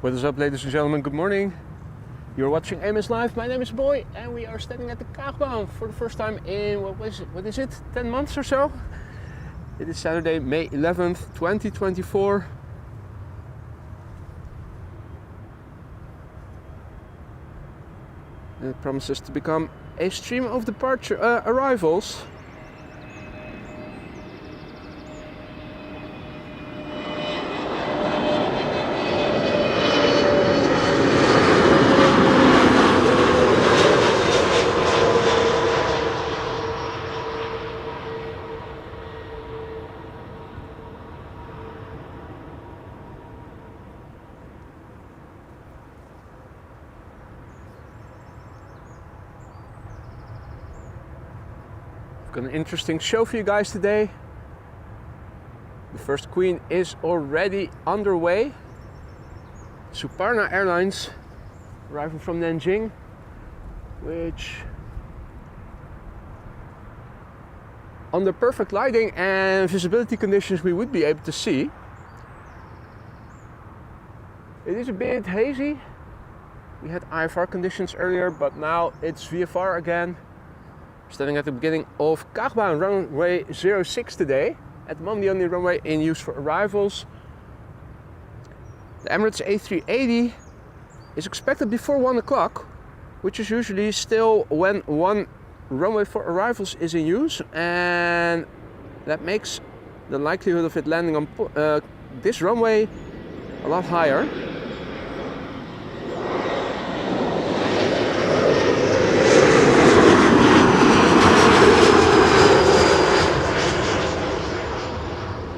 What is up, ladies and gentlemen? Good morning. You're watching AMS Live. My name is Boy and we are standing at the Kaagbaan for the first time in, what is it, 10 months or so? It is Saturday, May 11th, 2024. And it promises to become a stream of departure arrivals. Got an interesting show for you guys today. The first queen is already underway. Suparna Airlines arriving from Nanjing, which under perfect lighting and visibility conditions we would be able to see. It is a bit hazy. We had IFR conditions earlier, but now it's VFR again. Standing at the beginning of Kaagbaan, runway 06 today. At the moment the only runway in use for arrivals. The Emirates A380 is expected before 1 o'clock, which is usually still when one runway for arrivals is in use, and that makes the likelihood of it landing on this runway a lot higher.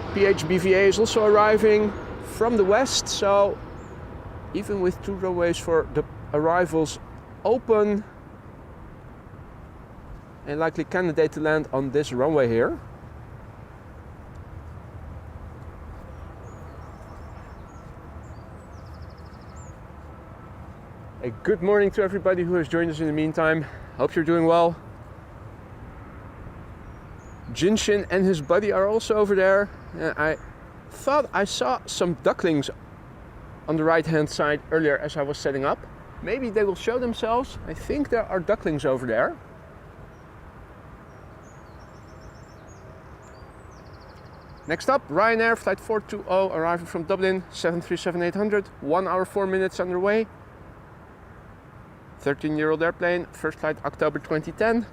PHBVA is also arriving from the west, so even with 2 runways for the arrivals open, a likely candidate to land on this runway here. A good morning to everybody who has joined us in the meantime. Hope you're doing well. Jinshin and his buddy are also over there. I thought I saw some ducklings on the right hand side earlier as I was setting up. Maybe they will show themselves. I think there are ducklings over there. Next up, Ryanair flight 420 arriving from Dublin, 737-800, 1 hour 4 minutes underway. 13-year-old airplane, first flight October 2010.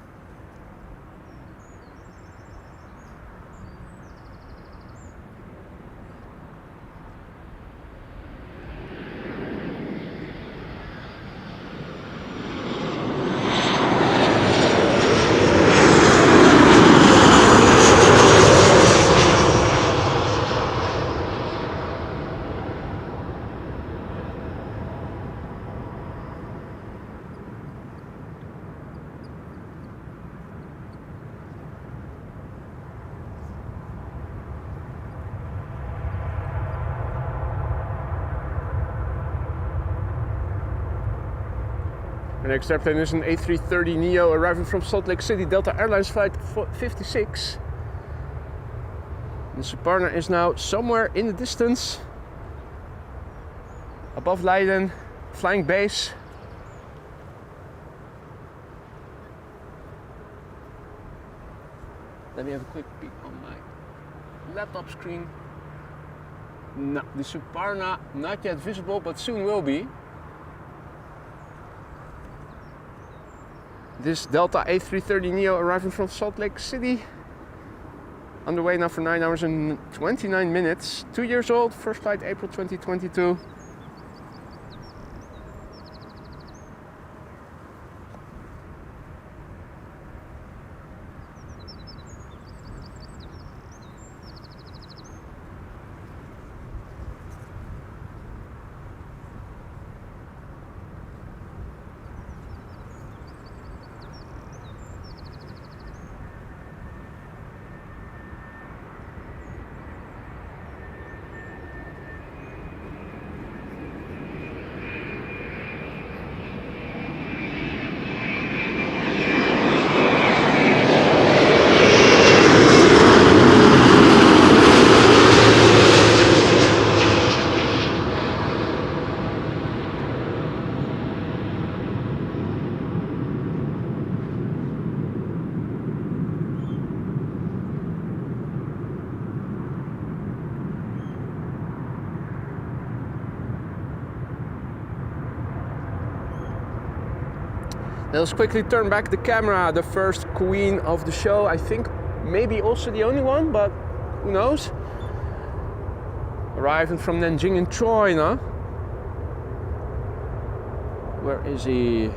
The next airplane is an A330neo arriving from Salt Lake City, Delta Airlines flight 56. The Suparna is now somewhere in the distance, above Leiden, flying base. Let me have a quick peek on my laptop screen. No, the Suparna not yet visible, but soon will be. This Delta A330neo arriving from Salt Lake City. Underway now for 9 hours and 29 minutes. 2 years old, first flight April 2022. Let's quickly turn back the camera. The first queen of the show, I think maybe also the only one, but who knows. Arriving from Nanjing in China. Where is he?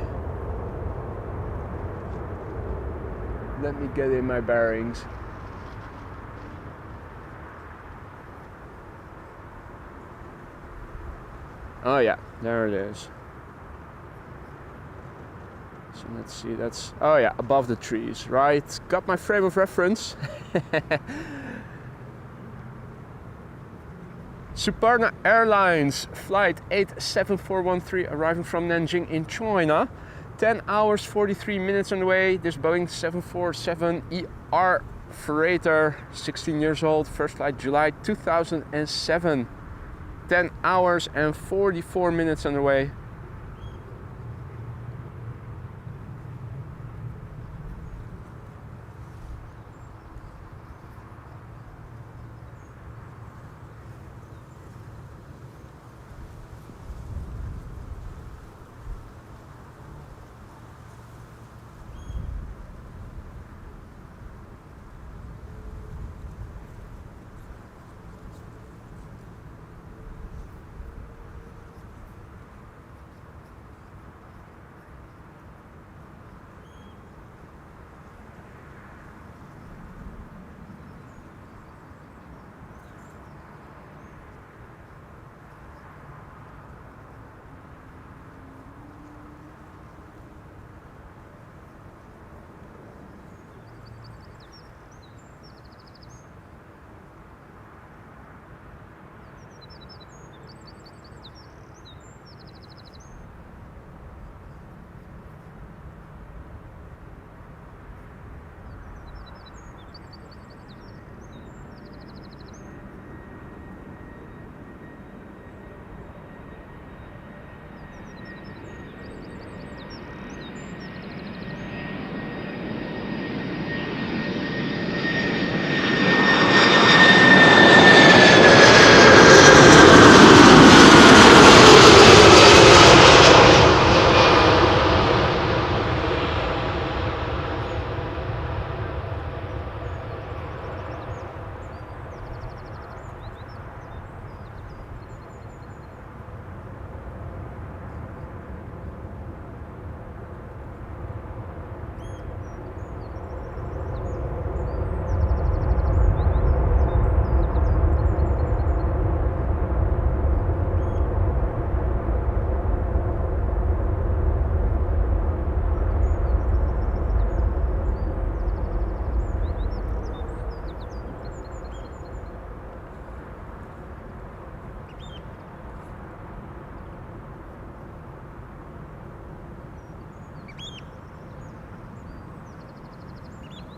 Let me get in my bearings. Oh yeah, there it is. So let's see, that's, oh yeah, above the trees, right? Got my frame of reference. Suparna Airlines, flight 87413, arriving from Nanjing in China. 10 hours, 43 minutes on the way. This Boeing 747ER freighter, 16 years old, first flight July 2007. 10 hours and 44 minutes on the way.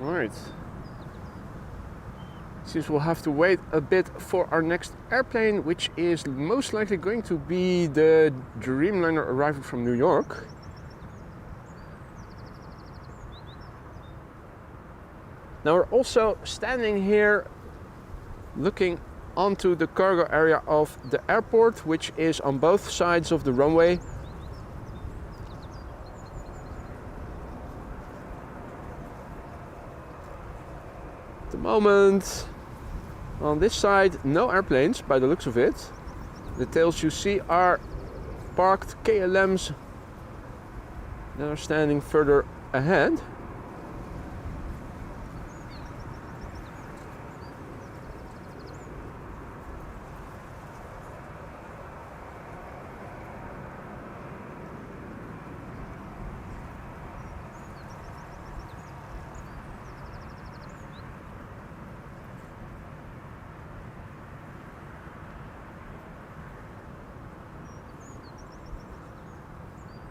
Alright. Since we'll have to wait a bit for our next airplane, which is most likely going to be the Dreamliner arriving from New York. Now we're also standing here looking onto the cargo area of the airport, which is on both sides of the runway. At the moment, on this side, no airplanes by the looks of it. The tails you see are parked KLMs that are standing further ahead.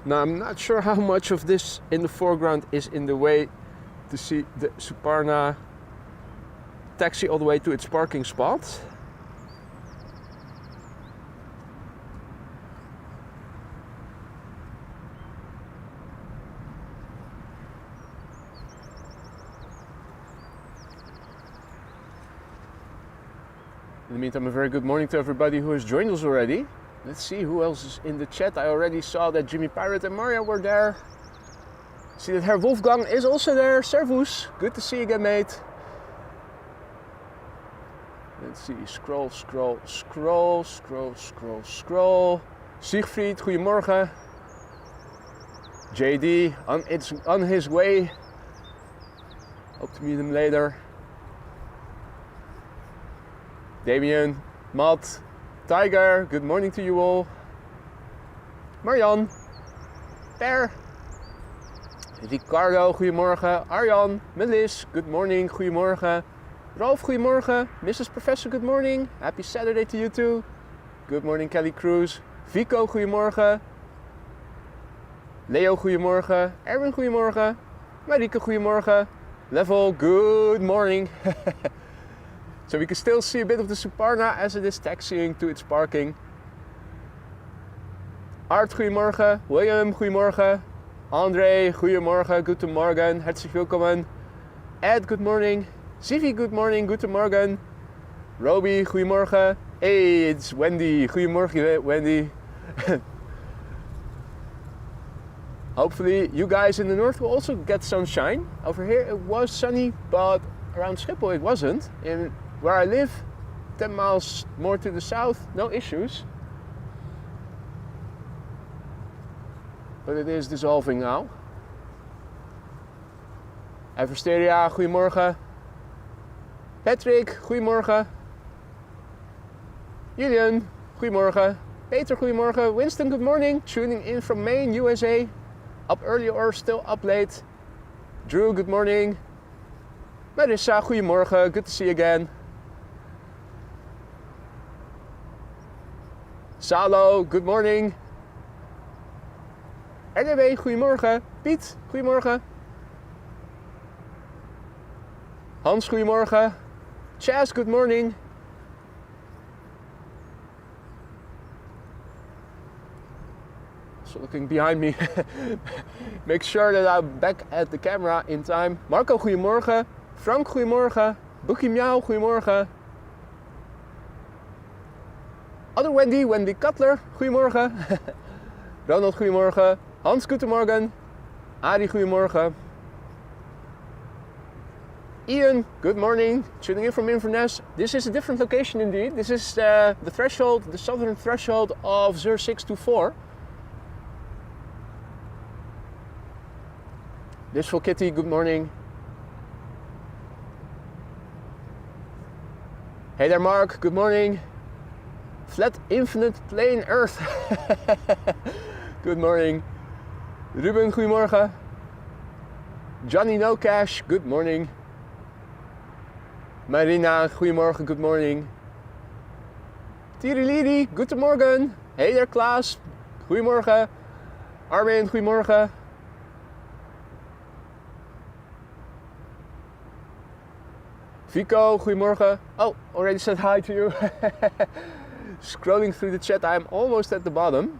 Now I'm not sure how much of this in the foreground is in the way to see the Suparna taxi all the way to its parking spot. In the meantime, a very good morning to everybody who has joined us already. Let's see who else is in the chat. I already saw that Jimmy Pirate and Maria were there. See that Herr Wolfgang is also there. Servus, good to see you again, mate. Let's see, scroll. Siegfried, goedemorgen. JD, on his way. Hope to meet him later. Damien, Matt, Tiger, good morning to you all. Marian, Per, Ricardo, goedemorgen. Arjan, Melis, good morning, goedemorgen. Rolf, goedemorgen. Mrs. Professor, good morning. Happy Saturday to you too. Good morning, Kelly Cruz. Vico, goedemorgen. Leo, goedemorgen. Erwin, goedemorgen. Marike, goedemorgen. Level, good morning. So we can still see a bit of the Suparna as it is taxiing to its parking. Art, goedemorgen. William, goedemorgen. André, goedemorgen. Guten Morgen. Herzlich willkommen. Ed, good morning. Sivi, good morning. Guten Morgen. Roby, goedemorgen. Hey, it's Wendy. Goedemorgen, Wendy. Hopefully you guys in the north will also get sunshine. Over here it was sunny, but around Schiphol it wasn't. In where I live, 10 miles more to the south, no issues. But it is dissolving now. Eversteria, goedemorgen. Patrick, goedemorgen. Julian, goedemorgen. Peter, goedemorgen. Winston, good morning. Tuning in from Maine, USA. Up early or still up late. Drew, good morning. Marissa, goedemorgen. Good to see you again. Salo, good morning. RDW, goedemorgen. Piet, goedemorgen. Hans, goedemorgen. Chas, good morning. So looking behind me, make sure that I'm back at the camera in time. Marco, goedemorgen. Frank, goedemorgen. Boekie Miauw, goedemorgen. Other Wendy, Wendy Cutler, goedemorgen. Ronald, goedemorgen. Hans, goedemorgen. Arie, goedemorgen. Ian, good morning. Tuning in from Inverness. This is a different location indeed. This is the threshold, the southern threshold of 0624. Blissful Kitty, good morning. Hey there Mark, good morning. Flat Infinite Plane Earth. Good morning. Ruben, goedemorgen. Johnny No Cash, good morning. Marina, goedemorgen, good morning. Tiriliri, guten Morgen. Hey there Klaas, goedemorgen. Armin, goedemorgen. Vico, goedemorgen. Oh, already said hi to you. Scrolling through the chat, I'm almost at the bottom.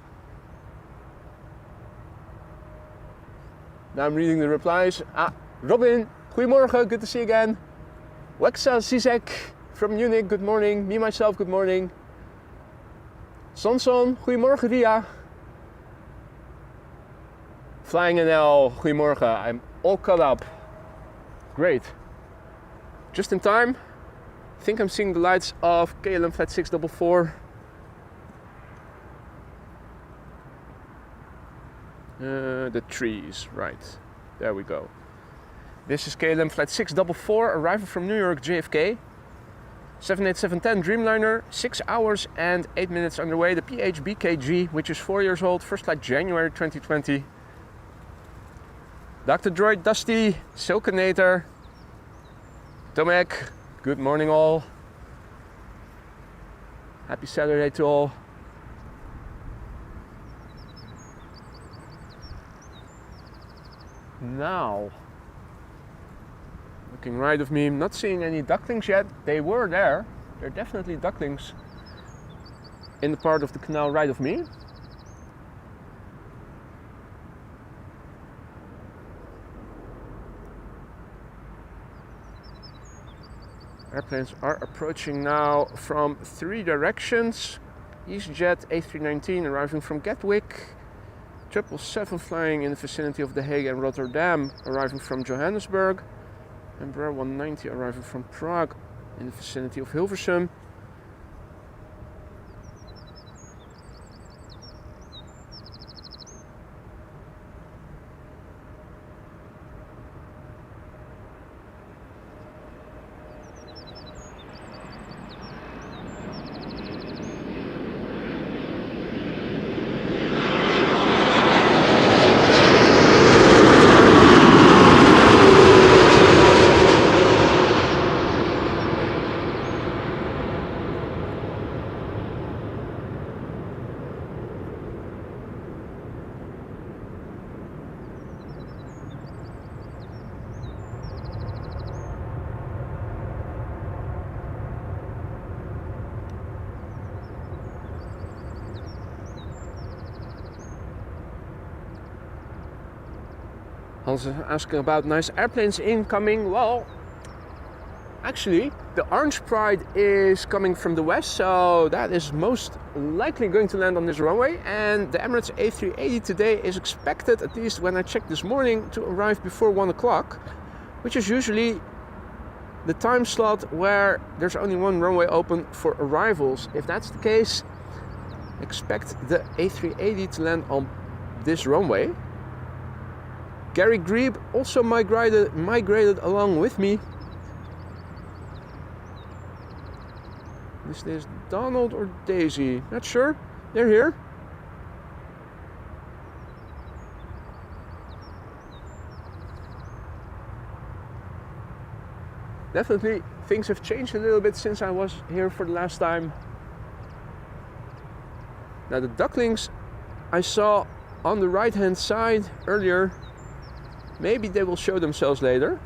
Now I'm reading the replies. Robin, goedemorgen, good to see you again. Wexa Zizek from Munich, good morning. Me, myself, good morning. Sonson, goedemorgen Ria. Flying NL, goedemorgen. I'm all caught up. Great. Just in time. I think I'm seeing the lights of KLM Flight 644. The trees, right. There we go. This is KLM Flight 644, arrival from New York JFK. 787-10 Dreamliner, 6 hours and 8 minutes underway. The PHBKG, which is 4 years old, first flight January 2020. Dr. Droid Dusty, Silkinator, Tomek, good morning all. Happy Saturday to all. Now, looking right of me, I'm not seeing any ducklings yet. They were there. There are definitely ducklings in the part of the canal right of me. Airplanes are approaching now from 3 directions. EasyJet A319 arriving from Gatwick. 777 flying in the vicinity of The Hague and Rotterdam, arriving from Johannesburg. Embraer 190 arriving from Prague in the vicinity of Hilversum. Hans is asking about nice airplanes incoming. Well, actually, the Orange Pride is coming from the west, so that is most likely going to land on this runway. And the Emirates A380 today is expected, at least when I checked this morning, to arrive before 1 o'clock, which is usually the time slot where there's only one runway open for arrivals. If that's the case, expect the A380 to land on this runway. GREBE also migrated along with me. Is this Donald or Daisy? Not sure. They're here. Definitely things have changed a little bit since I was here for the last time. Now the ducklings I saw on the right hand side earlier, maybe they will show themselves later.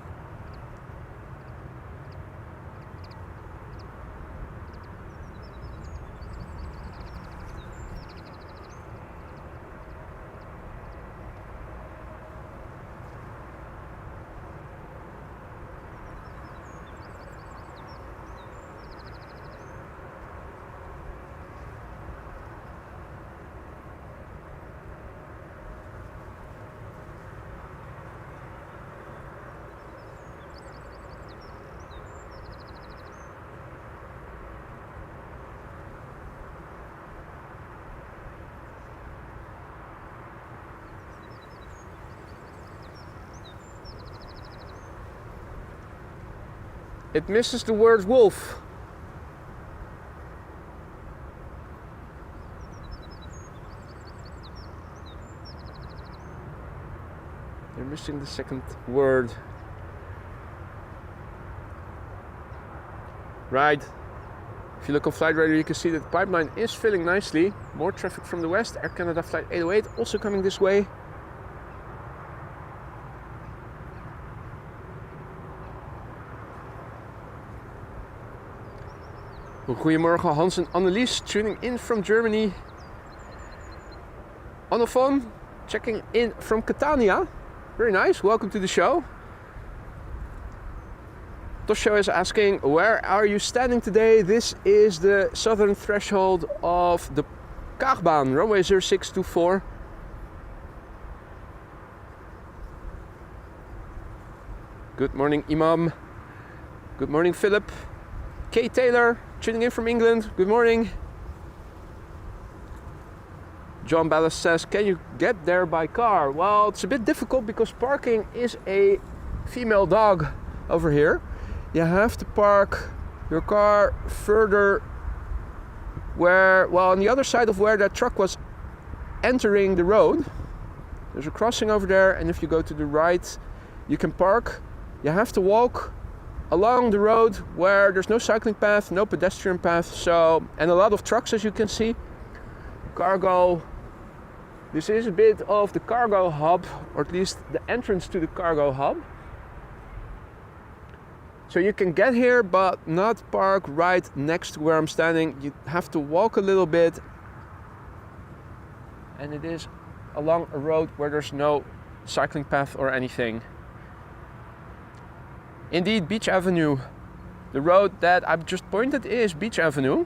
It misses the word wolf. They're missing the second word. Right. If you look on Flight Radar, you can see that the pipeline is filling nicely. More traffic from the west. Air Canada Flight 808 also coming this way. Goedemorgen, Hans and Annelies tuning in from Germany. Anofon checking in from Catania. Very nice, welcome to the show. Tosho is asking, where are you standing today? This is the southern threshold of the Kaagbaan, runway 0624. Good morning, Imam. Good morning, Philip. Kay Taylor, tuning in from England. Good morning. John Ballas says, can you get there by car? Well, it's a bit difficult because parking is a female dog over here. You have to park your car further where, well, on the other side of where that truck was entering the road. There's a crossing over there, and if you go to the right, you can park. You have to walk along the road where there's no cycling path, no pedestrian path, so, and a lot of trucks, as you can see. Cargo, this is a bit of the cargo hub, or at least the entrance to the cargo hub. So you can get here but not park right next to where I'm standing. You have to walk a little bit, and it is along a road where there's no cycling path or anything. Indeed, Beach Avenue. The road that I've just pointed is Beach Avenue.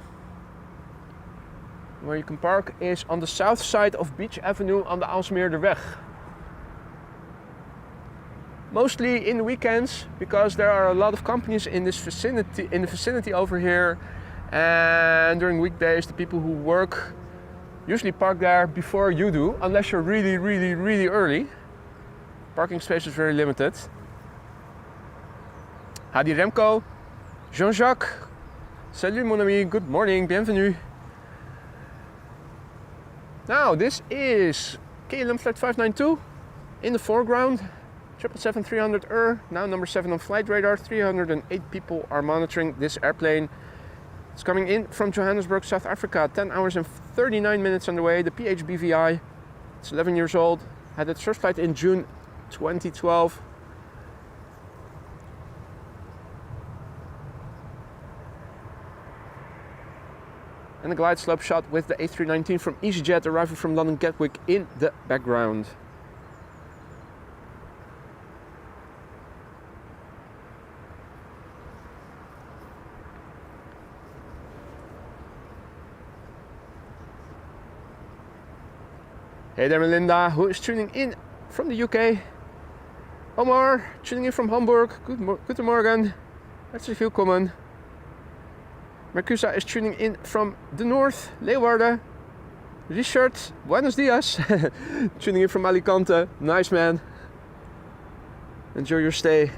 where you can park is on the south side of Beach Avenue on the Aalsmeerderweg. Mostly in the weekends, because there are a lot of companies in the vicinity over here, and during weekdays the people who work usually park there before you do, unless you're really early. Parking space is very limited. Hadi Remco, Jean-Jacques, salut mon ami, good morning, bienvenue. Now this is KLM Flight 592 in the foreground, 777-300ER, now number 7 on flight radar. 308 people are monitoring this airplane. It's coming in from Johannesburg, South Africa, 10 hours and 39 minutes on the way. The PHBVI, it's 11 years old, had its first flight in June 2012. And a glide slope shot with the A319 from EasyJet arriving from London Gatwick in the background. Hey there Melinda, who is tuning in from the UK. Omar, tuning in from Hamburg. Guten Morgen. Herzlich willkommen. Mercusa is tuning in from the north, Leeuwarden. Richard, buenos dias. Tuning in from Alicante. Nice man. Enjoy your stay.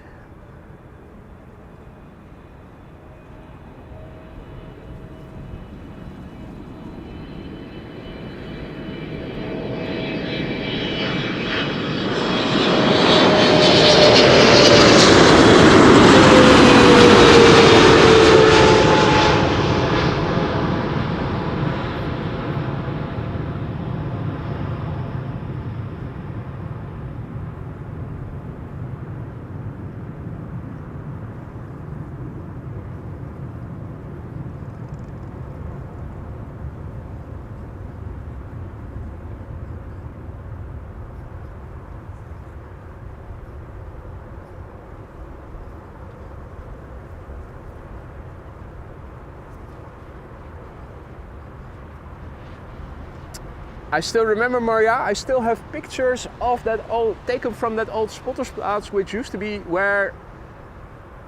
I still remember, Maria, I still have pictures of that old, taken from that old Spottersplatz, which used to be where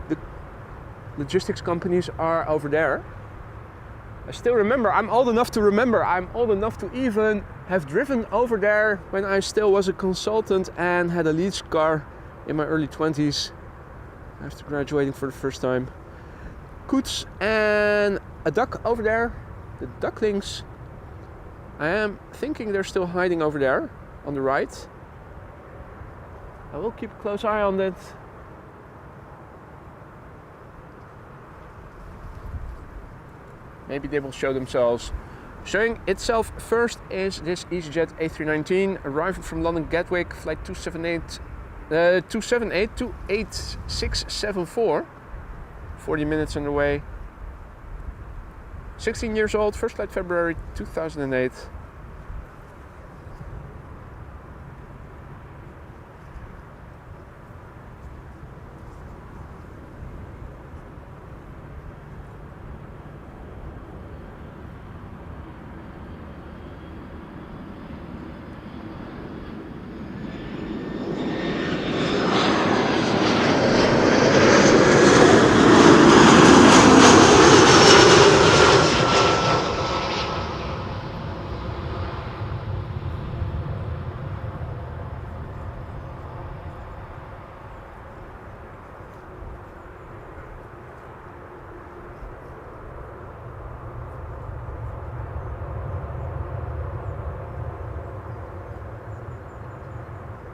the logistics companies are over there. I still remember, I'm old enough to remember, I'm old enough to even have driven over there when I still was a consultant and had a lease car in my early 20s after graduating for the first time. COOTS and a duck over there, the ducklings. I am thinking they're still hiding over there on the right. I will keep a close eye on that. Maybe they will show themselves. Showing itself first is this EasyJet A319 arriving from London Gatwick, flight 278 to 8674. 40 minutes on the way. 16 years old, first flight February 2008.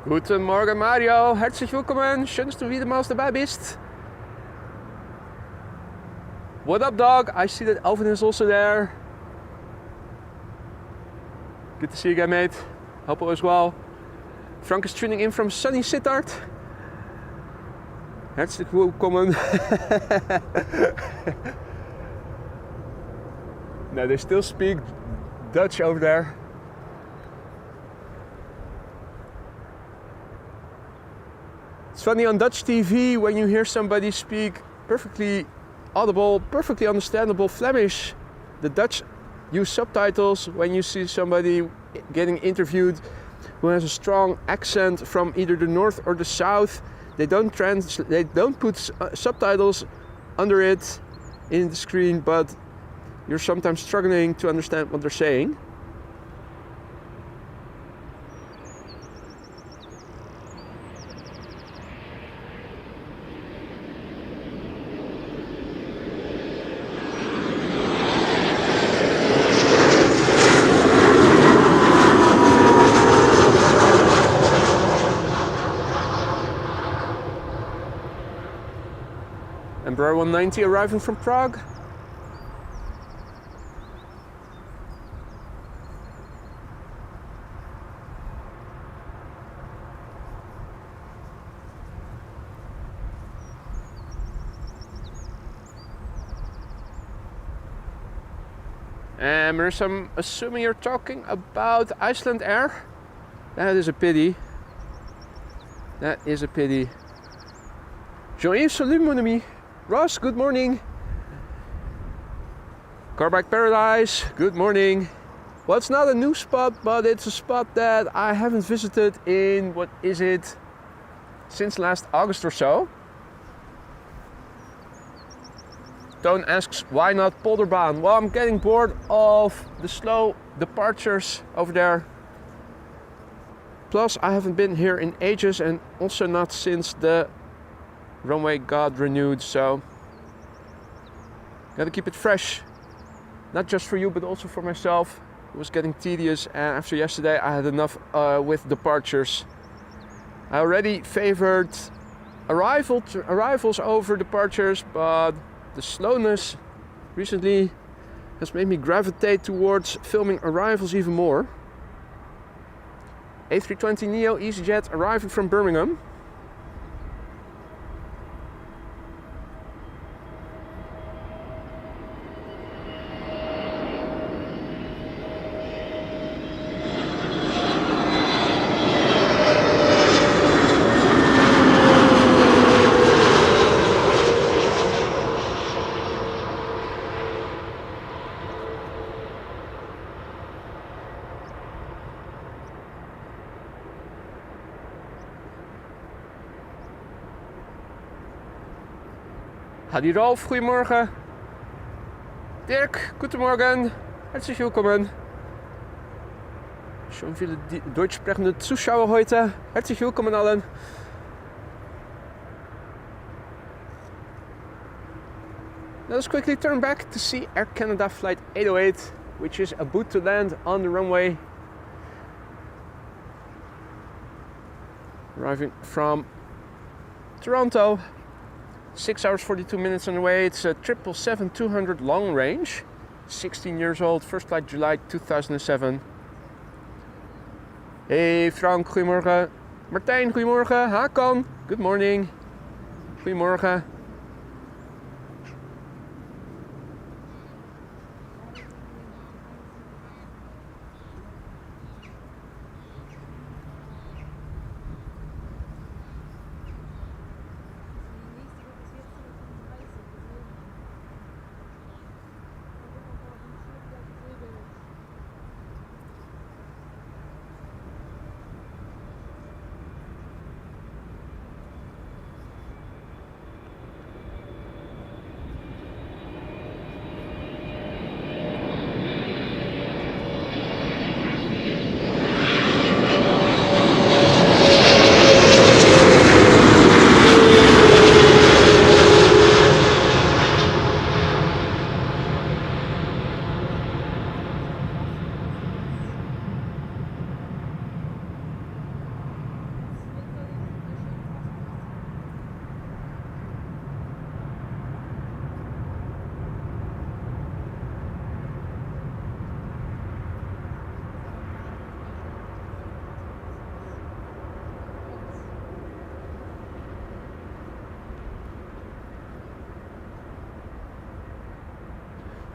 Guten Morgen Mario, herzlich willkommen, schön dass du wieder mal dabei bist. What up dog, I see that Alvin is also there. Good to see you again mate, hope all is well. Frank is tuning in from sunny Sittard. Herzlich willkommen. No, they still speak Dutch over there. It's funny on Dutch TV when you hear somebody speak perfectly audible, perfectly understandable Flemish. The Dutch use subtitles when you see somebody getting interviewed who has a strong accent from either the north or the south. They don't put subtitles under it in the screen, but you're sometimes struggling to understand what they're saying. Embraer 190 arriving from Prague. Marissa, I'm assuming you're talking about Icelandair. That is a pity. That is a pity. Jean-Yves, salut mon ami. Ross, good morning. Carbike Paradise, good morning. Well, it's not a new spot, but it's a spot that I haven't visited in, what is it, since last August or so. Toon asks, why not Polderbaan? Well, I'm getting bored of the slow departures over there. Plus, I haven't been here in ages and also not since the runway got renewed, so gotta keep it fresh. Not just for you, but also for myself. It was getting tedious, and after yesterday I had enough with departures. I already favored arrivals over departures, but the slowness recently has made me gravitate towards filming arrivals even more. A320neo EasyJet arriving from Birmingham. Hadi Rolf, goedemorgen. Dirk, guten Morgen. Herzlich willkommen. Schon viele deutsch sprechende Zuschauer heute. Herzlich willkommen allen. Let us quickly turn back to see Air Canada Flight 808, which is about to land on the runway. Arriving from Toronto. 6 hours 42 minutes on the way. It's a 777-200 long range. 16 years old. First flight July 2007. Hey Frank, goedemorgen. Martijn, goedemorgen. Hakan, good morning. Goedemorgen.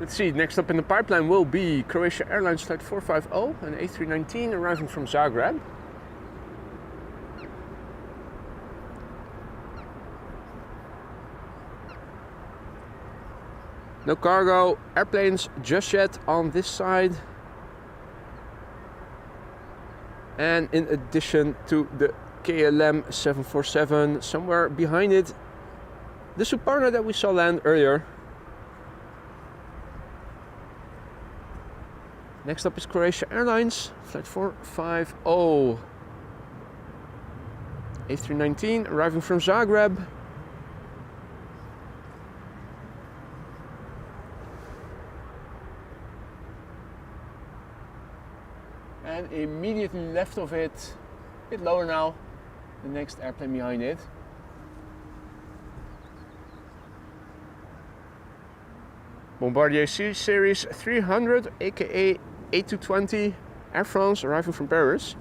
Let's see, next up in the pipeline will be Croatia Airlines Flight 450 and A319 arriving from Zagreb. No cargo airplanes just yet on this side. And in addition to the KLM 747, somewhere behind it, the Suparna that we saw land earlier. Next up is Croatia Airlines, flight 450. A319 arriving from Zagreb. And immediately left of it, a bit lower now, the next airplane behind it. Bombardier C Series 300, aka A220, Air France, arriving from Paris.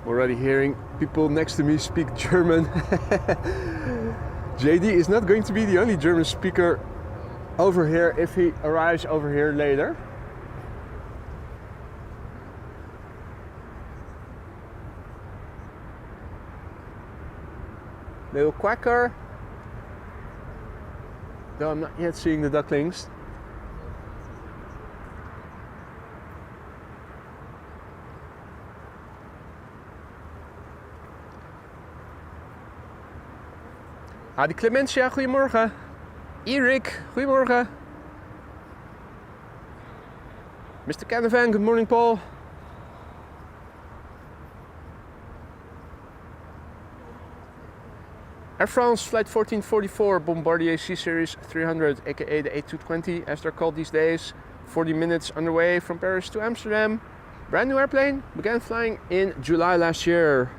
Already hearing people next to me speak German. JD is not going to be the only German speaker over here if he arrives over here later. Little quacker. Though I'm not yet seeing the ducklings. Adi Clementia, goedemorgen. Erik, goedemorgen. Mr. Canavan, good morning, Paul. Air France flight 1444, Bombardier C Series 300, aka the A220 as they're called these days. 40 minutes underway from Paris to Amsterdam. Brand new airplane, began flying in July last year.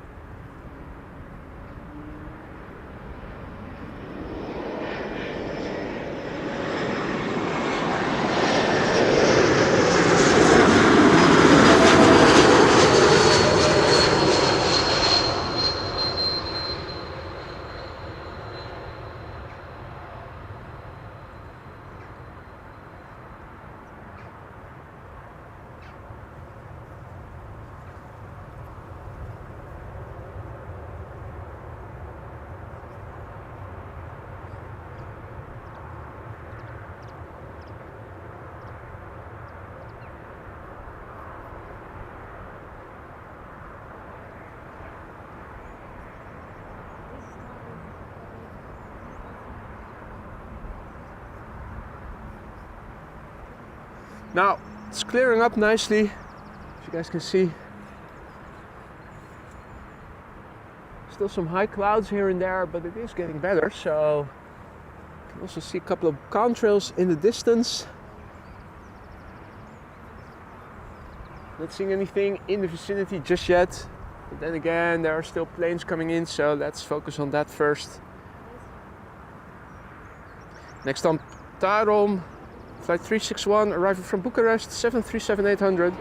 Now it's clearing up nicely, as you guys can see. Still some high clouds here and there, but it is getting better. So you can also see a couple of contrails in the distance. Not seeing anything in the vicinity just yet. But then again, there are still planes coming in, so let's focus on that first. Next on Tarom. Flight 361 arriving from Bucharest, 737-800.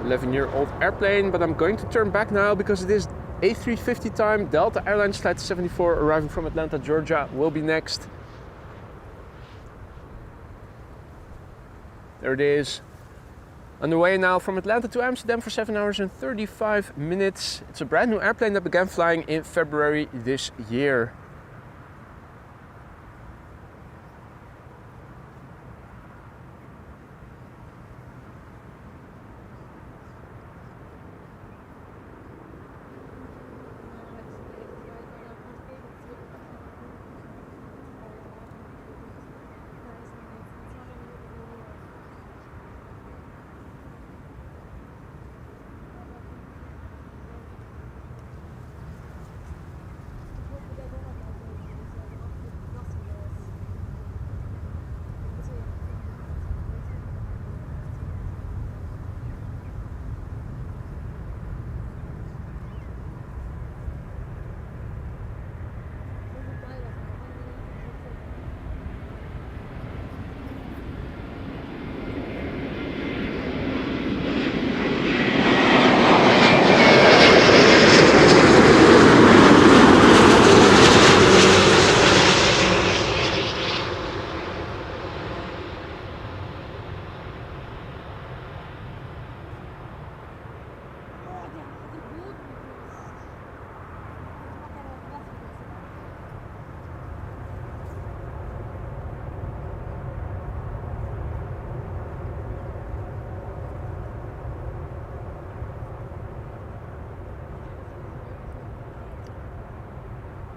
Eleven-year-old airplane, but I'm going to turn back now because it is A350 time. Delta Airlines flight 74 arriving from Atlanta, Georgia will be next. There it is. Underway now from Atlanta to Amsterdam for 7 hours and 35 minutes. It's a brand new airplane that began flying in February this year.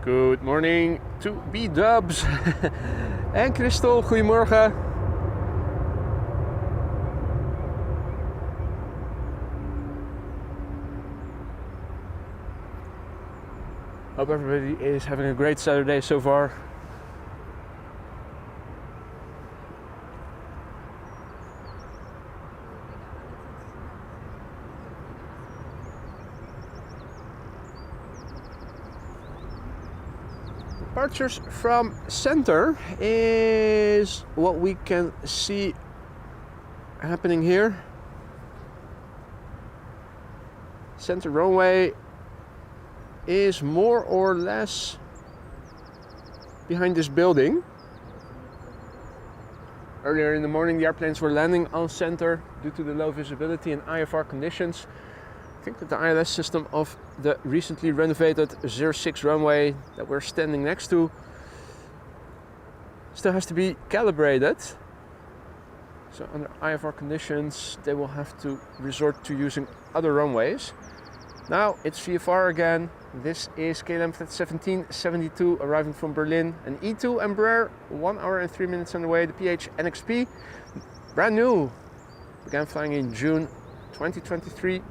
Good morning to B-Dubs en Christel, goedemorgen. Hope everybody is having a great Saturday so far. Departures from center is what we can see happening here. Center runway is more or less behind this building. Earlier in the morning the airplanes were landing on center due to the low visibility and IFR conditions. I think that the ILS system of the recently renovated 06 runway that we're standing next to still has to be calibrated. So under IFR conditions they will have to resort to using other runways. Now it's VFR again. This is KLM Flight 1772 arriving from Berlin. An E2 Embraer, 1 hour and 3 minutes on the way. The PH NXP, brand new, began flying in June 2023.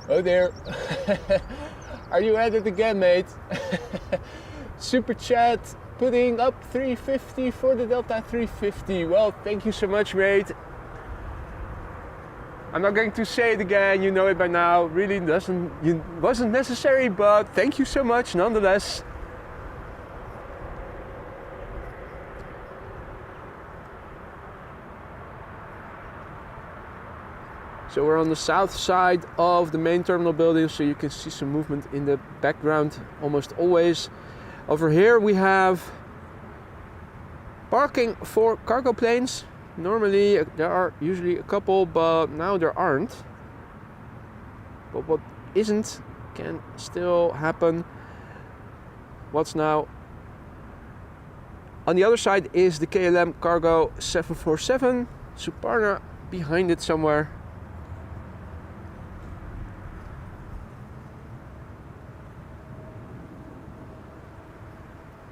Oh there, are you at it again, mate? Super chat putting up 350 for the Delta 350. Well, thank you so much, mate. I'm not going to say it again, you know it by now. Really wasn't necessary, but thank you so much nonetheless. So we're on the south side of the main terminal building, so you can see some movement in the background almost always. Over here we have parking for cargo planes. Normally there are usually a couple, but now there aren't. But what isn't can still happen. What's now on the other side is the KLM Cargo 747, Suparna behind it somewhere.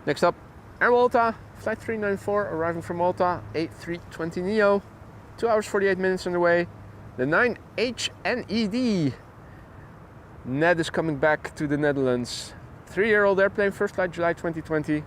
Next up, Air Malta, Flight 394 arriving from Malta, A320neo. 2 hours 48 minutes on the way. The 9HNED. Ned is coming back to the Netherlands. 3-year-old airplane, first flight July 2020.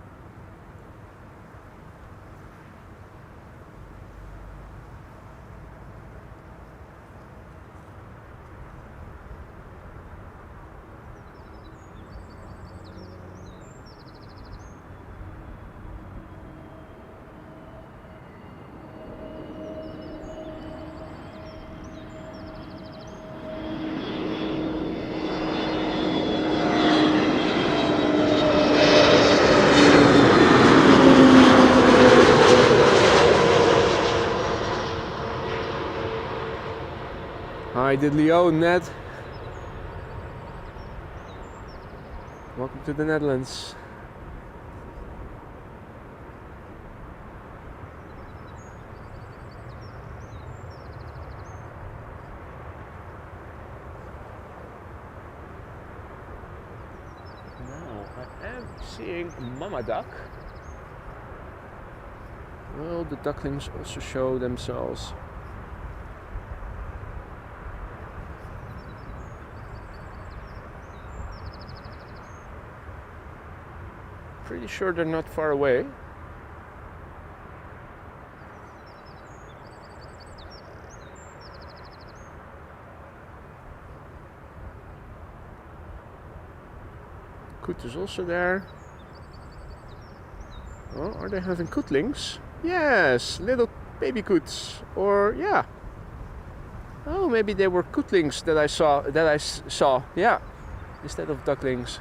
Hi, Diddley-o, Ned. Welcome to the Netherlands. Now I am seeing Mama Duck. Will the ducklings also show themselves? Pretty sure they're not far away. COOTS is also there. Oh, are they having cootlings? Yes, little baby COOTS. Or yeah. Oh, maybe they were cootlings that I saw. Yeah, instead of ducklings.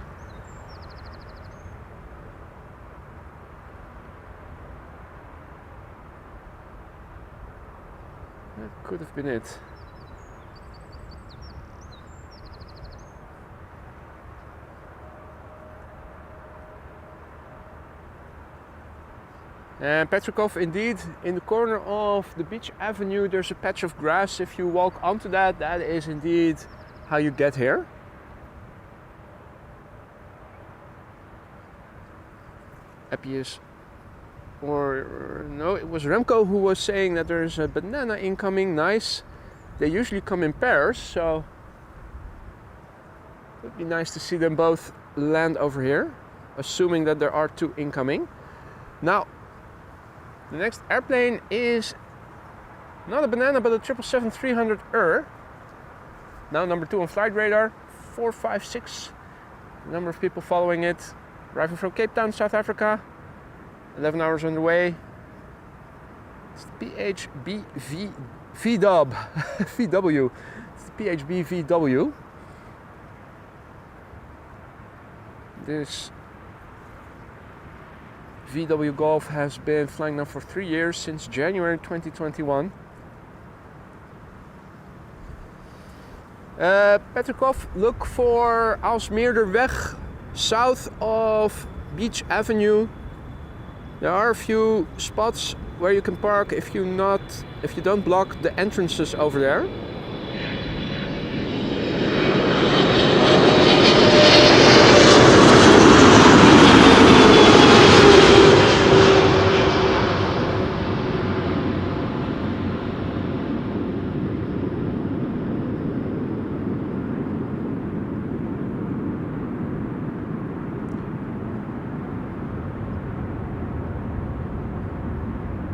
That could have been it. And Petrikov, indeed, in the corner of the beach avenue there's a patch of grass. If you walk onto that, that is indeed how you get here. Appius, or no, it was Remco who was saying that there's a banana incoming. Nice. They usually come in pairs, so it would be nice to see them both land over here, assuming that there are 2 incoming. Now, the next airplane is not a banana, but a 777-300ER. Now number 2 on flight radar, 456. The number of people following it. Arriving from Cape Town, South Africa. 11 hours on the way. It's the PHB VW. It's the PHB VW. This VW Golf has been flying now for 3 years, since January 2021. Petrikov, look for Aalsmeerderweg, south of Beach Avenue. There are a few spots where you can park if you don't block the entrances over there.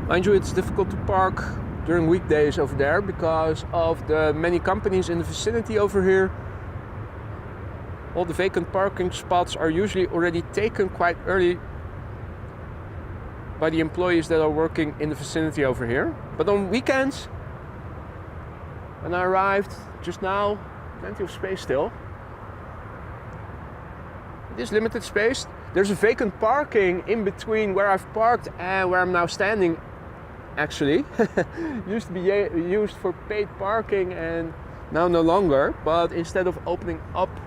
Mind you, it's difficult to park during weekdays over there because of the many companies in the vicinity over here. All the vacant parking spots are usually already taken quite early by the employees that are working in the vicinity over here. But on weekends, when I arrived just now, plenty of space still. It is limited space. There's a vacant parking in between where I've parked and where I'm now standing. Actually, used to be used for paid parking and now no longer, but instead of opening up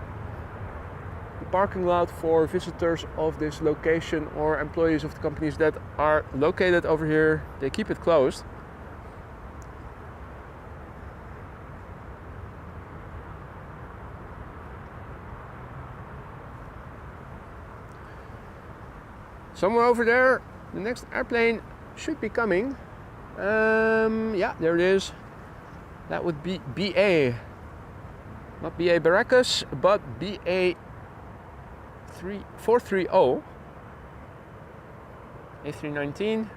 the parking lot for visitors of this location or employees of the companies that are located over here, they keep it closed. Somewhere over there, the next airplane should be coming. Yeah, there it is. That would be BA. Not BA Barracas, but BA430. A319.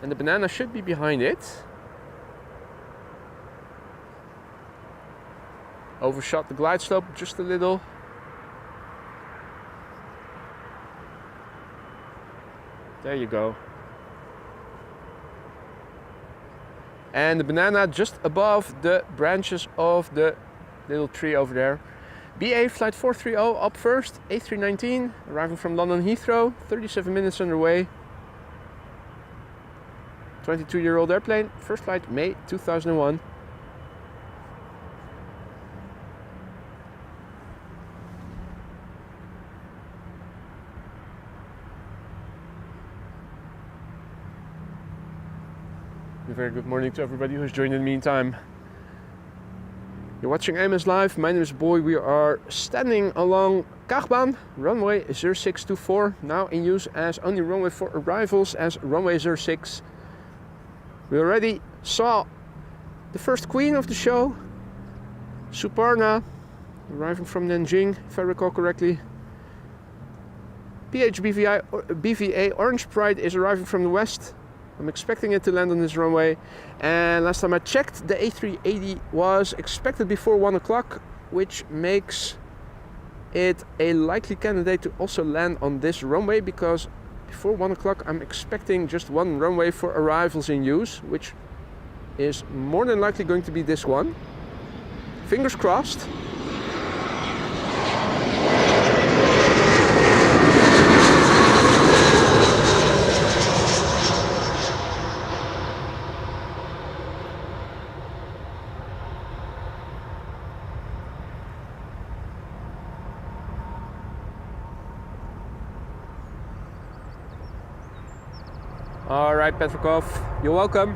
And the banana should be behind it. Overshot the glide slope just a little. There you go. And the banana just above the branches of the little tree over there. BA flight 430 up first, A319, arriving from London Heathrow, 37 minutes underway. 22-year-old airplane, first flight May 2001. A very good morning to everybody who's joined in the meantime. You're watching AMS Live. My name is Boy. We are standing along Kaagbaan, runway 0624, now in use as only runway for arrivals as runway 06. We already saw the first queen of the show, Suparna, arriving from Nanjing, if I recall correctly. BVA Orange Pride is arriving from the west. I'm expecting it to land on this runway, and last time I checked, the A380 was expected before 1 o'clock, which makes it a likely candidate to also land on this runway, because before 1 o'clock I'm expecting just one runway for arrivals in use, which is more than likely going to be this one. Fingers crossed. All right, Petrikov, you're welcome.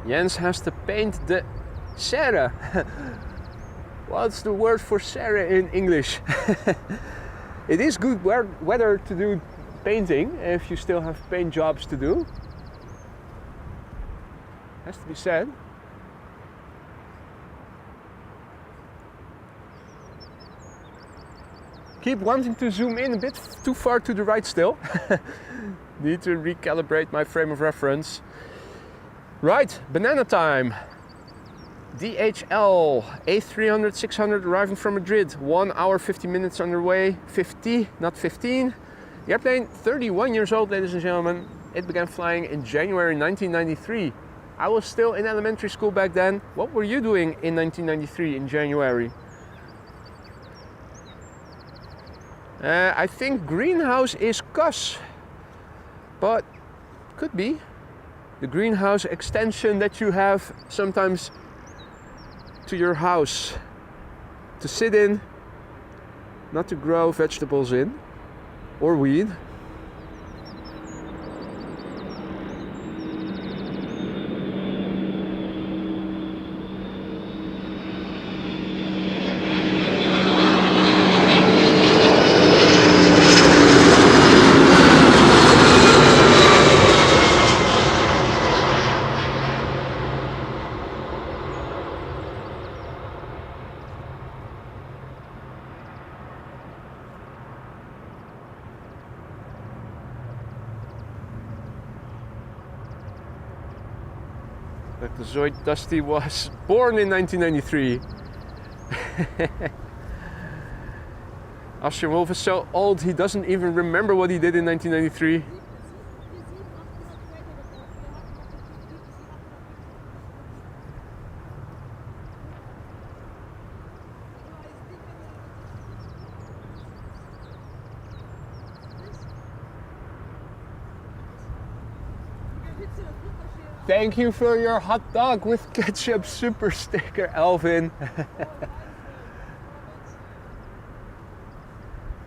Jens has to paint the serre. What's the word for serre in English? It is good weather to do painting if you still have paint jobs to do. Has to be said. Keep wanting to zoom in a bit too far to the right still. Need to recalibrate my frame of reference. Right, banana time. DHL A300-600 arriving from Madrid. 1 hour 50 minutes underway. 50, not 15. The airplane, 31 years old, ladies and gentlemen. It began flying in January 1993. I was still in elementary school back then. What were you doing in 1993 in January? I think greenhouse is COOTS, but could be the greenhouse extension that you have sometimes to your house to sit in, not to grow vegetables in or weed. Like the Zoid Dusty was born in 1993. Austrian Wolf is so old he doesn't even remember what he did in 1993. Thank you for your hot dog with ketchup super sticker, Alvin.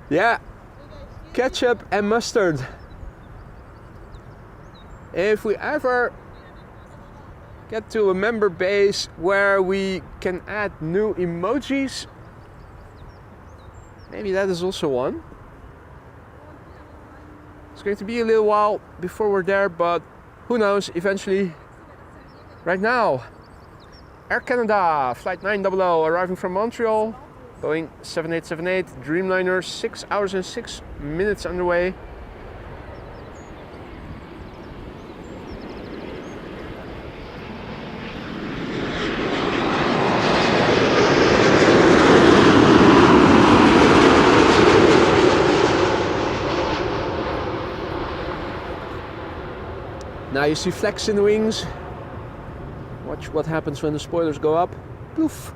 Yeah, ketchup and mustard. If we ever get to a member base where we can add new emojis, maybe that is also one. It's going to be a little while before we're there, but who knows, eventually. Right now, Air Canada, flight 900 arriving from Montreal, Boeing 7878, Dreamliner, 6 hours and 6 minutes underway. Now you see flex in the wings. Watch what happens when the spoilers go up. Poof.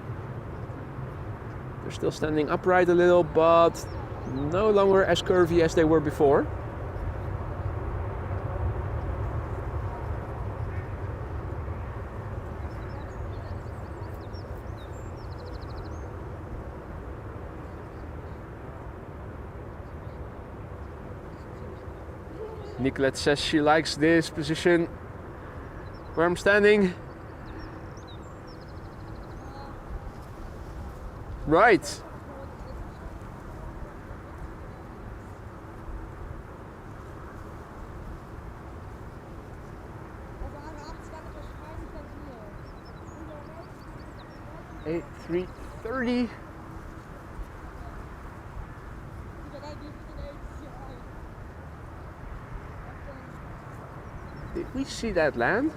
They're still standing upright a little, but no longer as curvy as they were before. Nicolette says she likes this position where I'm standing. Right. A330. Did we see that land?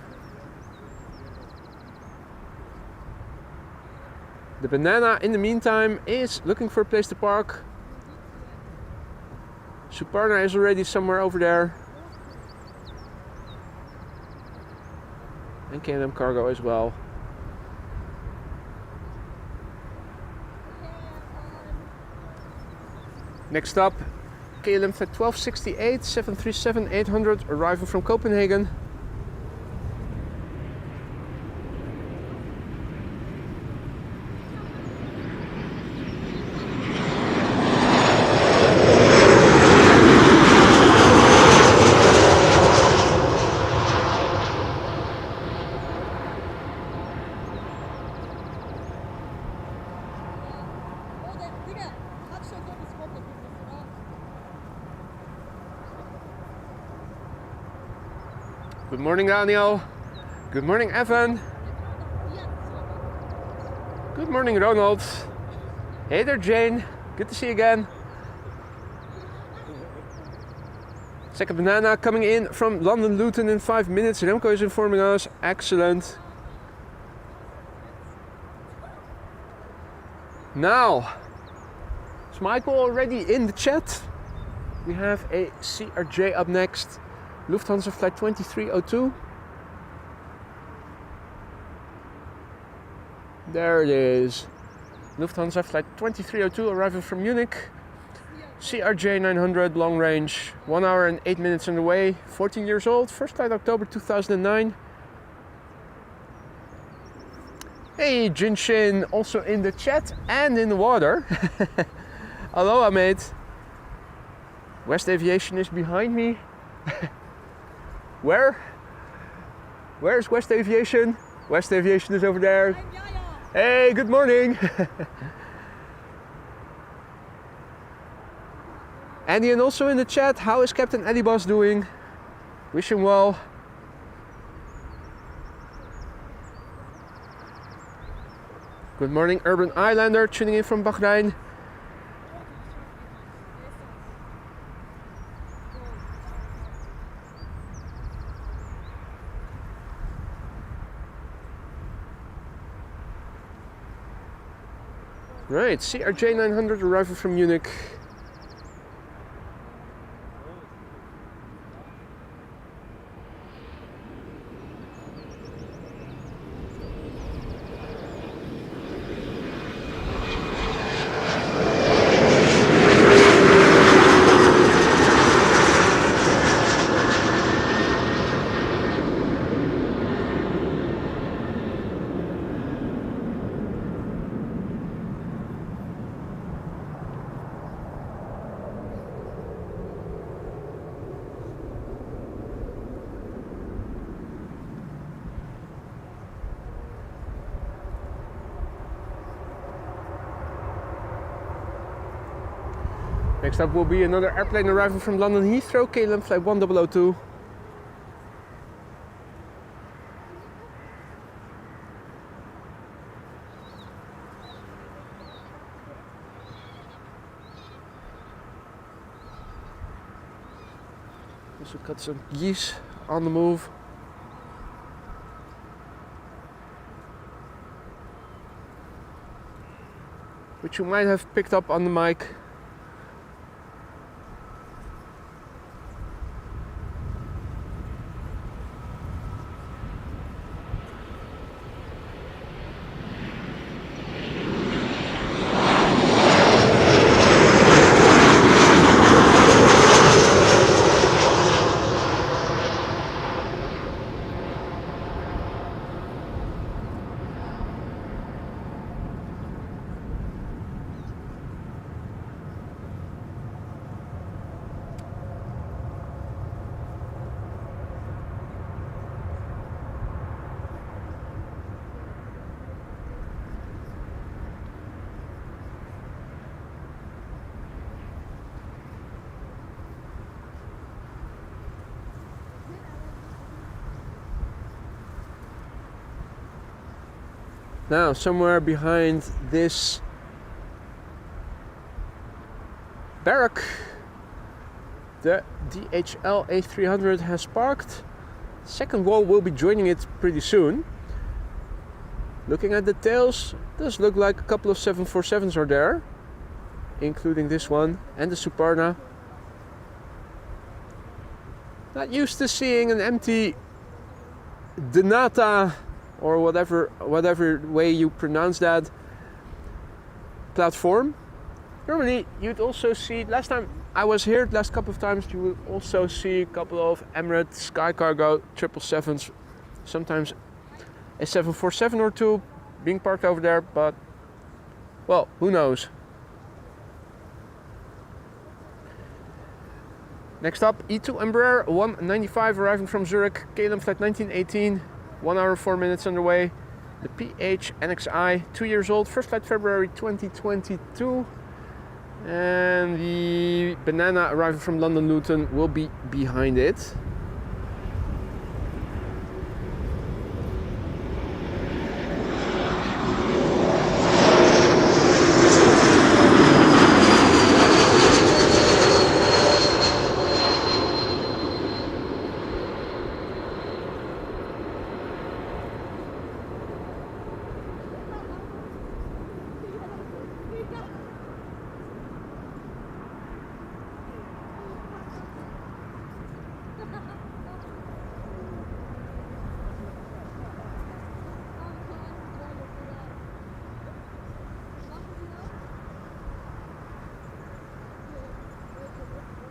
The Banana, in the meantime, is looking for a place to park. Suparna is already somewhere over there. And KLM Cargo as well. Next up, KLM Flight 1268, 737-800, arriving from Copenhagen. Good morning, Daniel. Good morning, Evan. Good morning, Ronald. Hey there, Jane. Good to see you again. Second Banana coming in from London Luton in 5 minutes. Remco is informing us. Excellent. Now, is Michael already in the chat? We have a CRJ up next. Lufthansa flight 2302. There it is. Lufthansa flight 2302 arriving from Munich. CRJ900 long range, 1 hour and 8 minutes on the way. 14 years old, first flight October 2009. Hey Jinshin, also in the chat and in the water. Aloha mate. West Aviation is behind me. Where? Where's West Aviation? West Aviation is over there. Hey, good morning. Andy, and also in the chat, how is Captain Eddie Boss doing? Wish him well. Good morning, Urban Islander, tuning in from Bahrain. Right, CRJ900 arrival from Munich. Next up will be another airplane arriving from London Heathrow, KLM flight 1002. Also got some geese on the move. Which you might have picked up on the mic. Now, somewhere behind this barrack, the DHL A300 has parked. Second wall will be joining it pretty soon. Looking at the tails, does look like a couple of 747s are there, including this one and the Suparna. Not used to seeing an empty Denata, or whatever way you pronounce that, platform. Normally you'd also see, last time I was here, last couple of times, you would also see a couple of Emirates Sky Cargo 777s, sometimes a 747 or two being parked over there, but well, who knows. Next up, E2 Embraer 195 arriving from Zurich, KLM flight 1918. 1 hour 4 minutes underway. The PH NXI, 2 years old, first flight February 2022. And the Banana arriving from London Luton will be behind it.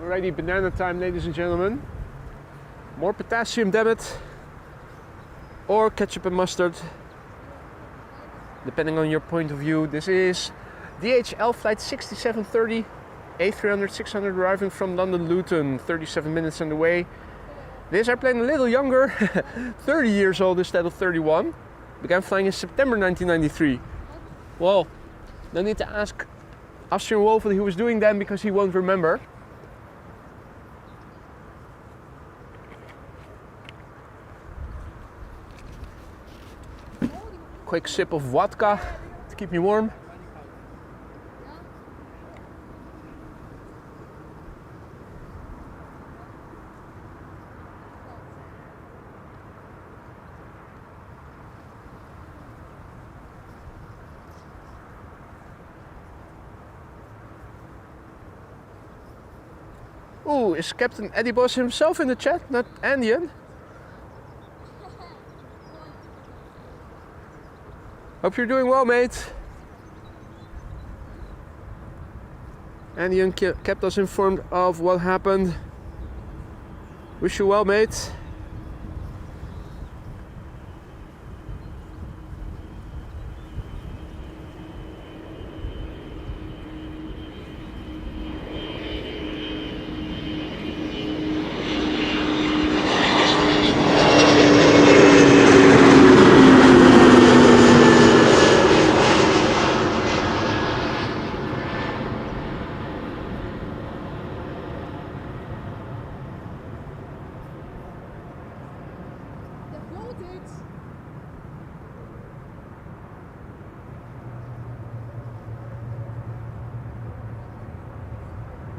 Alrighty, banana time, ladies and gentlemen. More potassium debit or ketchup and mustard, depending on your point of view. This is DHL flight 6730, A300-600 arriving from London Luton, 37 minutes on the way. This airplane a little younger, 30 years old instead of 31. Began flying in September 1993. Well, no need to ask Austrian Wolf what he was doing then, because he won't remember. Quick sip of vodka to keep me warm. Ooh, is Captain Eddie Boss himself in the chat, not Andean? Hope you're doing well, mate. Andean kept us informed of what happened. Wish you well, mate.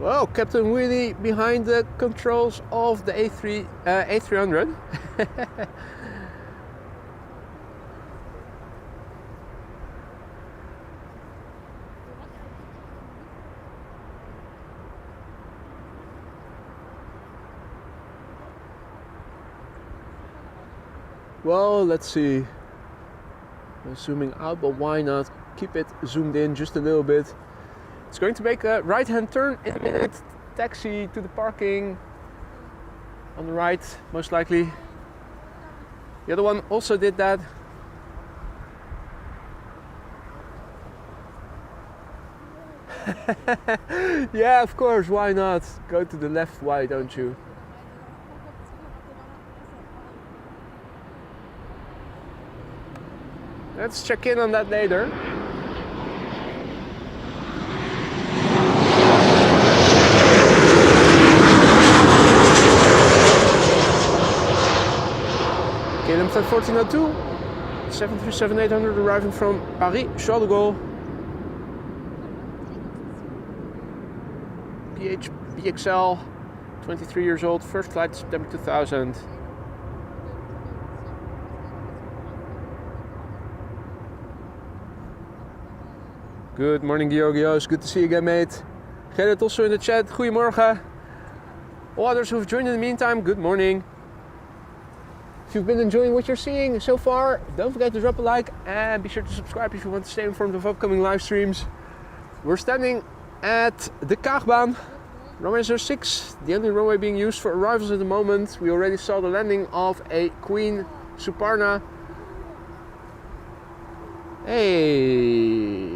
Well, Captain Wheelie behind the controls of the A300. Well, let's see. I'm zooming out, but why not keep it zoomed in just a little bit? It's going to make a right-hand turn in a minute. Taxi to the parking on the right, most likely. The other one also did that. Yeah, of course, why not? Go to the left, why don't you? Let's check in on that later. KLM flight 1402, 737-800 arriving from Paris, Charles de Gaulle. BXL, 23 years old, first flight September 2000. Good morning, Georgios. Good to see you again, mate. Gerrit also in the chat. Goedemorgen. All others who've joined in the meantime, good morning. If you've been enjoying what you're seeing so far, don't forget to drop a like and be sure to subscribe if you want to stay informed of upcoming live streams. We're standing at the Kaagbaan, runway 06, the only runway being used for arrivals at the moment. We already saw the landing of a Queen Suparna. Hey.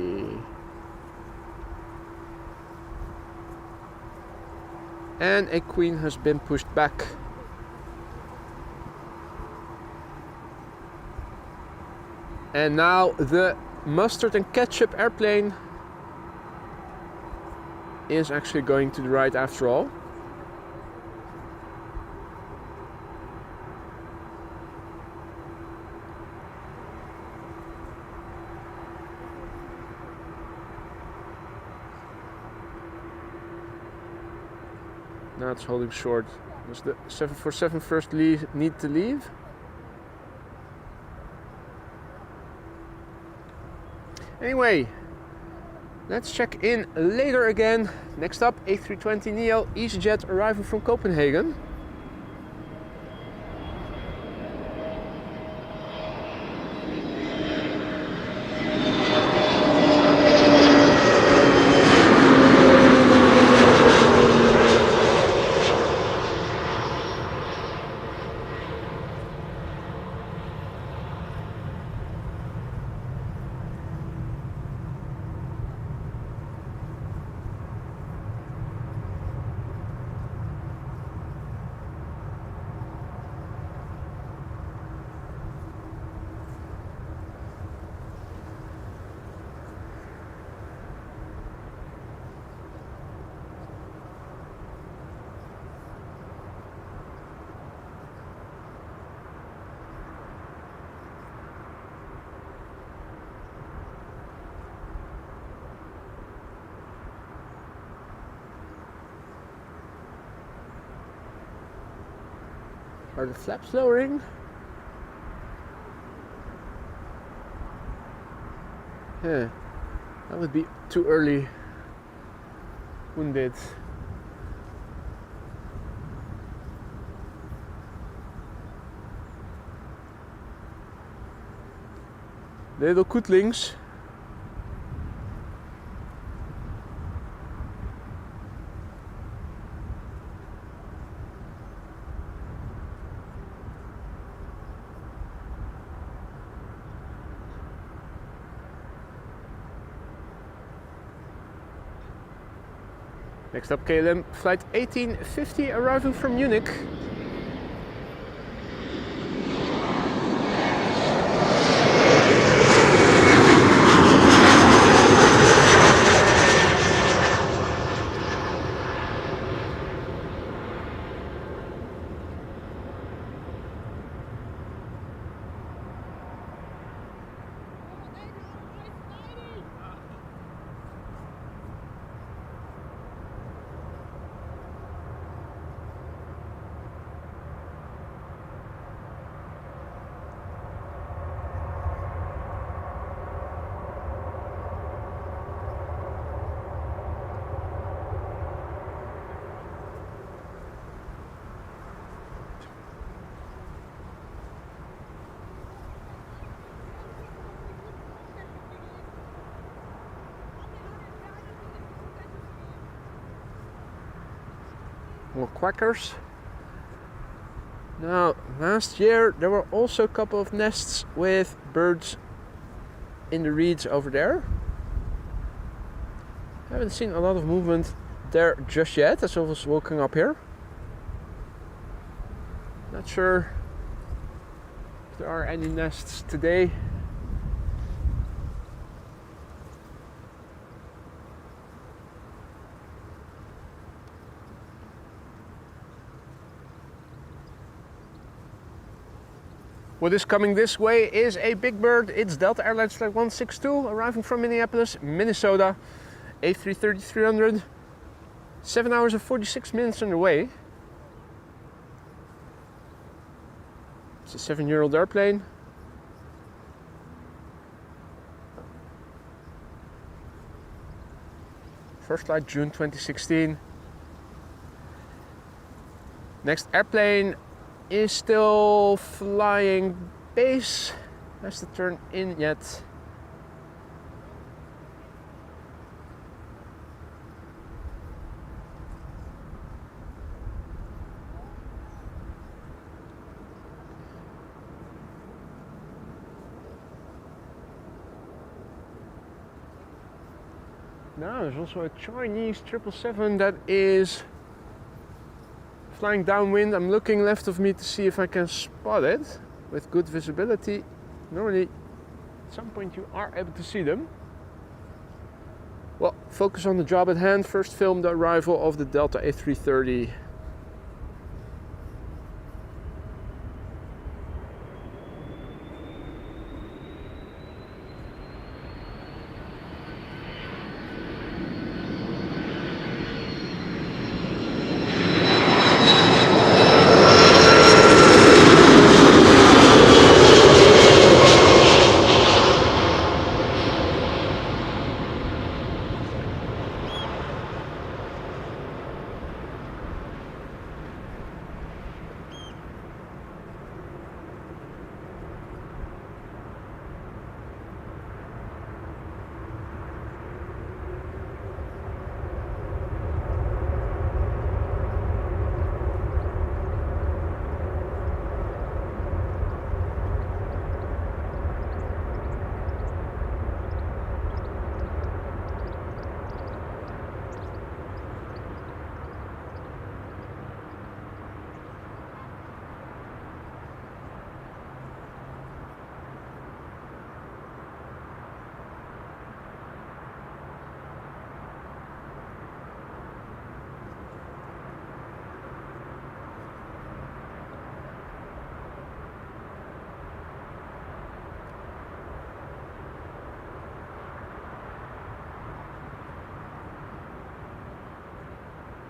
And a Queen has been pushed back. And now the mustard and ketchup airplane is actually going to the right after all. Now it's holding short. Does the 747 first need to leave? Anyway, let's check in later again. Next up, A320neo EasyJet arriving from Copenhagen. Are the flaps lowering? Yeah, that would be too early, wouldn't it? Little koetlings. Next up, KLM flight 1850 arriving from Munich. More quackers. Now, last year there were also a couple of nests with birds in the reeds over there. I haven't seen a lot of movement there just yet as I was walking up here. Not sure if there are any nests today. What is coming this way is a big bird. It's Delta Airlines Flight 162 arriving from Minneapolis, Minnesota. A330-300. 7 hours and 46 minutes on the way. It's a 7-year-old airplane. First flight June 2016. Next airplane is still flying base. Has to turn in yet. Now there's also a Chinese 777 that is flying downwind. I'm looking left of me to see if I can spot it with good visibility. Normally at some point you are able to see them. Well, focus on the job at hand. First film the arrival of the Delta A330.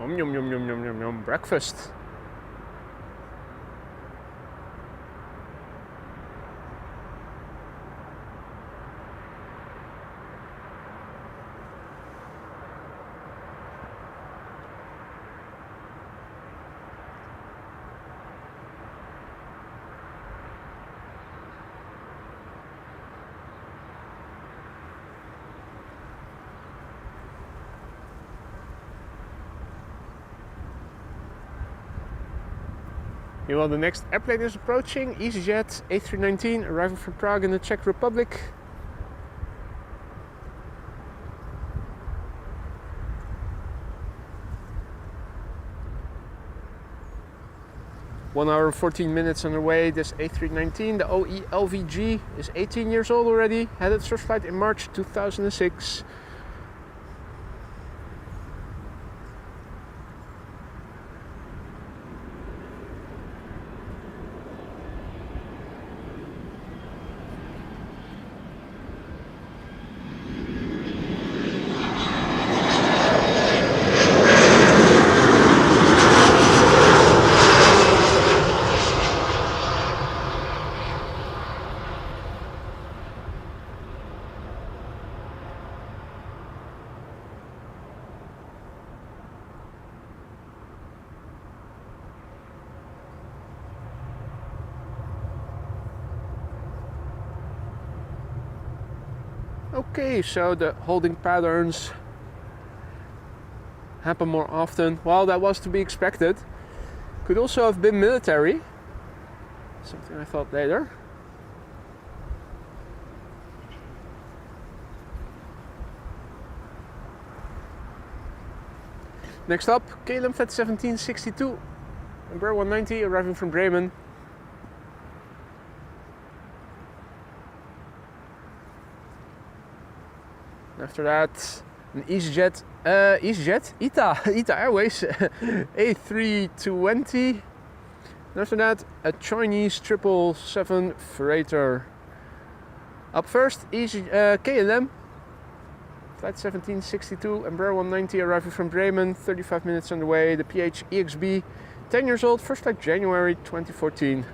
Yum yum yum yum yum yum breakfast. Meanwhile, the next airplane is approaching, EasyJet A319, arriving from Prague in the Czech Republic. One hour and 14 minutes on the way. This A319, the OE LVG, is 18 years old already. Had its first flight in March 2006. Okay, so the holding patterns happen more often. Well, that was to be expected. Could also have been military. Something I thought later. Next up, KLM Flight 1762, Embraer 190 arriving from Bremen. After that, an EasyJet ITA Airways A320. And after that, a Chinese 777 freighter. Up first, KLM Flight 1762, Embraer 190 arriving from Bremen, 35 minutes on the way. The PH EXB, 10 years old, first flight January 2014.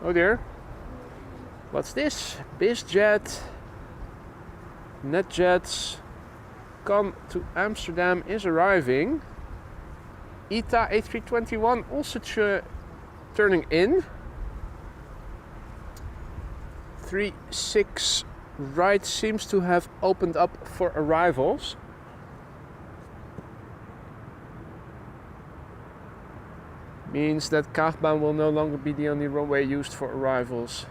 Oh dear. What's this? BizJet, NetJets, come to Amsterdam is arriving. ITA A321 also turning in. 36 right seems to have opened up for arrivals. Means that Kaagbaan will no longer be the only runway used for arrivals.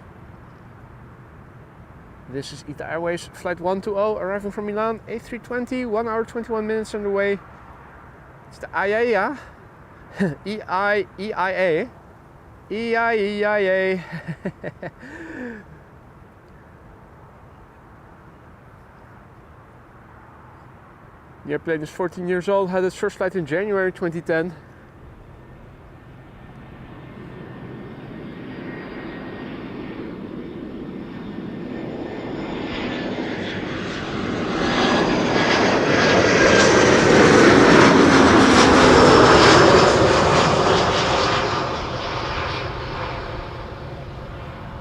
This is ITA Airways Flight 120 arriving from Milan, A320, 1 hour 21 minutes on the way. It's the IAEA, EIA. The airplane is 14 years old, had its first flight in January 2010.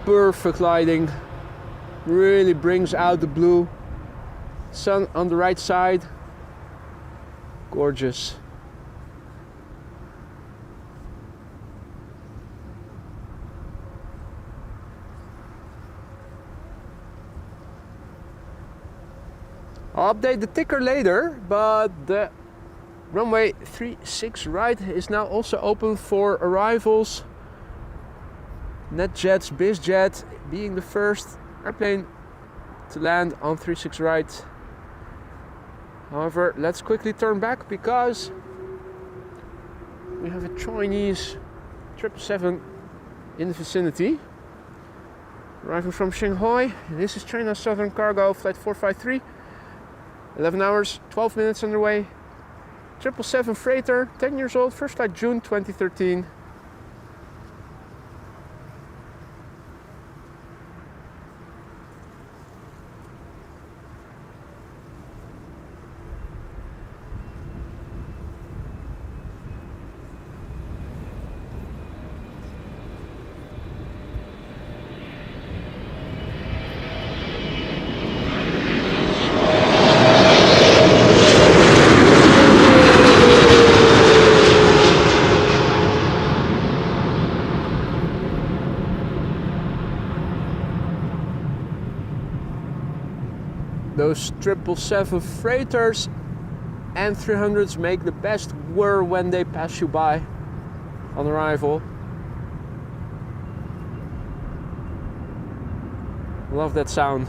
Perfect lighting, really brings out the blue. Sun on the right side, gorgeous. I'll update the ticker later, but the runway 36 right is now also open for arrivals. NetJets, BizJet being the first airplane to land on 36 right. However, let's quickly turn back because we have a Chinese 777 in the vicinity. Arriving from Shanghai, this is China Southern Cargo Flight 453. 11 hours, 12 minutes on the way. 777 freighter, 10 years old, first flight June 2013. Those 777 freighters and 300s make the best whir when they pass you by on arrival. Love that sound.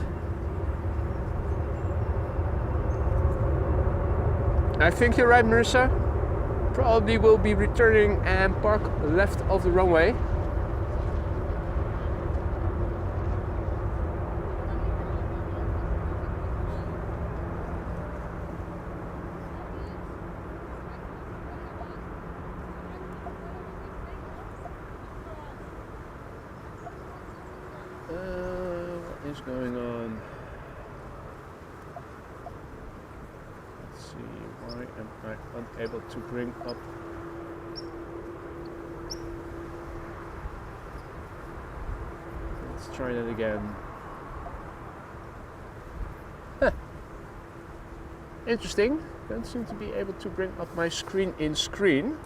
I think you're right, Marissa. Probably will be returning and park left of the runway. is going on? Let's see, why am I unable to bring up? Let's try that again. Huh. Interesting. Don't seem to be able to bring up my screen in screen.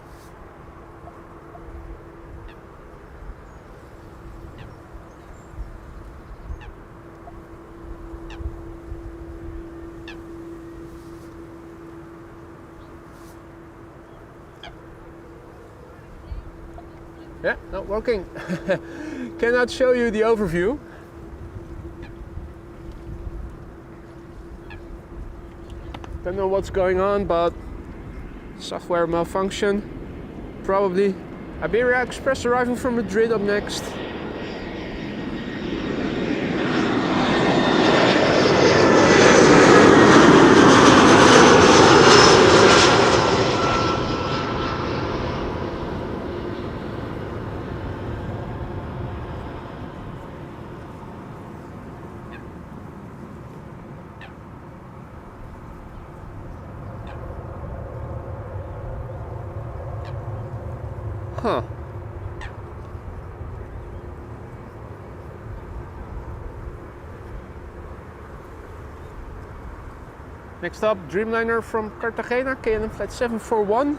Yeah, not working. Cannot show you the overview. Don't know what's going on, but software malfunction. Probably. Iberia Express arriving from Madrid up next. Huh. Next up, Dreamliner from Cartagena, KLM flight 741.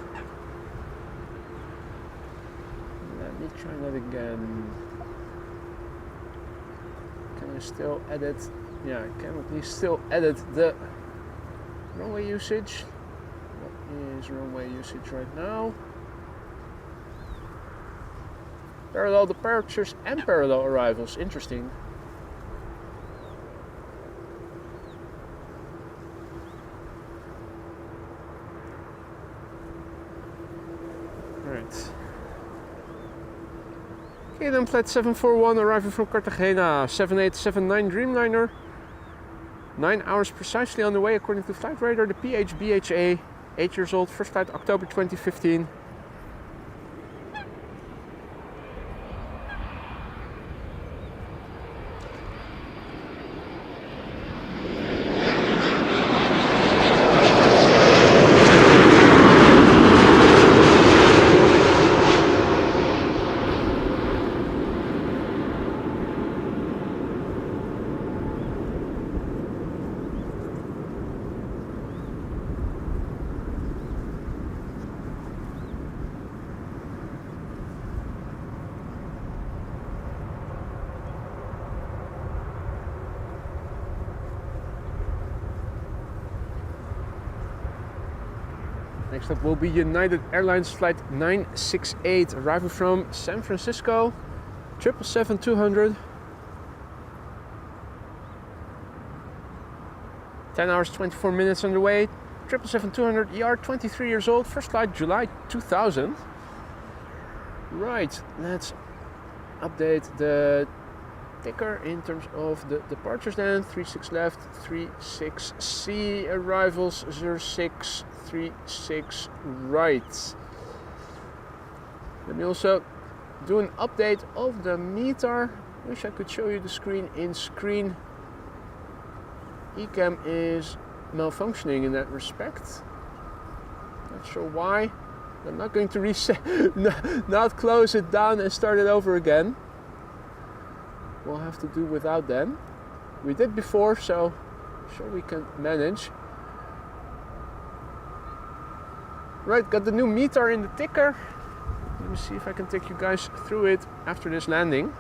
Let me try that again. Can I still edit? Yeah, I can at least still edit the runway usage. What is runway usage right now? Parallel departures and parallel arrivals. Interesting. Right. KLM flight 741 arriving from Cartagena, 7879 Dreamliner. 9 hours precisely on the way according to flight radar. The PHBHA, 8 years old, first flight October 2015. Next up will be United Airlines flight 968 arriving from San Francisco, 777-200. 10 hours 24 minutes on the way, 777-200 ER, 23 years old, first flight July 2000. Right, let's update the ticker in terms of the departures then. 36 left, 36C arrivals, 06, 36 right. Let me also do an update of the meter. Wish I could show you the screen in screen. Ecamm is malfunctioning in that respect. Not sure why. I'm not going to reset, not close it down and start it over again. We'll have to do without them. We did before, so sure we can manage. Right, got the new meter in the ticker. Let me see if I can take you guys through it after this landing.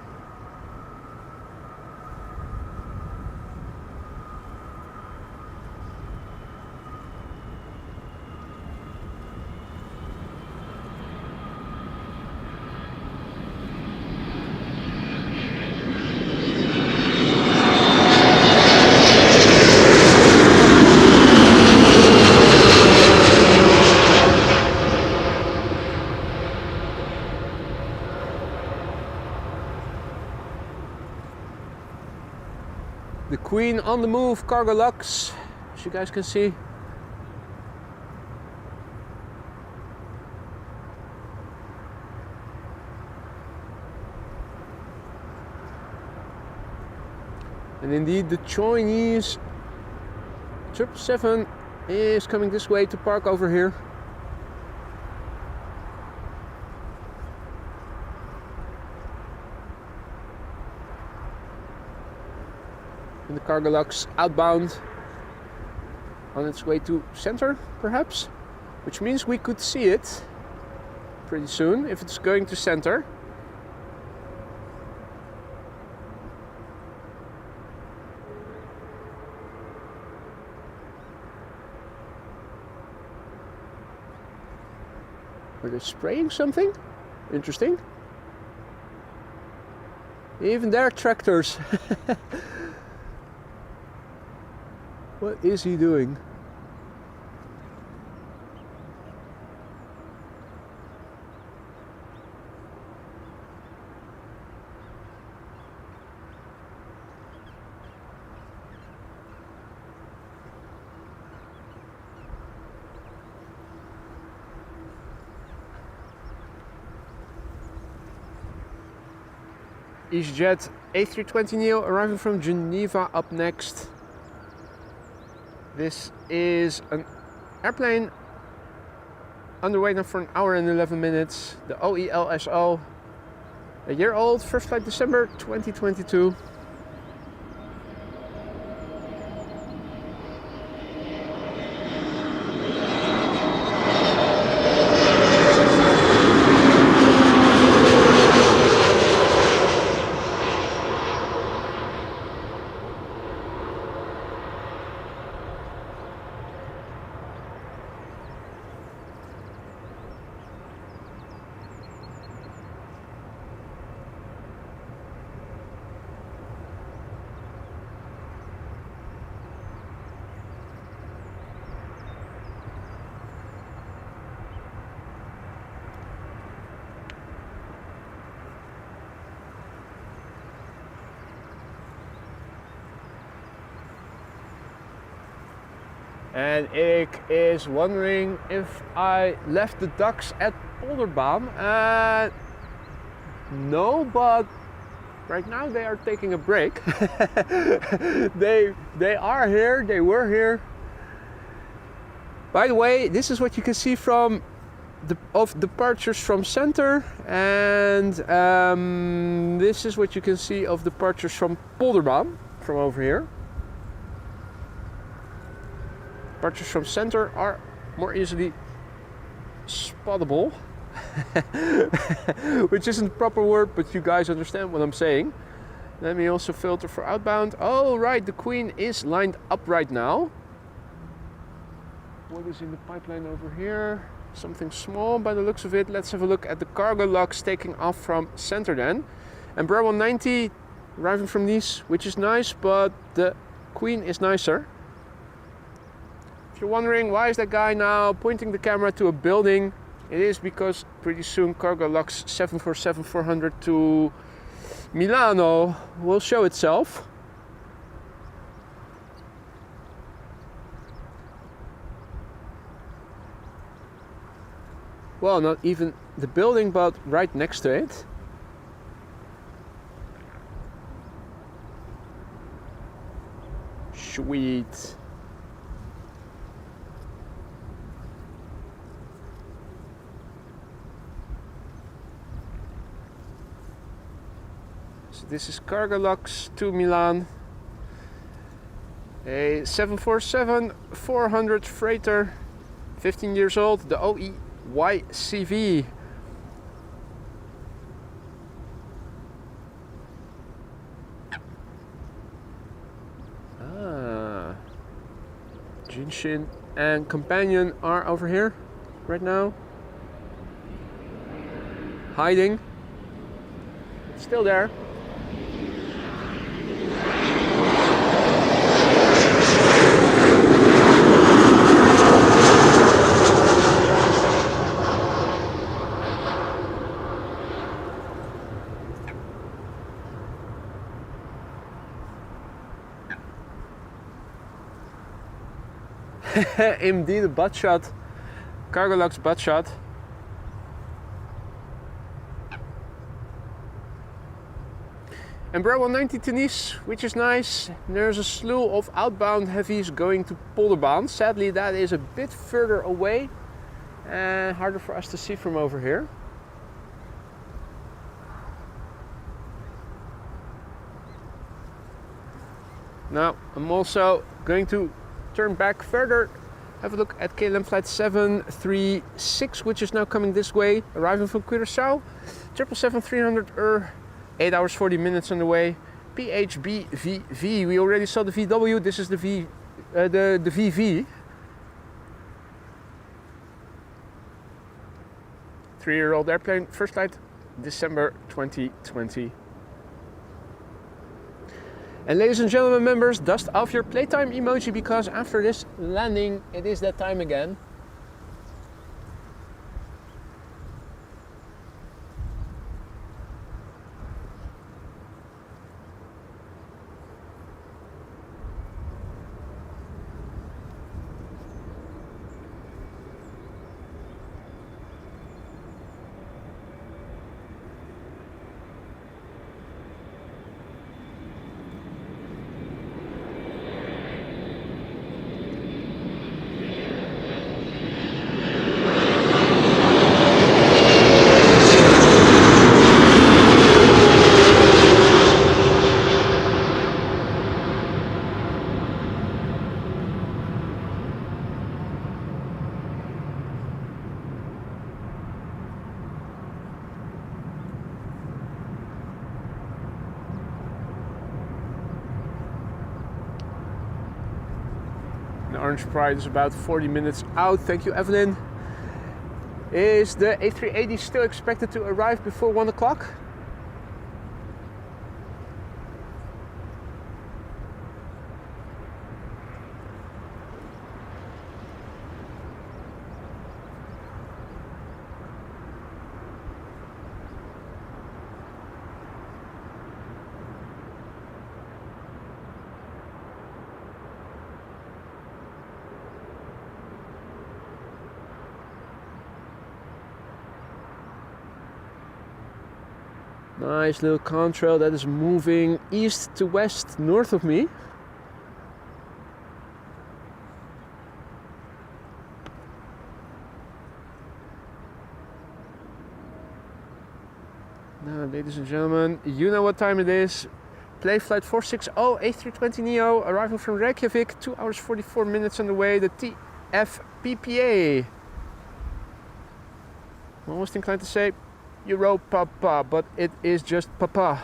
The Queen on the move, Cargolux, as you guys can see. And indeed the Chinese 777 is coming this way to park over here. And the Cargolux outbound on its way to center, perhaps, which means we could see it pretty soon if it's going to center. Are they spraying something? Interesting. Even their tractors. What is he doing? EasyJet A320neo arriving from Geneva up next. This is an airplane underway now for an hour and 11 minutes. The OELSO, a year old, first flight December 2022. And Ik is wondering if I left the ducks at Polderbaan. No, but right now they are taking a break. They are here, they were here. By the way, this is what you can see from of departures from center, and this is what you can see of departures from Polderbaan, from over here. Departures from center are more easily spottable, which isn't the proper word, but you guys understand what I'm saying. Let me also filter for outbound. Oh right, the Queen is lined up right now. What is in the pipeline over here? Something small by the looks of it. Let's have a look at the Cargolux taking off from center then. And Embraer 190 arriving from Nice, which is nice, but the Queen is nicer. If you're wondering why is that guy now pointing the camera to a building, it is because pretty soon Cargolux 747-400 to Milano will show itself. Well, not even the building, but right next to it. Sweet. So this is Cargolux to Milan. A 747-400 freighter, 15 years old, the OEYCV. Jinshin and companion are over here right now. Hiding. Still there. Indeed, a butt shot. Cargolux butt shot. Embraer 190 to Nice, which is nice. There's a slew of outbound heavies going to Polderbaan. Sadly, that is a bit further away and harder for us to see from over here. Now, I'm also going to turn back further, have a look at KLM flight 736, which is now coming this way, arriving from Curaçao. 777-300 8 hours 40 minutes on the way. PHBVV. We already saw the VW. This is the VV. 3-year-old airplane. First flight December 2020. And ladies and gentlemen, members, dust off your playtime emoji, because after this landing, it is that time again. The Orange Pride is about 40 minutes out. Thank you, Evelyn. Is the A380 still expected to arrive before 1 o'clock? Nice little contrail that is moving east to west north of me. Now, ladies and gentlemen, you know what time it is. Play flight 460 A320neo, arrival from Reykjavik, 2 hours 44 minutes on the way, the TFPPA. I'm almost inclined to say Euro Papa, but it is just Papa.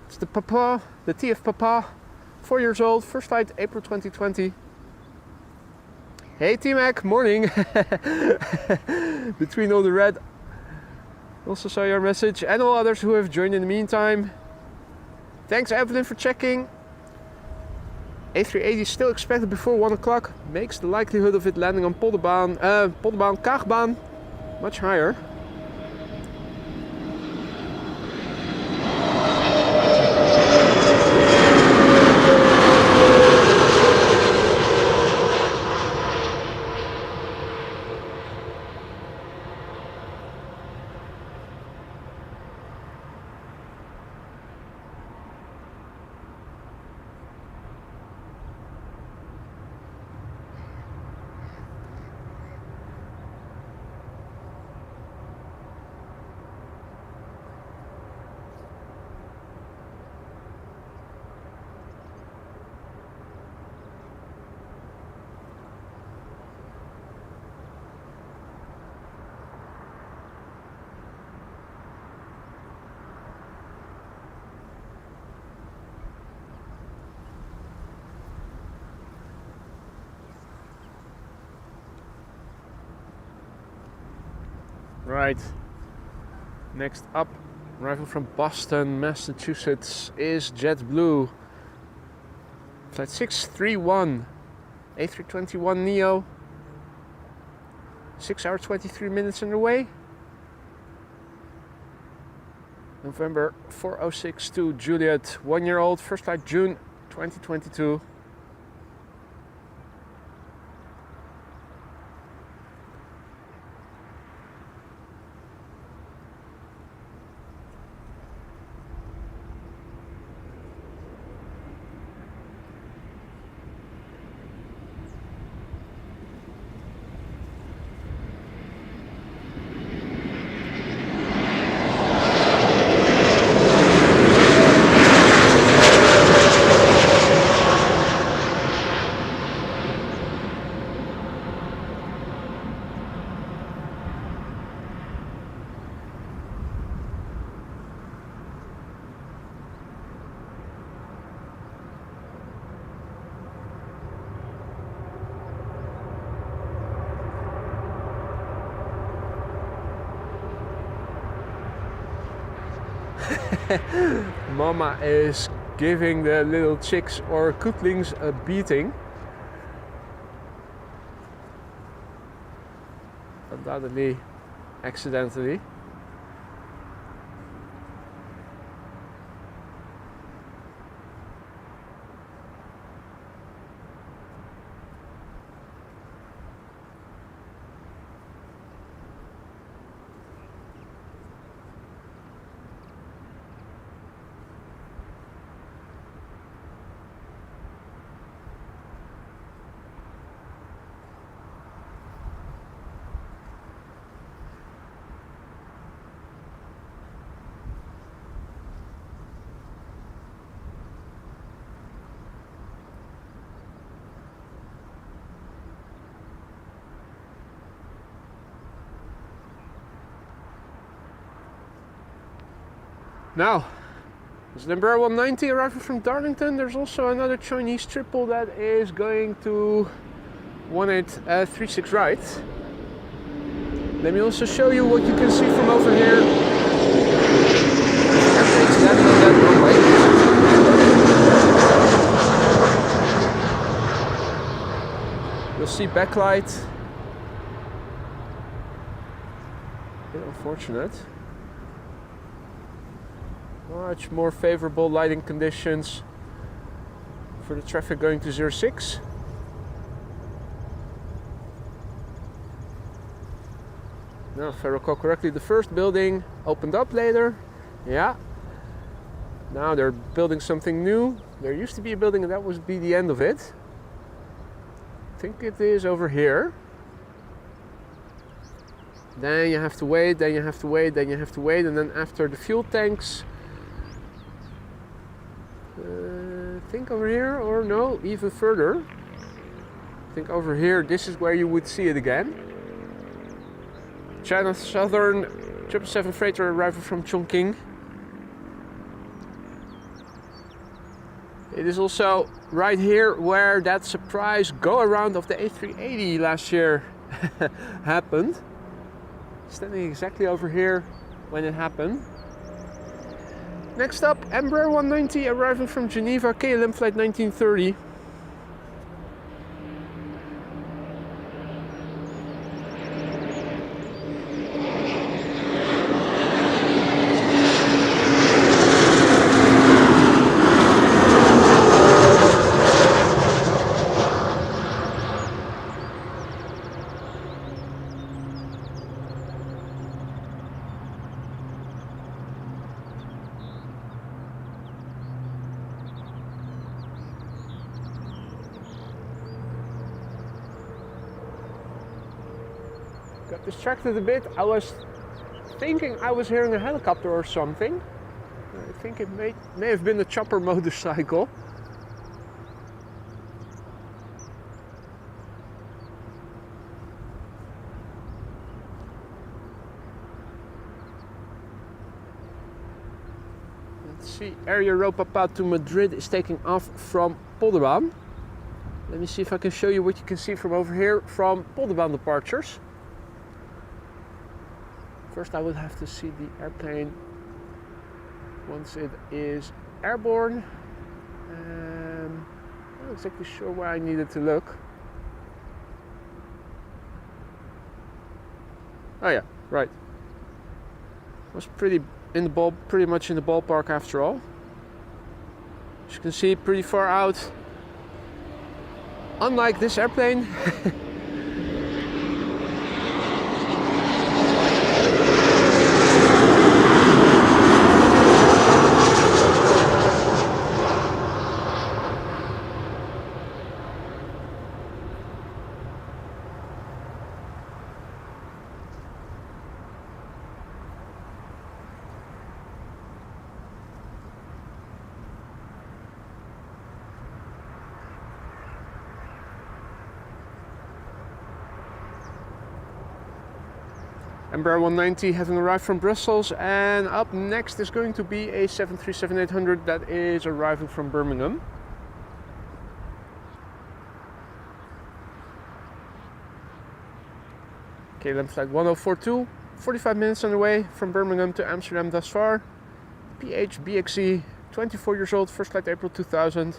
It's the Papa, the TF Papa, 4 years old, first flight April 2020. Hey T-Mac, morning. Between all the red, also saw your message, and all others who have joined in the meantime. Thanks Evelyn for checking. A380 still expected before 1 o'clock, makes the likelihood of it landing on Polderbaan, Kaagbaan much higher. Right, next up, arrival from Boston, Massachusetts is JetBlue. Flight 631, A321neo, 6 hours 23 minutes on the way. November 4062 Juliet, 1 year old, first flight June 2022. Mama is giving the little chicks or cootlings a beating. Undoubtedly, accidentally. Now, there's an Embraer 190 arriving from Darlington. There's also another Chinese triple that is going to 1836 right. Let me also show you what you can see from over here. Airplanes landing on that runway. You'll see backlight. A bit unfortunate. Much more favorable lighting conditions for the traffic going to 06. Now, if I recall correctly, the first building opened up later. Yeah. Now they're building something new. There used to be a building and that would be the end of it. I think it is over here. Then you have to wait, then you have to wait, then you have to wait, and then after the fuel tanks, I think over here, or no, even further. I think over here, this is where you would see it again. China Southern 777 freighter arrival from Chongqing. It is also right here where that surprise go around of the A380 last year happened. Standing exactly over here when it happened. Next up, Embraer 190 arriving from Geneva, KLM flight 1930. Got distracted a bit. I was thinking I was hearing a helicopter or something. I think it may have been a chopper motorcycle. Let's see, Air Europa path to Madrid is taking off from Kaagbaan. Let me see if I can show you what you can see from over here from Kaagbaan departures. First I would have to see the airplane once it is airborne. I'm not exactly sure where I needed to look. Oh yeah, right. Was pretty much in the ballpark after all. As you can see, pretty far out. Unlike this airplane. Embraer 190 having arrived from Brussels, and up next is going to be a 737-800 that is arriving from Birmingham. KLM flight 1042, 45 minutes on the way from Birmingham to Amsterdam thus far. PHBXE, 24 years old, first flight April 2000.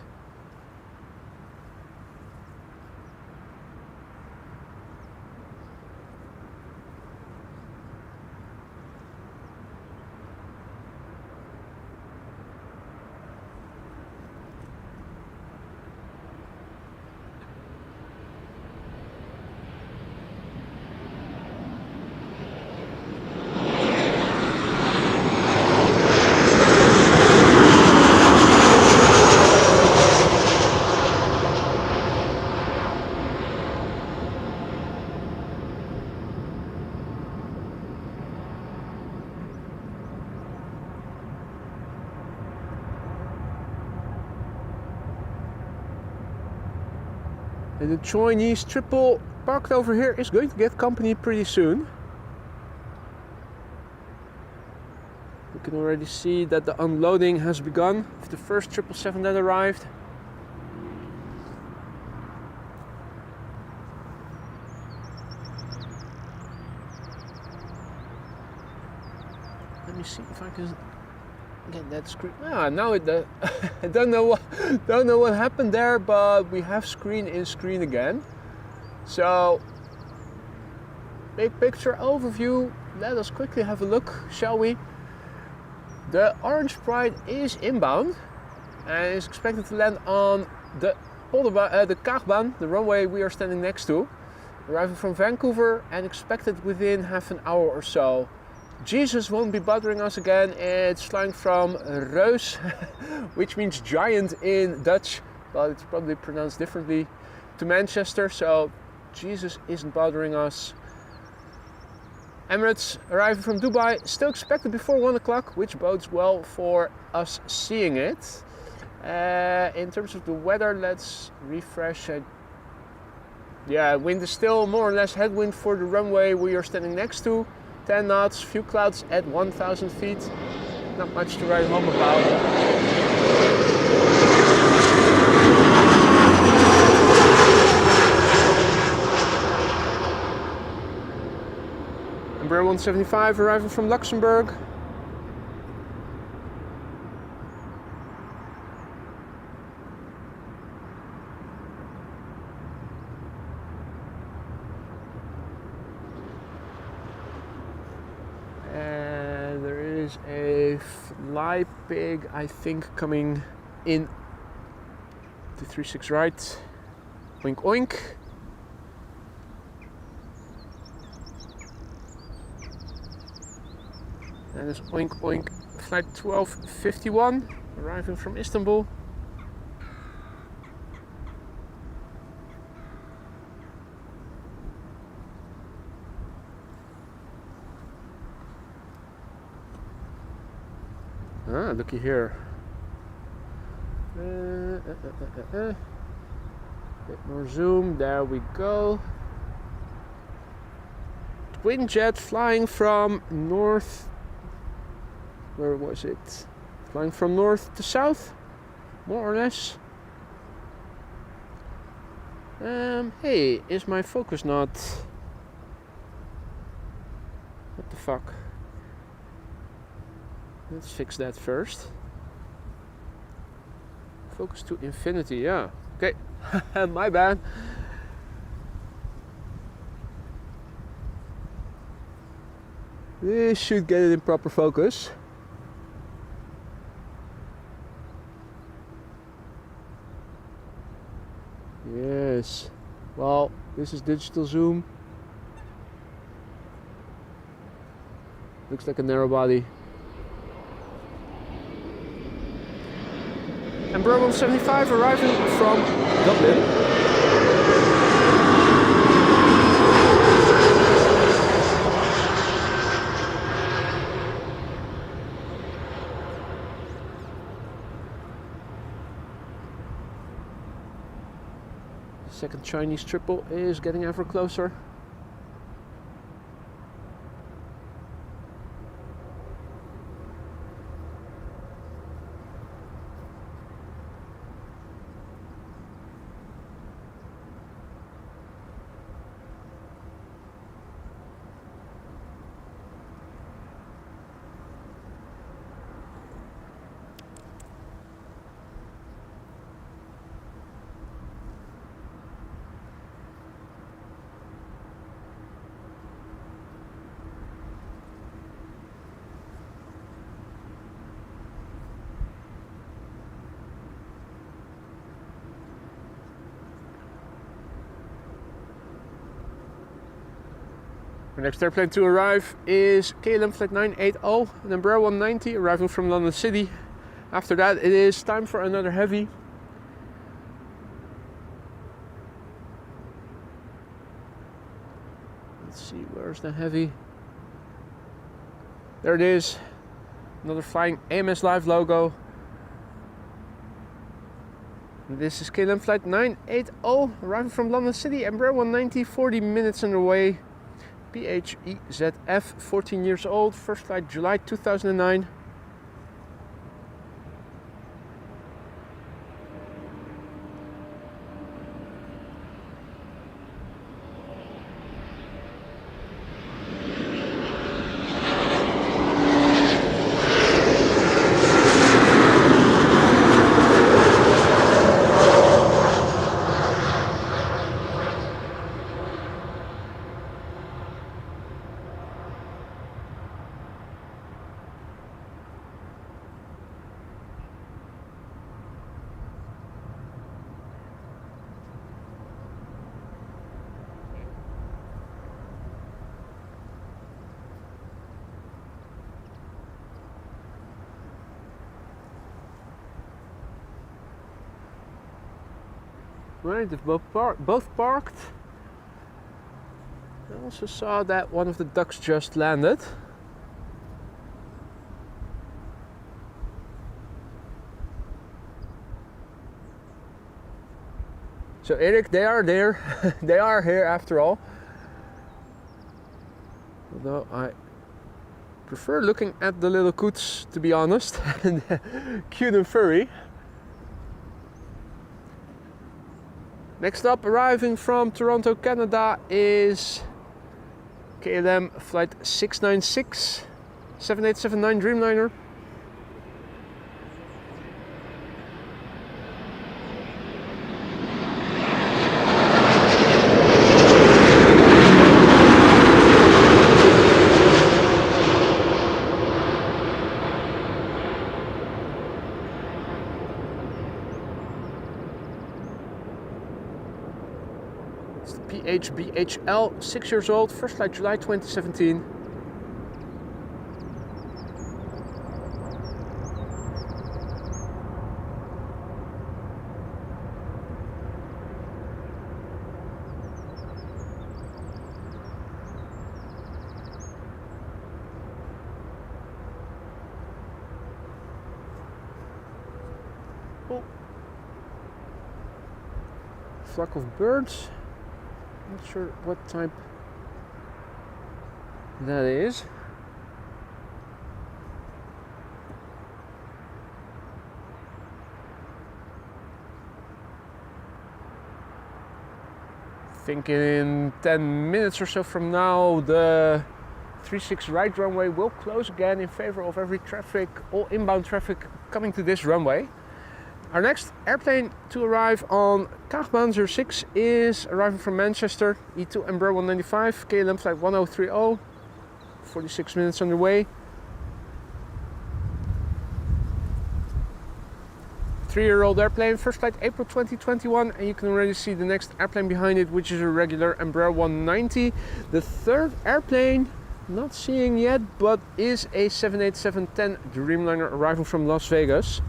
And the Chinese triple parked over here is going to get company pretty soon. You can already see that the unloading has begun of the first 777 that arrived. Let me see if I can get that screen. Ah, now it I don't know what happened there, but we have screen in screen again. So, big picture overview. Let us quickly have a look, shall we? The Orange Pride is inbound and is expected to land on the Kaagbaan, the runway we are standing next to, arriving from Vancouver and expected within half an hour or so. Jesus won't be bothering us again. It's flying from Reus, which means giant in Dutch, but it's probably pronounced differently, to Manchester, so Jesus isn't bothering us. Emirates arriving from Dubai, still expected before 1 o'clock, which bodes well for us seeing it. In terms of the weather, let's refresh. Yeah, wind is still more or less headwind for the runway we are standing next to. 10 knots, few clouds at 1,000 feet. Not much to write home about. Embraer 175 arriving from Luxembourg. A fly pig, I think, coming in to 36 right. Oink oink. That is oink oink flight 1251 arriving from Istanbul. Ah, looky here. Bit more zoom, there we go. Twin jet flying from north. Where was it? Flying from north to south, more or less. Hey, is my focus not... What the fuck? Let's fix that first. Focus to infinity, yeah. Okay, my bad. This should get it in proper focus. Yes. Well, this is digital zoom. Looks like a narrow body. Embraer 175 arriving from Dublin. The second Chinese triple is getting ever closer. The next airplane to arrive is KLM Flight 980, an Embraer 190 arriving from London City. After that it is time for another heavy. Let's see, where's the heavy? There it is, another flying AMS Live logo. This is KLM Flight 980 arriving from London City, Embraer 190, 40 minutes underway. PHEZF, 14 years old, first flight July 2009. Right, they've both parked. I also saw that one of the ducks just landed. So Eric, they are there. They are here after all. Although I prefer looking at the little COOTS, to be honest, and cute and furry. Next up, arriving from Toronto, Canada, is KLM Flight 696, 7879 Dreamliner. PHBHL, 6 years old, first flight July 2017. Oh. Flock of birds. Not sure what type that is. I think in 10 minutes or so from now the 36 right runway will close again in favor of every traffic, all inbound traffic coming to this runway. Our next airplane to arrive on Kaagbaan 06 is arriving from Manchester, E2 Embraer 195, KLM Flight 1030, 46 minutes underway. 3-year-old airplane, first flight April 2021, and you can already see the next airplane behind it, which is a regular Embraer 190. The third airplane, not seeing yet, but is a 787-10 Dreamliner arriving from Las Vegas.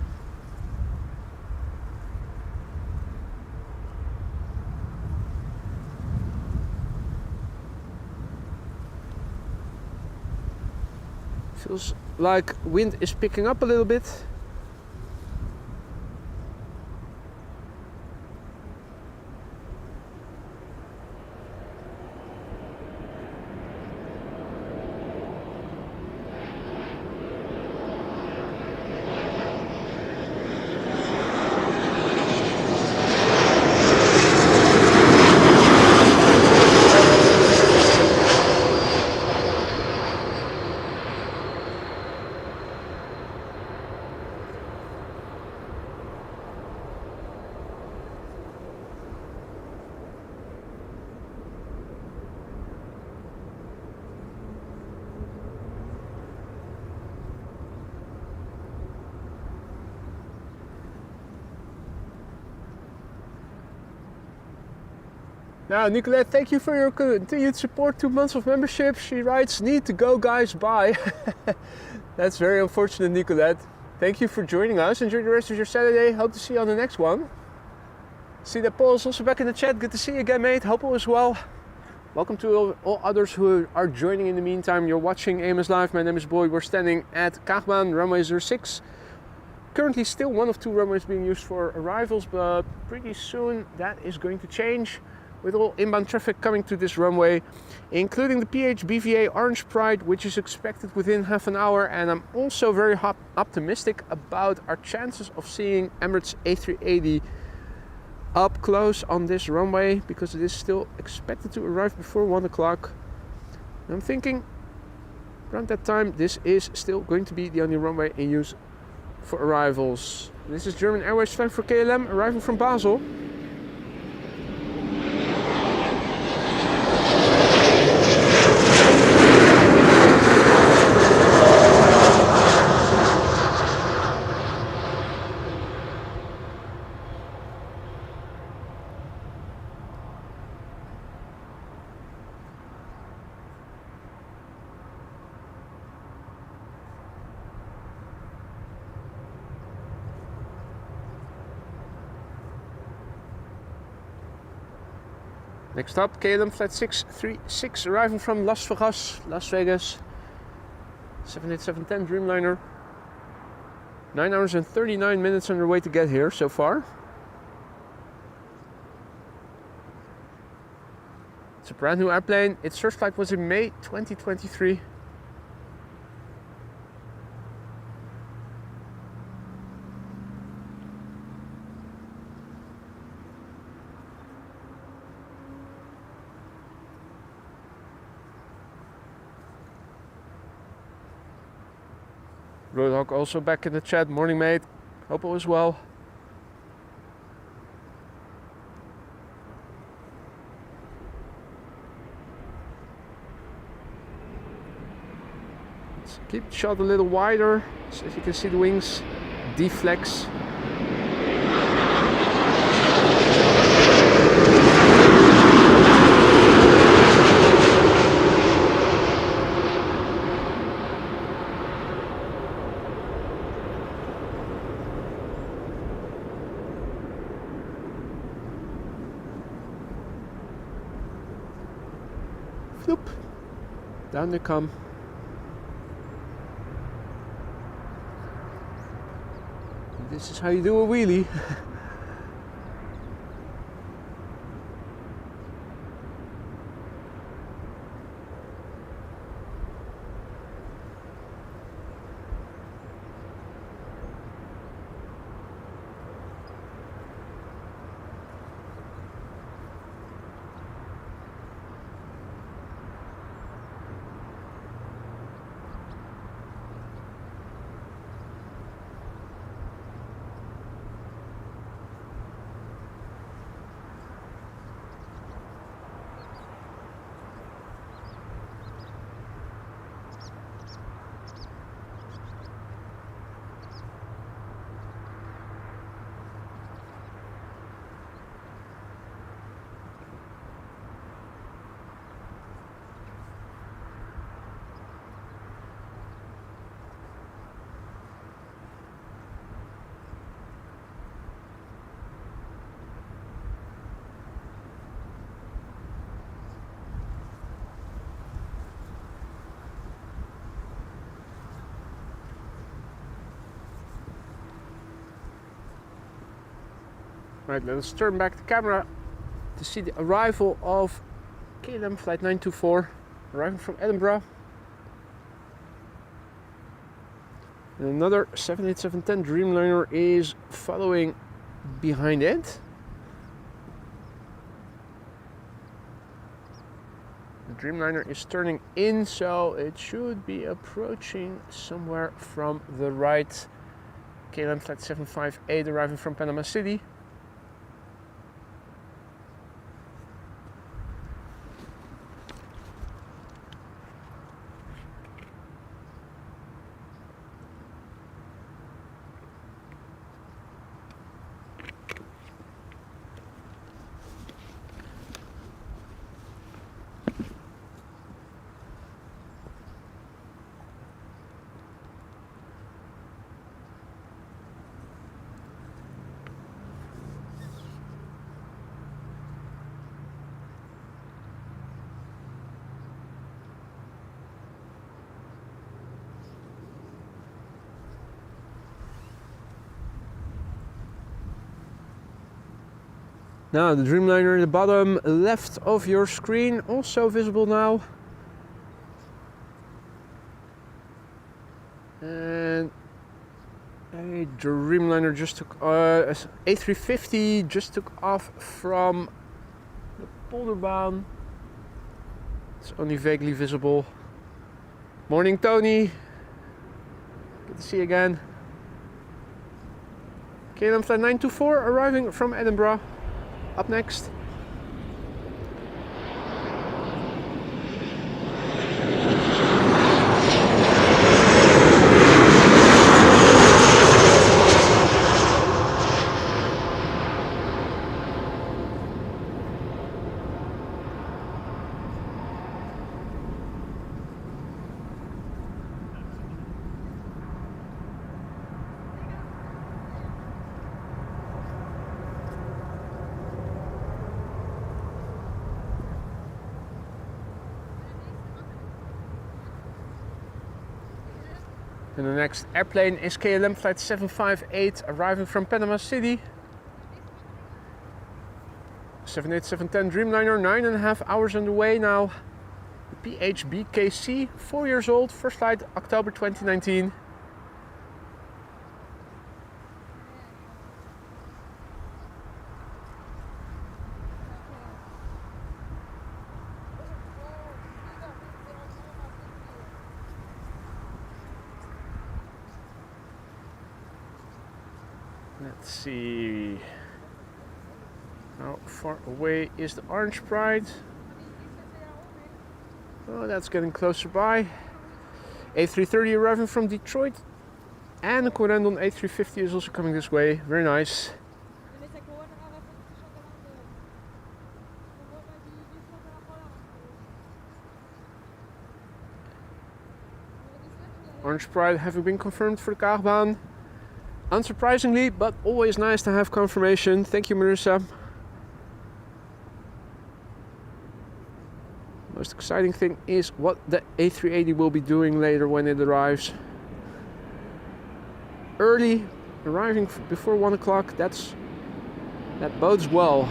Feels like wind is picking up a little bit. Now, Nicolette, thank you for your continued support. 2 months of membership. She writes, need to go, guys, bye. That's very unfortunate, Nicolette. Thank you for joining us. Enjoy the rest of your Saturday. Hope to see you on the next one. See that Paul is also back in the chat. Good to see you again, mate. Hope all is well. Welcome to all others who are joining in the meantime. You're watching AMS Live. My name is Boy. We're standing at Kaagbaan, runway 06. Currently still one of 2 runways being used for arrivals, but pretty soon that is going to change with all inbound traffic coming to this runway, including the PHBVA Orange Pride, which is expected within half an hour. And I'm also very optimistic about our chances of seeing Emirates A380 up close on this runway, because it is still expected to arrive before 1 o'clock. I'm thinking around that time this is still going to be the only runway in use for arrivals. This is German Airways flight for KLM arriving from Basel. Next up, KLM flight 636 arriving from Las Vegas. 787-10 Dreamliner. 9 hours and 39 minutes on their way to get here so far. It's a brand new airplane. Its first flight was in May 2023. Roadhog also back in the chat. Morning, mate. Hope all is well. Let's keep the shot a little wider so you can see the wings deflex. Floop. Down they come. This is how you do a wheelie. Right, let us turn back the camera to see the arrival of KLM flight 924 arriving from Edinburgh. And another 787-10 Dreamliner is following behind it. The Dreamliner is turning in, so it should be approaching somewhere from the right. KLM flight 758 arriving from Panama City. Now the Dreamliner at the bottom left of your screen, also visible now. And a Dreamliner just took, A350 just took off from the Polderbaan. It's only vaguely visible. Morning Tony, good to see you again. KLM Flight 924 arriving from Edinburgh. Up next. And the next airplane is KLM Flight 758 arriving from Panama City. 787-10 Dreamliner, 9.5 hours on the way now. The PHBKC, 4 years old, first flight October 2019. Let's see, how far away is the Orange Pride? Oh, that's getting closer by. A330 arriving from Detroit, and the Corendon A350 is also coming this way. Very nice. Orange Pride having been confirmed for the Kaagbaan. Unsurprisingly, but always nice to have confirmation. Thank you, Marissa. Most exciting thing is what the A380 will be doing later when it arrives. Early, arriving before 1 o'clock, that bodes well.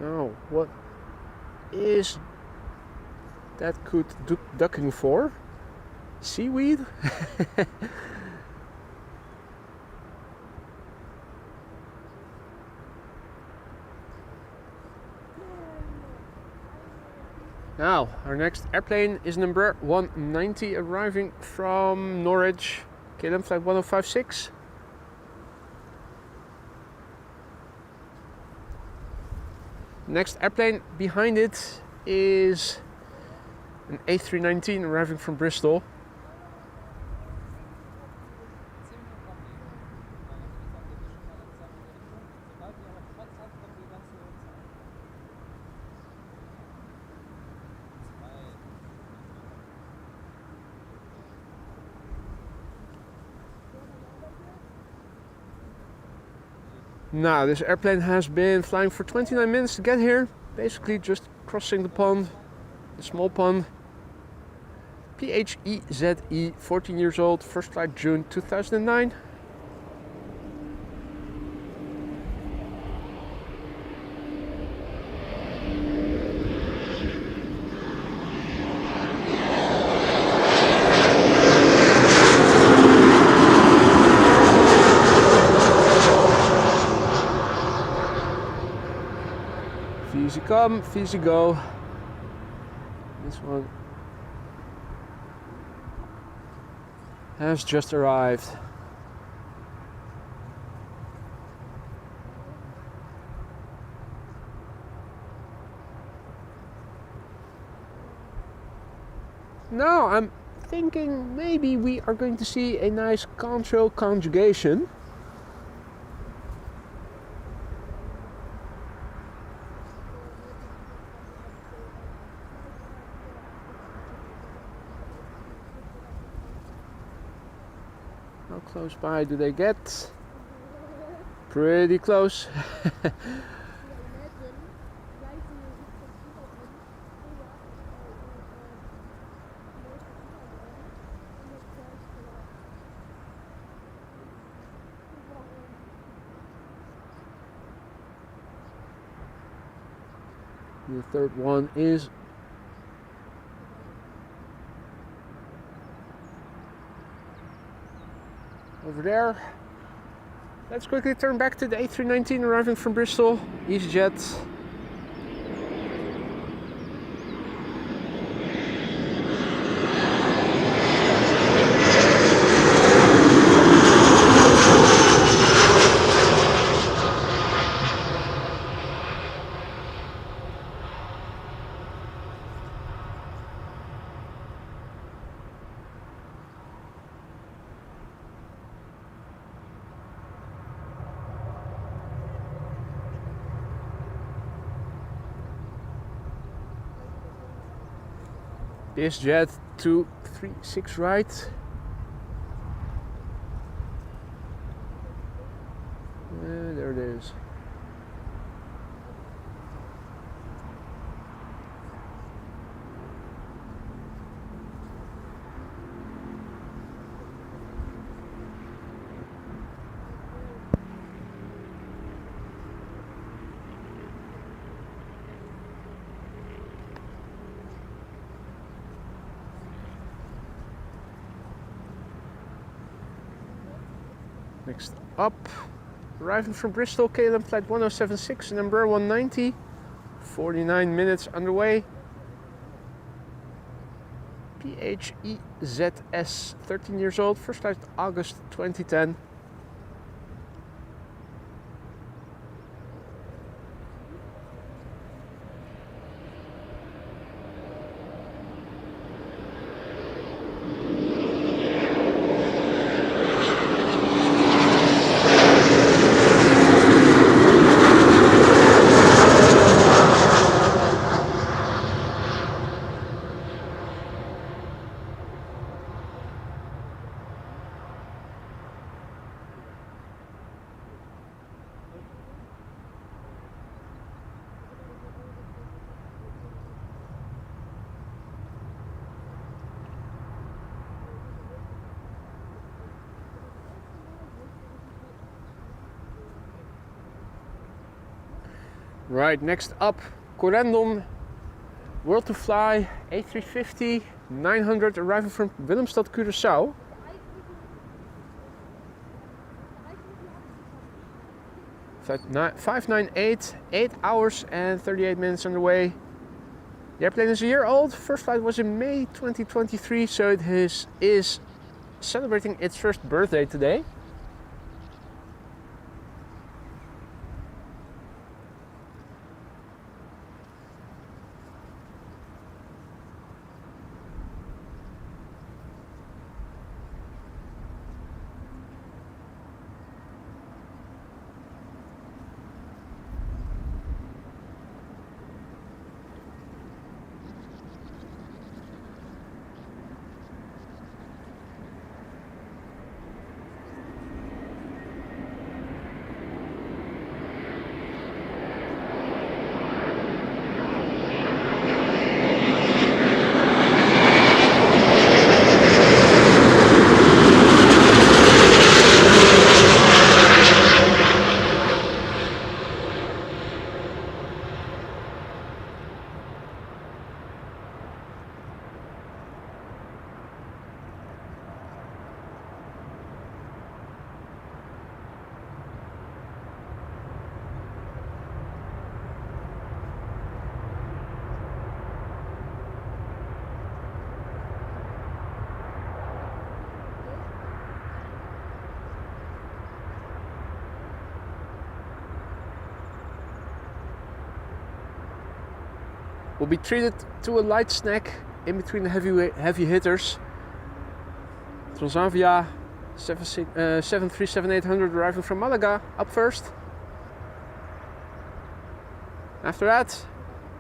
Now, what is that ducking for? Seaweed? Now, our next airplane is number 190 arriving from Norwich, KLM Flight 1056. Next airplane behind it is an A319 arriving from Bristol. Now, this airplane has been flying for 29 minutes to get here. Basically just crossing the pond, the small pond. PHEZE, 14 years old, first flight June 2009. Easy come, easy go. This one has just arrived. Now I'm thinking maybe we are going to see a nice control conjugation. How close by do they get? Pretty close. The third one is over there. Let's quickly turn back to the A319 arriving from Bristol, EasyJet. EasyJet 236 right. There it is. Next up, arriving from Bristol, KLM flight 1076, number 190, 49 minutes underway. PHEZS, 13 years old, first flight August 2010. Right, next up, Corendon, World to Fly, A350, 900, arriving from Willemstad, Curaçao. Flight 598, 8 hours and 38 minutes underway. The airplane is a year old, first flight was in May 2023, so it is celebrating its first birthday today. will be treated to a light snack in between the heavy hitters. Transavia 737-800 arriving from Malaga up first. After that,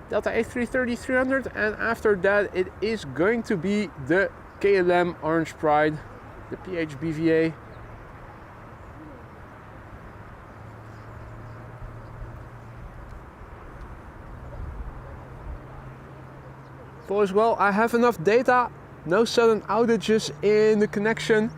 Delta A330-300, and after that it is going to be the KLM Orange Pride, the PHBVA. If all is well, I have enough data, no sudden outages in the connection.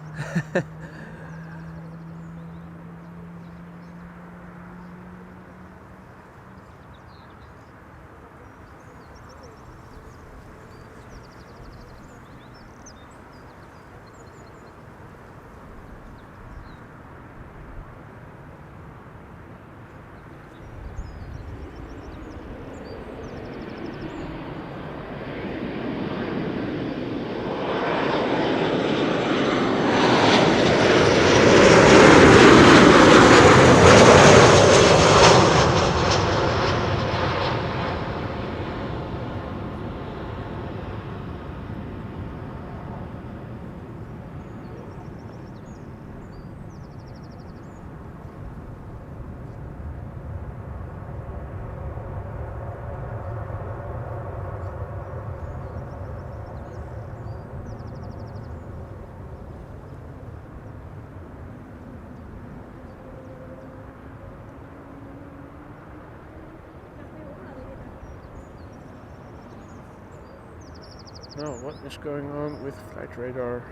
Now, what is going on with flight radar?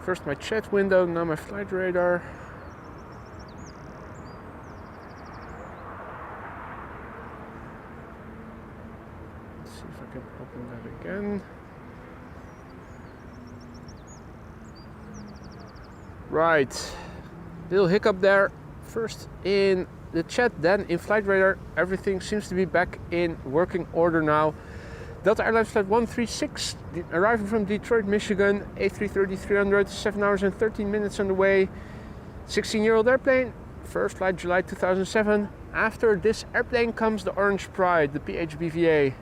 First my chat window, now my flight radar. Let's see if I can open that again. Right, little hiccup there. First in the chat, then in flight radar. Everything seems to be back in working order now. Delta Airlines Flight 136, arriving from Detroit, Michigan, A330-300, 7 hours and 13 minutes on the way. 16-year-old airplane, first flight July 2007. After this airplane comes the Orange Pride, the PHBVA.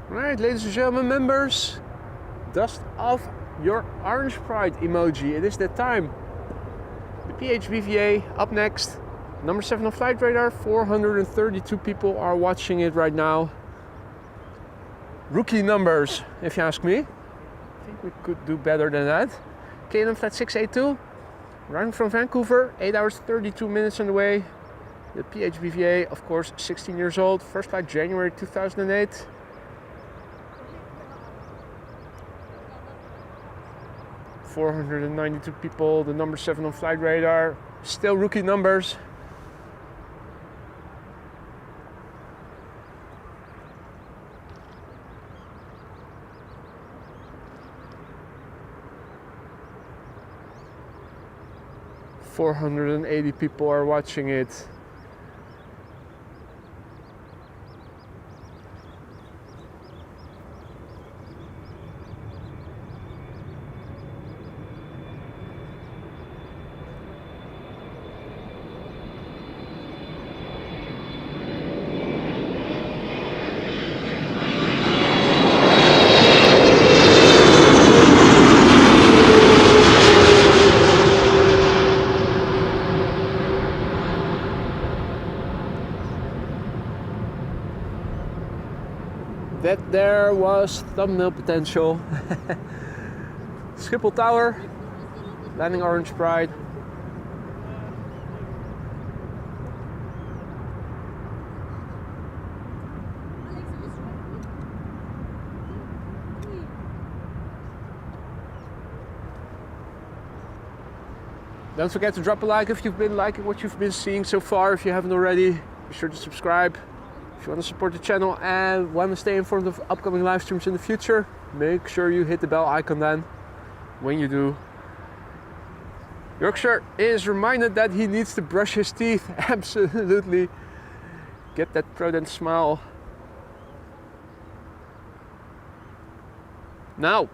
Right, ladies and gentlemen, members, dust off your Orange Pride emoji. It is that time. The PHBVA up next. Number 7 on flight radar. 432 people are watching it right now. Rookie numbers, if you ask me. I think we could do better than that. KLM Flight 682, arriving from Vancouver, 8 hours 32 minutes on the way. The PHBVA, of course, 16 years old. First flight January 2008. $492 people, the number 7 on flight radar. Still rookie numbers. $480 people are watching it. That there was thumbnail potential. Schiphol Tower, landing Orange Pride. Don't forget to drop a like if you've been liking what you've been seeing so far. If you haven't already, be sure to subscribe. If you want to support the channel and want to stay informed of upcoming live streams in the future, make sure you hit the bell icon then. When you do, Yorkshire is reminded that he needs to brush his teeth. Absolutely. Get that Corendon smile. Now,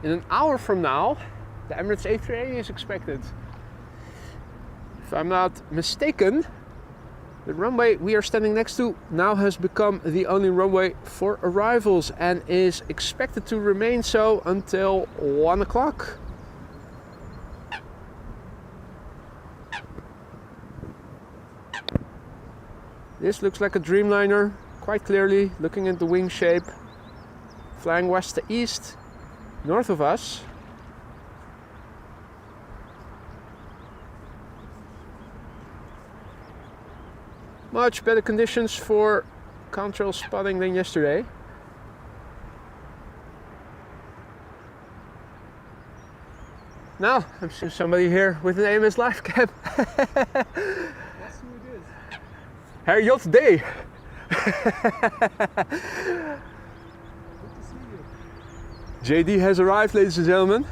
in an hour from now, the Emirates A380 is expected. If I'm not mistaken, the runway we are standing next to now has become the only runway for arrivals and is expected to remain so until 1 o'clock. This looks like a Dreamliner, quite clearly, looking at the wing shape. Flying west to east, north of us. Much better conditions for contrail spotting than yesterday. Now, I'm seeing somebody here with an AMS live cam. Guess who it is? Herr J.D. Good to see you. JD has arrived, ladies and gentlemen.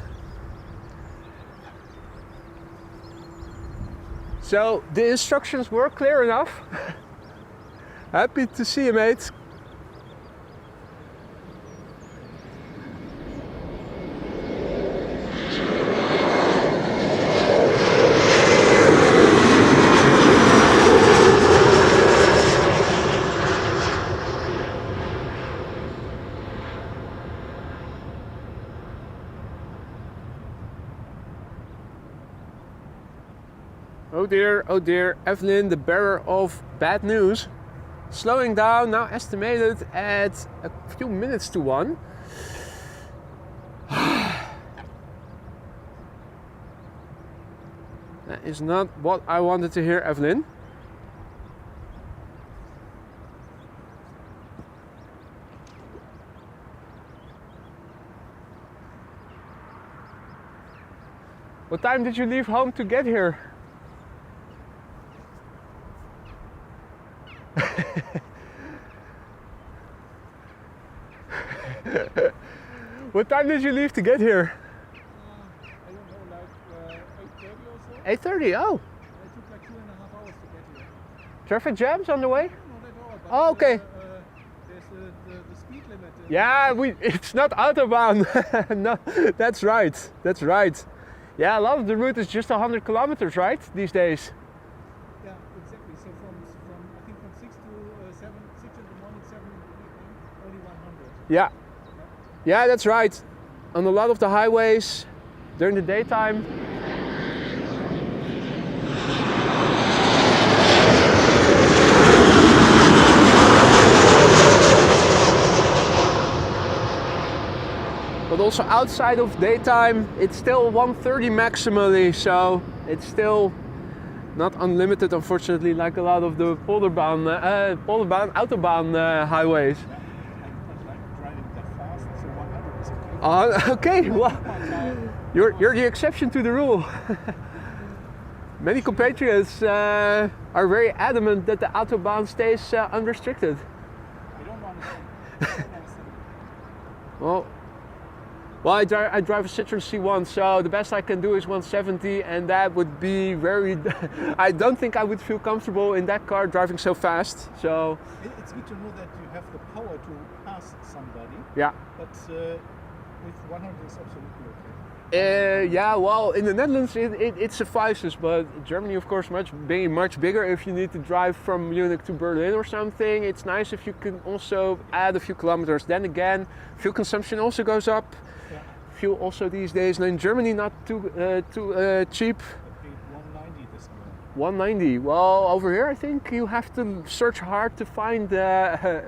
So the instructions were clear enough. Happy to see you, mate. Oh dear, Evelyn, the bearer of bad news. Slowing down, now estimated at a few minutes to 1. That is not what I wanted to hear, Evelyn. What time did you leave home to get here? What time did you leave to get here? I don't know, like 8:30 or so. 8:30, oh. It took like 2.5 hours to get here. Traffic jams on the way? Not at all. But, Oh, okay. There's the speed limit. Yeah, it's not Autobahn. No, that's right, that's right. Yeah, a lot of the route is just 100 kilometers, right, these days? Yeah, exactly. So from I think from 6 to 7, 6 in the morning, 7 in the evening, only 100. Yeah. Yeah, that's right. On a lot of the highways during the daytime. But also outside of daytime, it's still 130 maximally, so it's still not unlimited, unfortunately, like a lot of the Autobahn highways. Okay, well, you're the exception to the rule. Many compatriots are very adamant that the Autobahn stays unrestricted. I don't understand. Well, I drive a Citroen C1, so the best I can do is 170, and that would be very... I don't think I would feel comfortable in that car driving so fast, so... It's good to know that you have the power to pass somebody. Yeah. But with 100 is absolutely okay. Yeah, well, in the Netherlands it suffices, but Germany, of course, being much bigger, if you need to drive from Munich to Berlin or something, it's nice if you can also add a few kilometers. Then again, fuel consumption also goes up. Yeah. Fuel also these days, and in Germany not too cheap. I paid 190 this month. 190. Well, over here I think you have to search hard to find to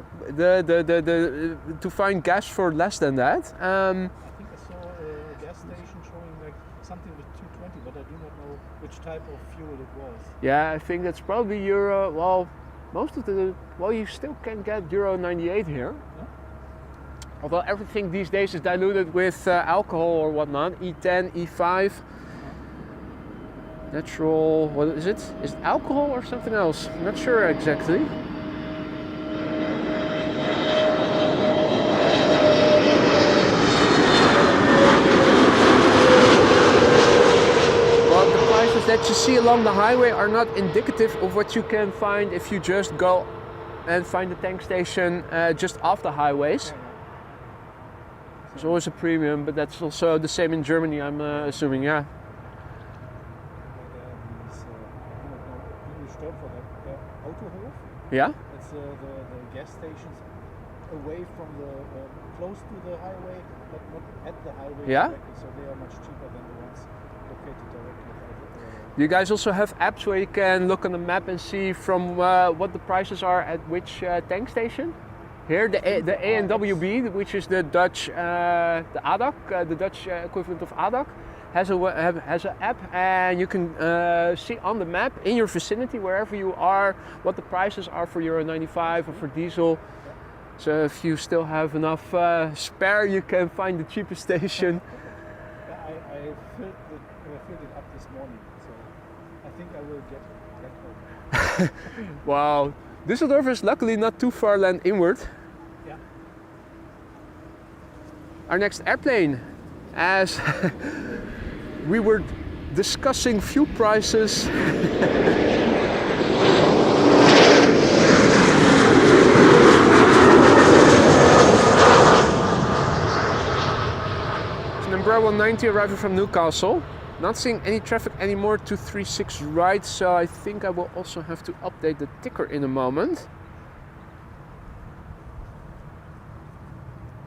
find gas for less than that. I think I saw a gas station showing like something with 220, but I do not know which type of fuel it was. Yeah, I think that's probably Euro. Well, most of you still can get Euro 98 here. Yeah? Although everything these days is diluted with alcohol or whatnot, E10, E5. Natural, what is it? Is it alcohol or something else? I'm not sure exactly. But the prices that you see along the highway are not indicative of what you can find if you just go and find a tank station just off the highways. There's always a premium, but that's also the same in Germany, I'm assuming, yeah. Yeah? It's the gas stations away from the, close to the highway, but not at the highway directly, so they are much cheaper than the ones located directly. You guys also have apps where you can look on the map and see from what the prices are at which tank station? Here, the ANWB, which is the Dutch, the ADAC, the Dutch equivalent of ADAC, has an app, and you can see on the map in your vicinity, wherever you are, what the prices are for Euro 95 or for diesel. So if you still have enough spare, you can find the cheapest station. I filled it up this morning, so I think I will get home. Wow, Düsseldorf is luckily not too far land inward. Yeah. Our next airplane, as we were discussing fuel prices. It's an Embraer 190 arriving from Newcastle. Not seeing any traffic anymore to 36 right, so I think I will also have to update the ticker in a moment.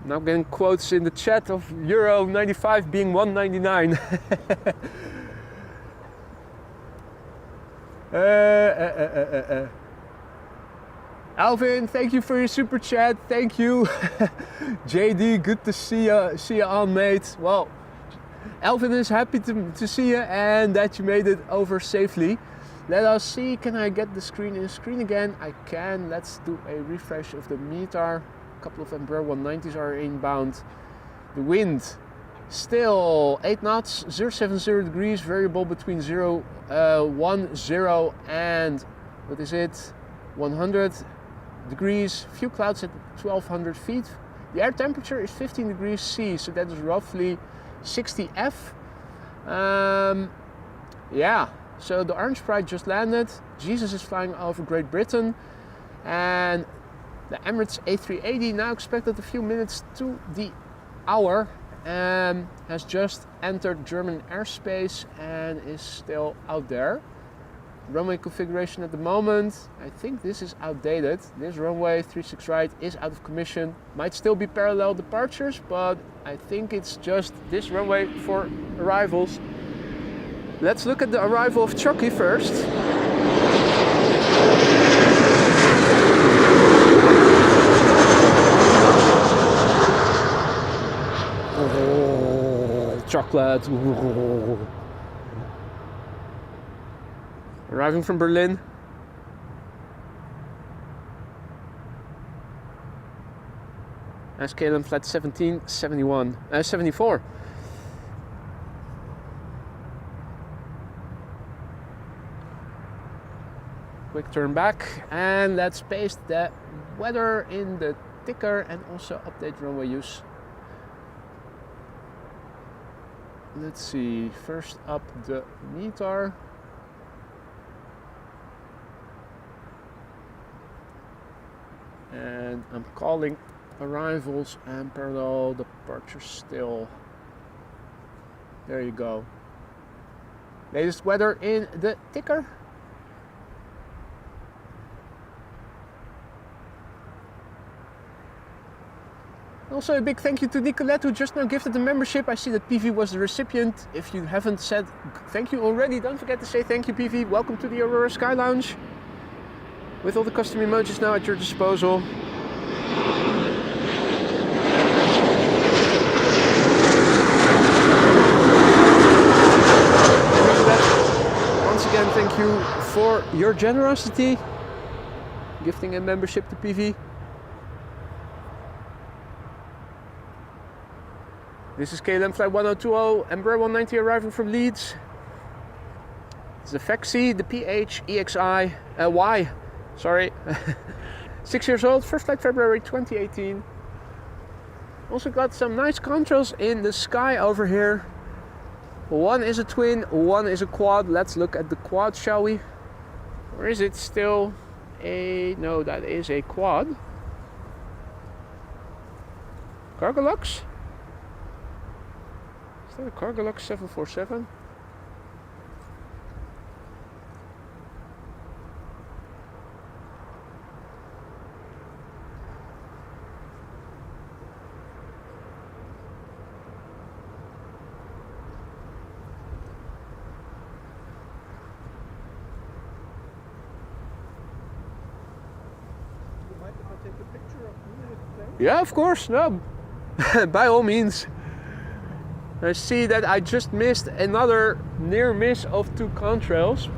Now getting quotes in the chat of Euro 95 being 199. Alvin, thank you for your super chat. Thank you. JD, good to see you on, mate. Well, Alvin is happy to see you and that you made it over safely. Let us see, can I get the screen again? I can. Let's do a refresh of the meter. A couple of Embraer 190s are inbound. The wind still 8 knots, 070 degrees, variable between 10 and what is it, 100 degrees. Few clouds at 1200 feet. The air temperature is 15 degrees C, so that is roughly 60 F. Yeah, so the Orange Pride just landed. Jesus is flying over Great Britain, and the Emirates A380, now expected a few minutes to the hour, has just entered German airspace and is still out there. Runway configuration at the moment, I think this is outdated. This runway 36 right is out of commission. Might still be parallel departures, but I think it's just this runway for arrivals. Let's look at the arrival of Choc-y first. Oh, chocolate. Oh. Arriving from Berlin. As KLM flight 74. Quick turn back, and let's paste the weather in the ticker and also update runway use. Let's see, first up the meter. And I'm calling arrivals and parallel departures still. There you go. Latest weather in the ticker. Also a big thank you to Nicolette, who just now gifted the membership. I see that PV was the recipient. If you haven't said thank you already, don't forget to say thank you, PV. Welcome to the Aurora Sky Lounge, with all the custom emojis now at your disposal. Once again, thank you for your generosity, gifting a membership to PV. This is KLM flight 1020, Embraer 190 arriving from Leeds. It's the FXC, the PHEXI, Y, sorry. 6 years old, first flight February 2018. Also got some nice controls in the sky over here. One is a twin, one is a quad. Let's look at the quad, shall we? Or is it still a... no, that is a quad. Cargolux? Is that a Cargolux 747? Take a picture of me with the plane? Yeah, of course, no. By all means. I see that I just missed another near miss of 2 contrails.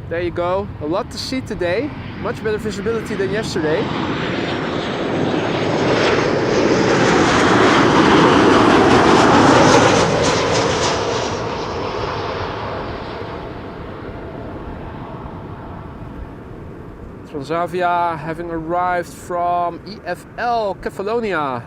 There you go. A lot to see today. Much better visibility than yesterday. Transavia having arrived from EFL Kefalonia.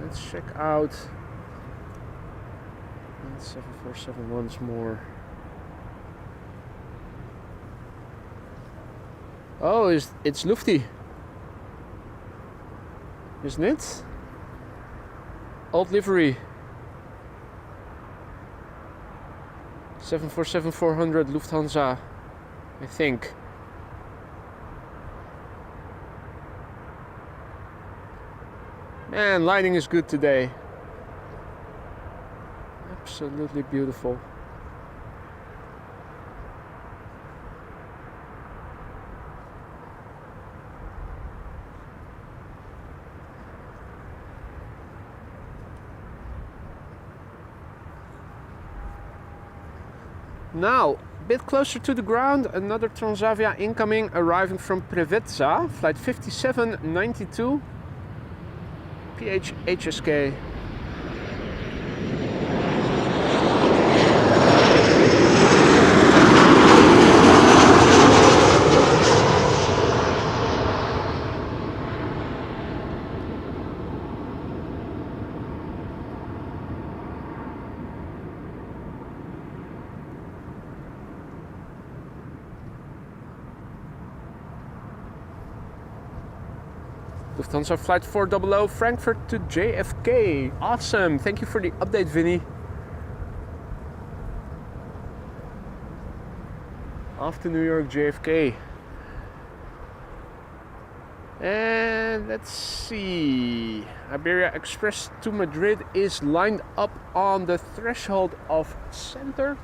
Let's check out 747 once more. Oh, it's Lufty, isn't it? Old livery. 747-400 Lufthansa, I think. Man, lighting is good today. Absolutely beautiful. Now, a bit closer to the ground, another Transavia incoming, arriving from Preveza, flight 5792, PHHSK. Lufthansa flight 400 Frankfurt to JFK. Awesome. Thank you for the update, Vinny. Off to New York, JFK. And let's see. Iberia Express to Madrid is lined up on the threshold of center.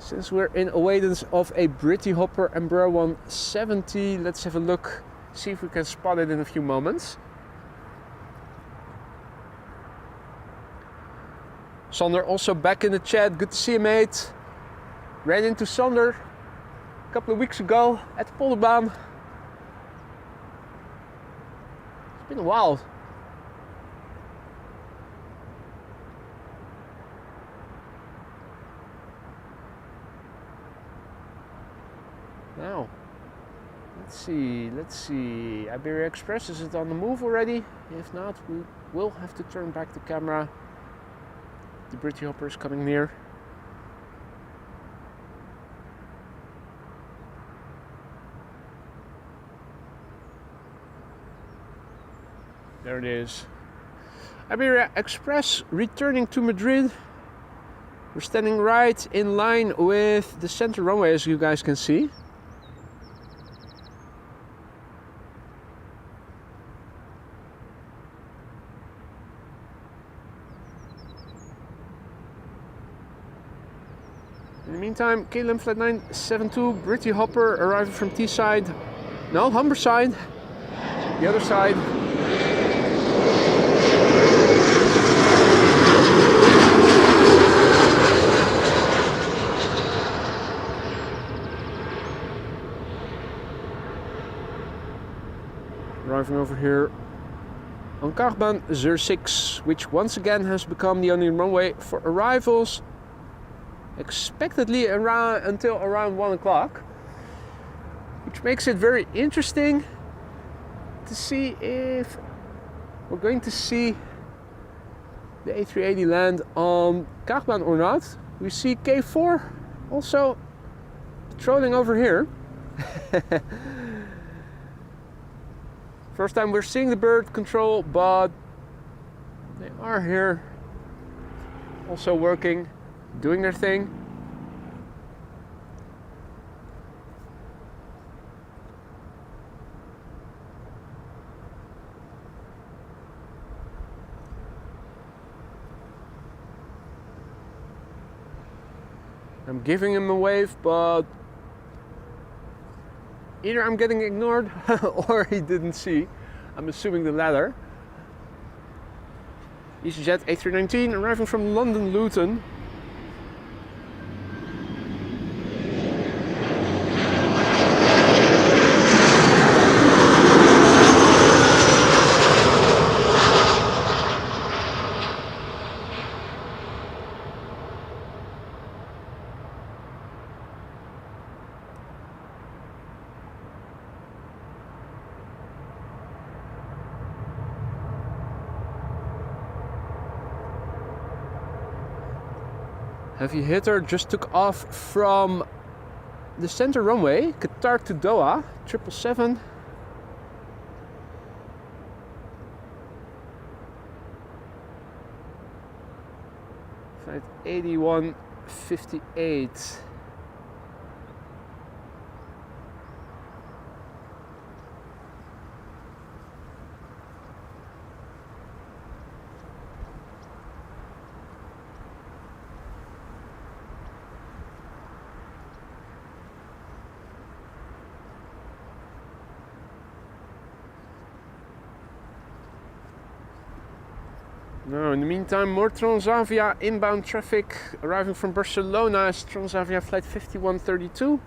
Since we're in awaiting of a Britty Hopper Embraer 170, let's have a look, see if we can spot it in a few moments. Sander also back in the chat, good to see you, mate. Ran into Sander a couple of weeks ago at the Kaagbaan. It's been a while. Now, let's see. Iberia Express, is it on the move already? If not, we will have to turn back the camera. The Britty Hopper is coming near. There it is. Iberia Express returning to Madrid. We're standing right in line with the center runway, as you guys can see. In the meantime, KLM Flight 972, Britty Hopper arriving from T-side. No, Humberside. The other side. Arriving over here on Kaagbaan 06, which once again has become the only runway for arrivals, expectedly until around 1 o'clock, which makes it very interesting to see if we're going to see the A380 land on Kaagbaan or not. We see K4 also patrolling over here. First time we're seeing the bird control, but they are here also working, doing their thing. I'm giving him a wave, but either I'm getting ignored or he didn't see. I'm assuming the latter. EasyJet A319 arriving from London Luton. Heavy hitter just took off from the center runway, Qatar to Doha, 777. Flight 8158. Now, in the meantime, more Transavia inbound traffic arriving from Barcelona is Transavia flight 5132.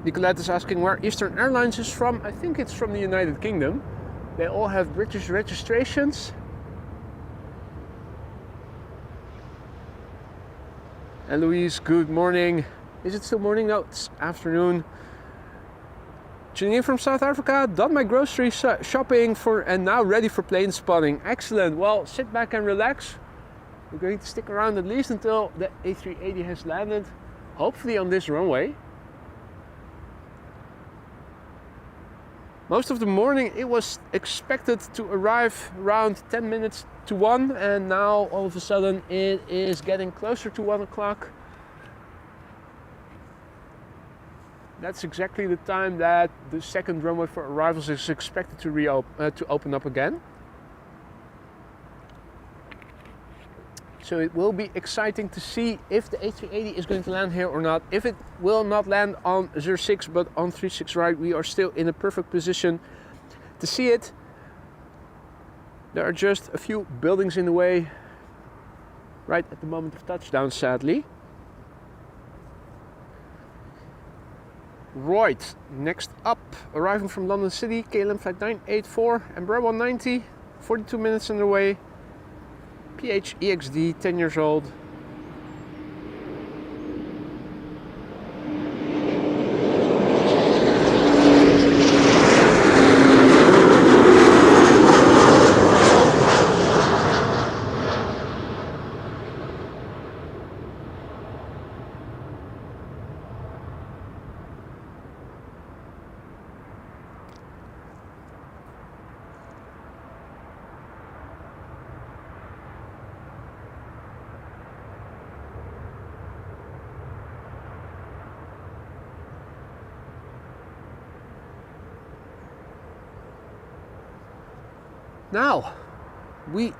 Nicolette is asking where Eastern Airlines is from. I think it's from the United Kingdom. They all have British registrations. And Louise, good morning. Is it still morning? No, it's afternoon. Tuning in from South Africa. Done my grocery shopping and now ready for plane spotting. Excellent. Well, sit back and relax. We're going to stick around at least until the A380 has landed. Hopefully on this runway. Most of the morning it was expected to arrive around 10 minutes to 1, and now all of a sudden it is getting closer to 1 o'clock. That's exactly the time that the second runway for arrivals is expected to open up again. So it will be exciting to see if the A380 is going to land here or not. If it will not land on 06 but on 36 right, we are still in a perfect position to see it. There are just a few buildings in the way right at the moment of touchdown, sadly. Right, next up, arriving from London City, KLM flight 984, Embraer 190, 42 minutes on the way. PHEXD, 10 years old. Now, we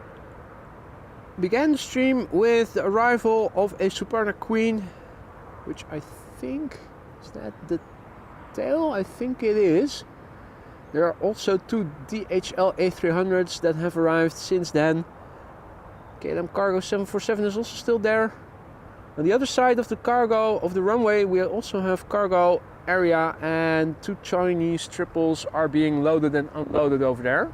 began the stream with the arrival of a Suparna Queen, which I think, is that the tail? I think it is. There are also two DHL A300s that have arrived since then. KLM Cargo 747 is also still there. On the other side of the cargo of the runway, we also have cargo area, and two Chinese triples are being loaded and unloaded over there.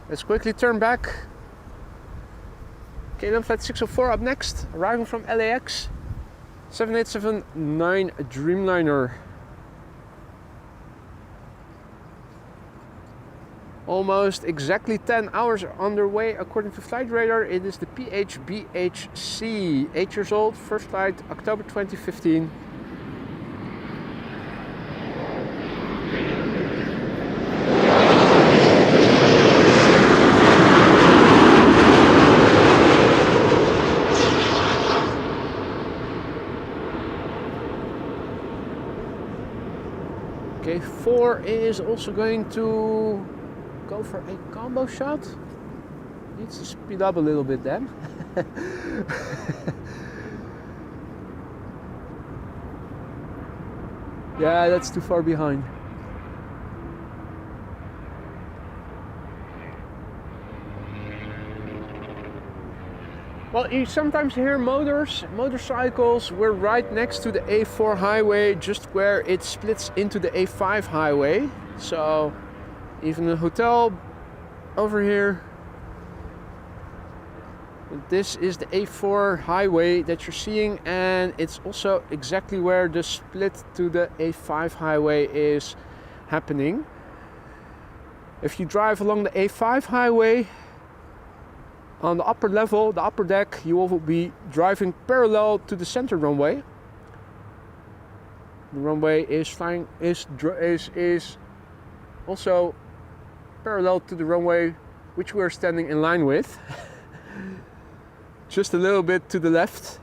Let's quickly turn back. KLM Flight 604 up next, arriving from LAX. 7879 Dreamliner. Almost exactly 10 hours underway according to Flight Radar. It is the PHBHC, 8 years old, first flight October 2015. K4 is also going to go for a combo shot. Needs to speed up a little bit then. Yeah, that's too far behind. Well, you sometimes hear motorcycles. We're right next to the A4 highway, just where it splits into the A5 highway. So even the hotel over here. This is the A4 highway that you're seeing, and it's also exactly where the split to the A5 highway is happening. If you drive along the A5 highway, on the upper level, the upper deck, you will be driving parallel to the center runway. The runway is also parallel to the runway which we are standing in line with. Just a little bit to the left.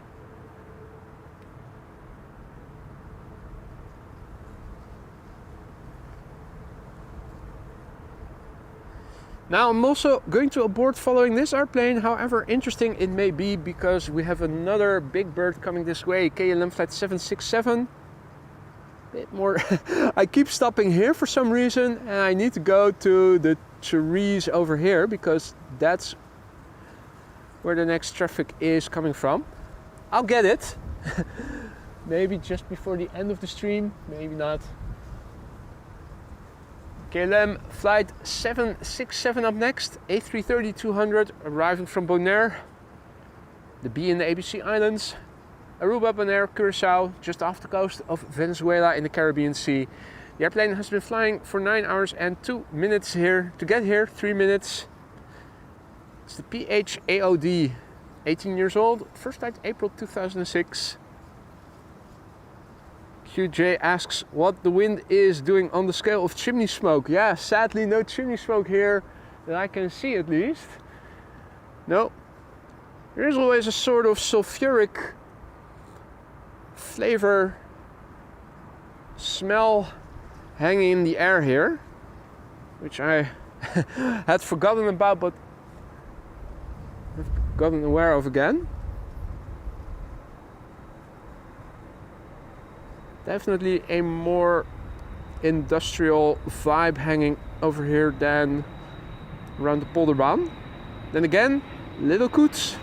Now I'm also going to abort following this airplane, however interesting it may be, because we have another big bird coming this way, KLM Flight 767. Bit more. I keep stopping here for some reason, and I need to go to the trees over here because that's where the next traffic is coming from. I'll get it. Maybe just before the end of the stream, maybe not. KLM Flight 767 up next, A330-200 arriving from Bonaire, the B and the ABC Islands, Aruba, Bonaire, Curacao, just off the coast of Venezuela in the Caribbean Sea. The airplane has been flying for 9 hours and 2 minutes here. To get here, 3 minutes. It's the PHAOD, 18 years old, first flight April 2006. QJ asks what the wind is doing on the scale of chimney smoke. Yeah, sadly no chimney smoke here that I can see at least. No. There is always a sort of sulfuric flavor, smell hanging in the air here, which I had forgotten about but have gotten aware of again. Definitely a more industrial vibe hanging over here than around the Polderbaan. Then again, little COOTS.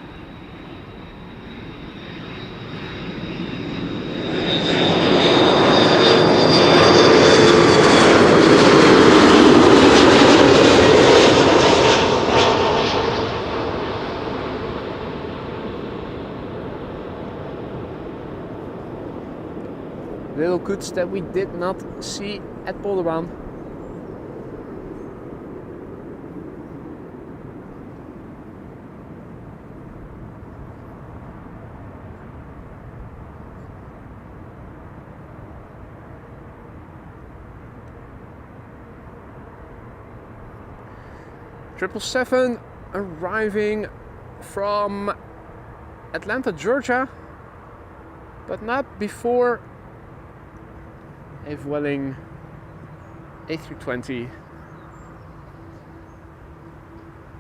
Little COOTS that we did not see at Polderbaan. Triple seven arriving from Atlanta, Georgia, but not before a Vueling A320.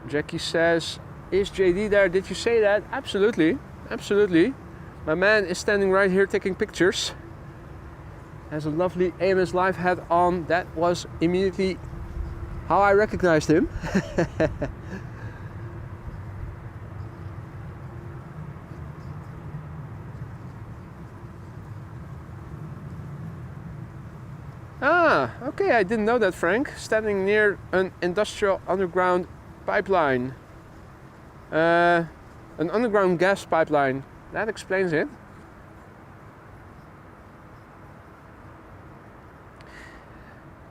Jackie says, is JD there? Did you say that? Absolutely, absolutely. My man is standing right here taking pictures. Has a lovely AMS Live hat on. That was immediately how I recognized him. Ah, okay, I didn't know that, Frank. Standing near an industrial underground pipeline. An underground gas pipeline. That explains it.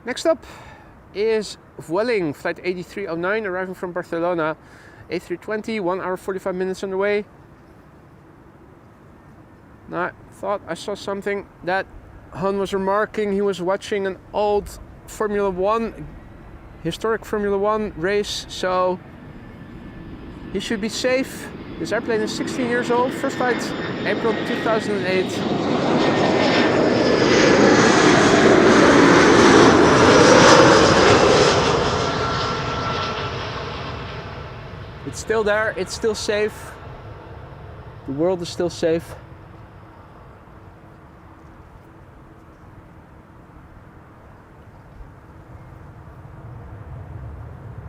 Next up is Vueling, flight 8309, arriving from Barcelona. A320, 1 hour 45 minutes on the way. Now, I thought I saw something that Han was remarking. He was watching an old Formula 1, historic Formula 1 race, so he should be safe. This airplane is 16 years old, first flight April 2008. It's still there, it's still safe. The world is still safe.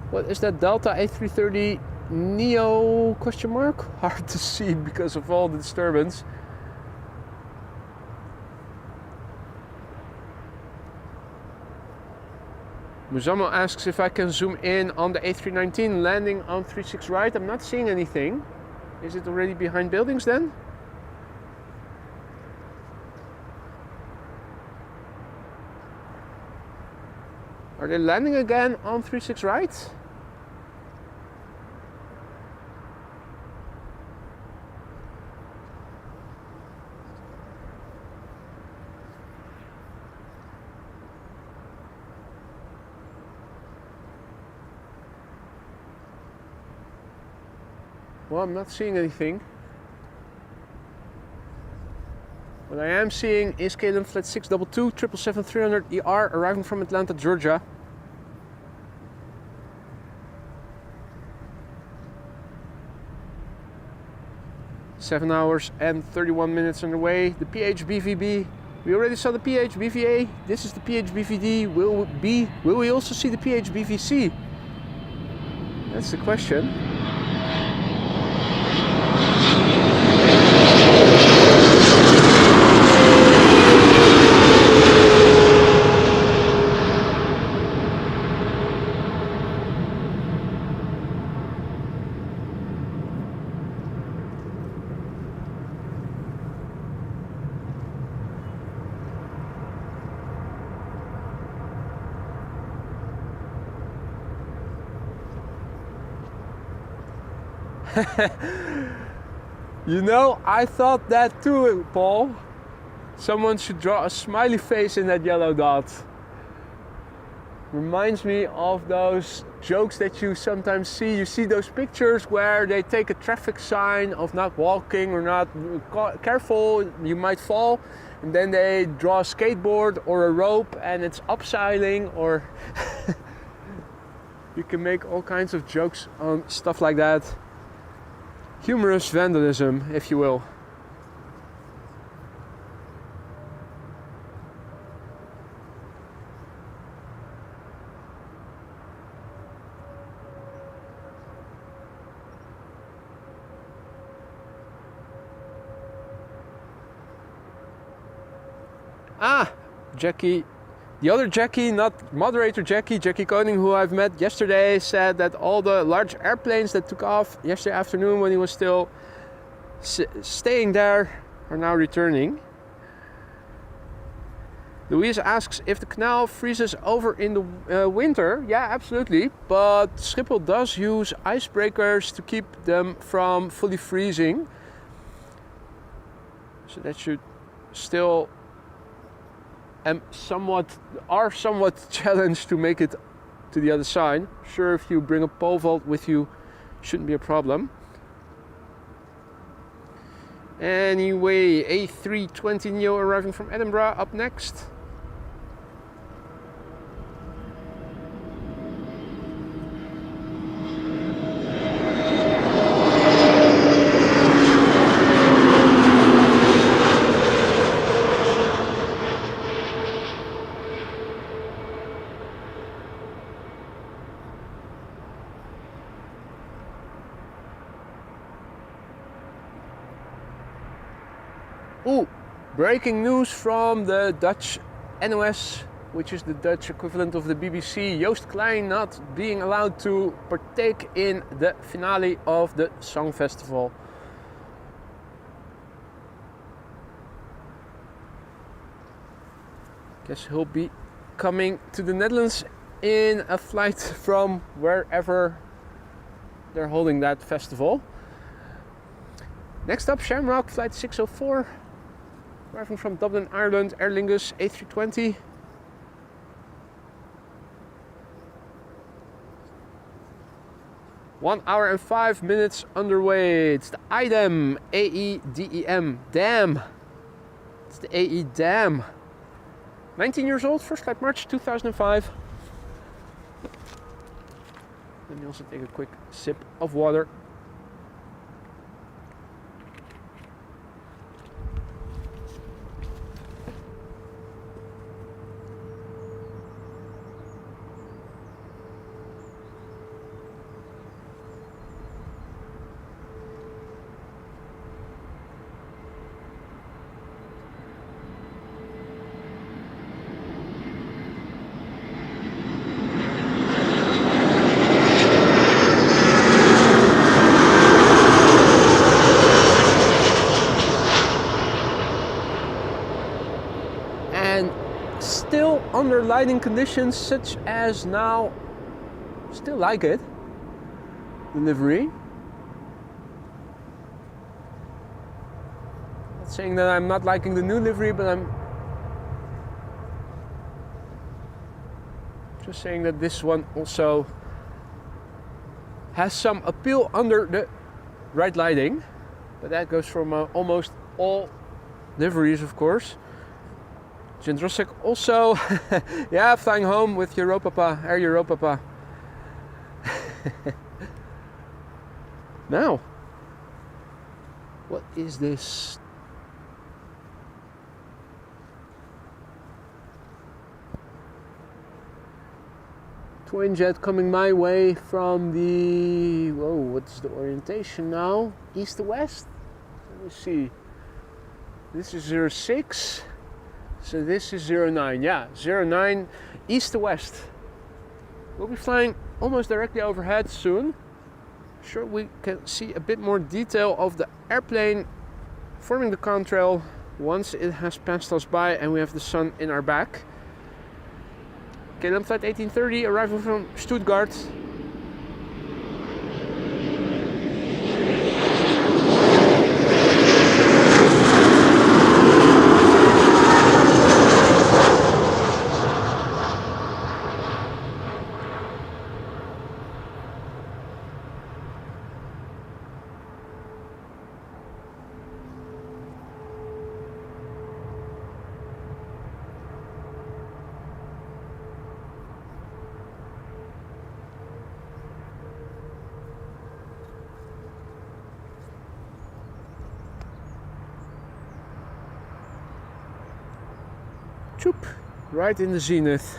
What is that Delta A330 Neo question mark? Hard to see because of all the disturbance. Muzamo asks if I can zoom in on the A319 landing on 36 right. I'm not seeing anything. Is it already behind buildings then? Are they landing again on 36 right? Well, I'm not seeing anything. What I am seeing is KLM flight 622 777-300 ER arriving from Atlanta, Georgia. Seven hours and 31 minutes on the way. The PHBVB. We already saw the PHBVA. This is the PHBVD. Will we also see the PHBVC? That's the question. You know, I thought that too, Paul. Someone should draw a smiley face in that yellow dot. Reminds me of those jokes that you sometimes see. You see those pictures where they take a traffic sign of not walking or not careful, you might fall, and then they draw a skateboard or a rope and it's upseiling, or you can make all kinds of jokes on stuff like that. Humorous vandalism, if you will. Ah, Jackie. The other Jackie, not moderator Jackie Koning, who I've met yesterday, said that all the large airplanes that took off yesterday afternoon when he was still staying there are now returning. Louise asks if the canal freezes over in the winter. Yeah, absolutely. But Schiphol does use icebreakers to keep them from fully freezing. So that should still somewhat challenged to make it to the other side. Sure, if you bring a pole vault with you, shouldn't be a problem. Anyway, A320 Neo arriving from Edinburgh up next. Breaking news from the Dutch NOS, which is the Dutch equivalent of the BBC. Joost Klein not being allowed to partake in the finale of the Song Festival. Guess he'll be coming to the Netherlands in a flight from wherever they're holding that festival. Next up, Shamrock flight 604, arriving from Dublin, Ireland, Aer Lingus A320. One hour and 5 minutes underway. It's the IDEM, AEDEM, DAM. It's the AE DAM. 19 years old, first flight March 2005. Let me also take a quick sip of water. Still under lighting conditions such as now, still like it, the livery. Not saying that I'm not liking the new livery, but I'm just saying that this one also has some appeal under the right lighting, but that goes from almost all liveries, of course. Jindrosek also, yeah, flying home with Europapa, Air Europapa. Now, what is this? Twin jet coming my way from the, whoa, what's the orientation now? East to west? Let me see. This is 06. So this is 09, yeah, 09 east to west. We'll be flying almost directly overhead soon. Sure, we can see a bit more detail of the airplane forming the contrail once it has passed us by and we have the sun in our back. KLM flight 1830 arrival from Stuttgart. Choop, right in the zenith.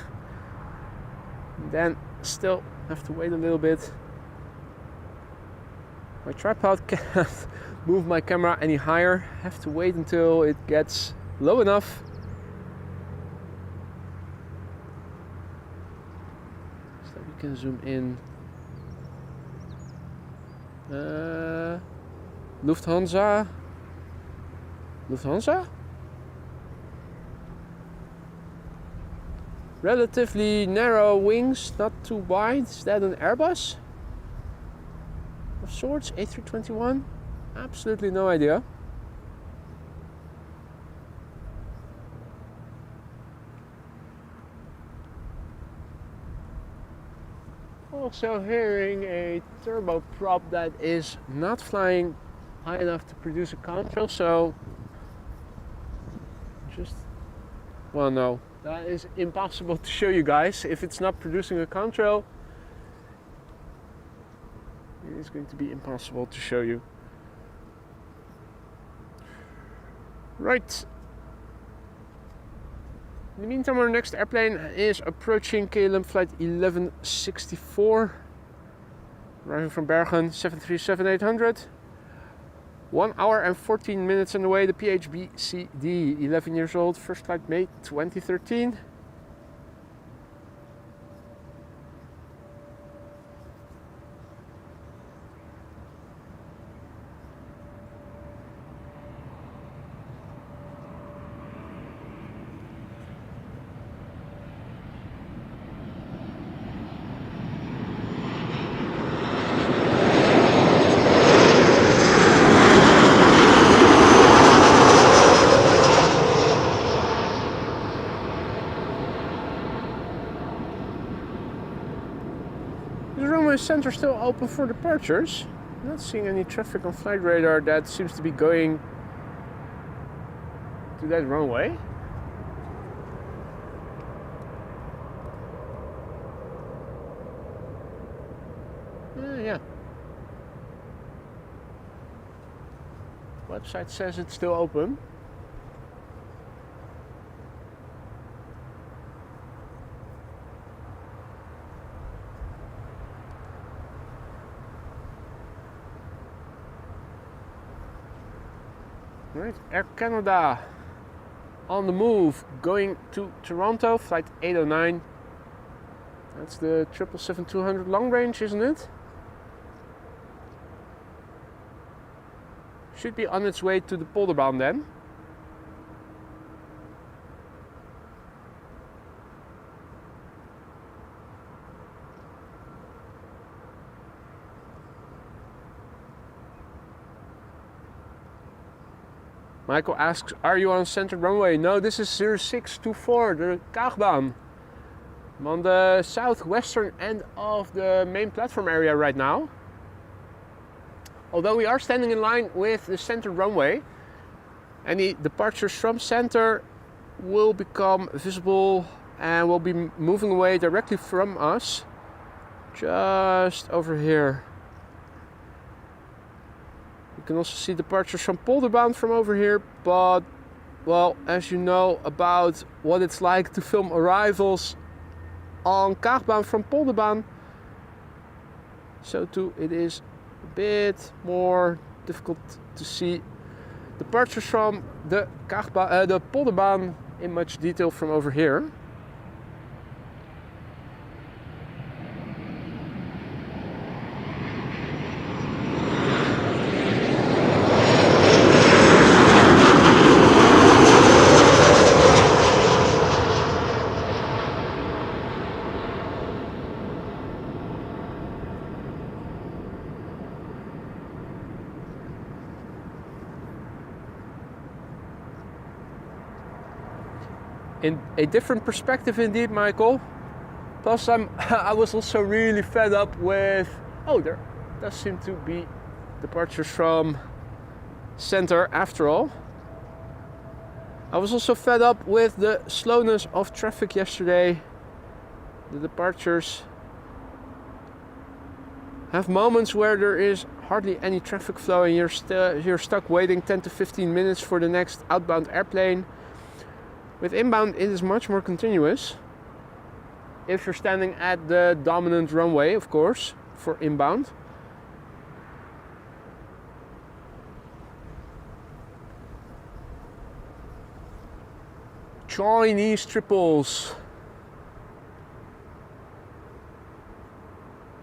Then still have to wait a little bit. My tripod can't move my camera any higher. Have to wait until it gets low enough. So we can zoom in. Lufthansa? Relatively narrow wings, not too wide. Is that an Airbus of sorts? A321? Absolutely no idea. Also hearing a turboprop that is not flying high enough to produce a contrail, so just, well, no. That is impossible to show you guys. If it's not producing a contrail, it is going to be impossible to show you. Right. In the meantime, our next airplane is approaching KLM flight 1164, arriving from Bergen, 737-800. 1 hour and 14 minutes on the way. The PHBCD, 11 years old, first flight May 2013. The runway center still open for departures. Not seeing any traffic on flight radar that seems to be going to that runway. Yeah. Website says it's still open. Right, Air Canada on the move, going to Toronto, flight 809. That's the 777-200 long range, isn't it? Should be on its way to the Polderbaan then. Michael asks, are you on center runway? No, this is 0624, the Kaagbaan. I'm on the southwestern end of the main platform area right now. Although we are standing in line with the center runway, any departures from center will become visible and will be moving away directly from us, just over here. You can also see departures from Polderbaan from over here, but well, as you know about what it's like to film arrivals on Kaagbaan from Polderbaan, so too it is a bit more difficult to see departures from the Polderbaan in much detail from over here. In a different perspective indeed, Michael. Plus I was also really fed up with, oh, there does seem to be departures from center after all. I was also fed up with the slowness of traffic yesterday. The departures have moments where there is hardly any traffic flow and you're stuck waiting 10 to 15 minutes for the next outbound airplane. With inbound, it is much more continuous. If you're standing at the dominant runway, of course, for inbound. Chinese triples.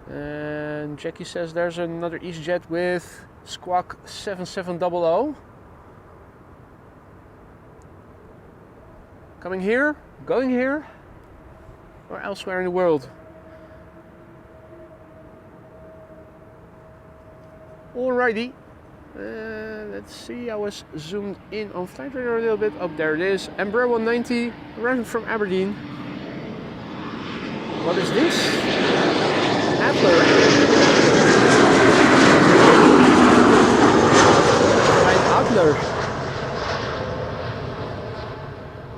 And Jackie says there's another EasyJet with squawk 7700. Coming here, going here, or elsewhere in the world. Alrighty, let's see, I was zoomed in on flight radar a little bit. Oh, there it is, Embraer 190, arriving from Aberdeen. What is this? Adler. Adler.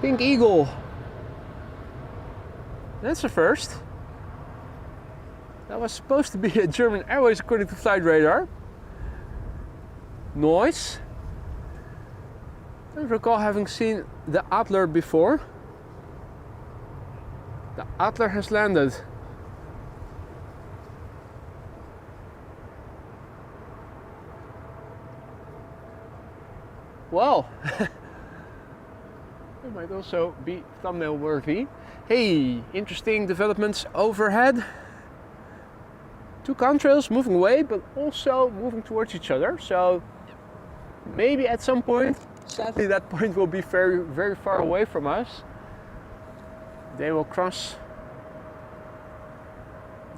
Pink Eagle. That's a first. That was supposed to be a German Airways according to flight radar. Noise. I don't recall having seen the Adler before. The Adler has landed. Well, it might also be thumbnail worthy. Hey, interesting developments overhead. Two contrails moving away, but also moving towards each other. So maybe at some point, sadly that point will be very, very far away from us. They will cross.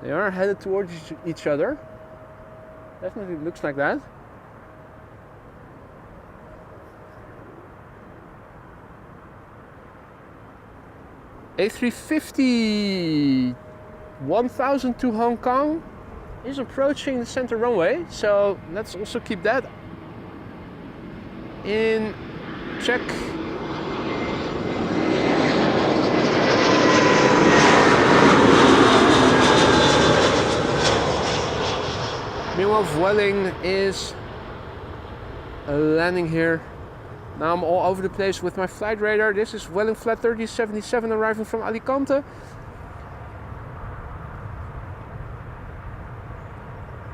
They are headed towards each other. Definitely looks like that. A350 1000 to Hong Kong is approaching the center runway, so let's also keep that in check. Meanwhile, Vueling is landing here. Now I'm all over the place with my flight radar. This is Vueling Flight 3077 arriving from Alicante.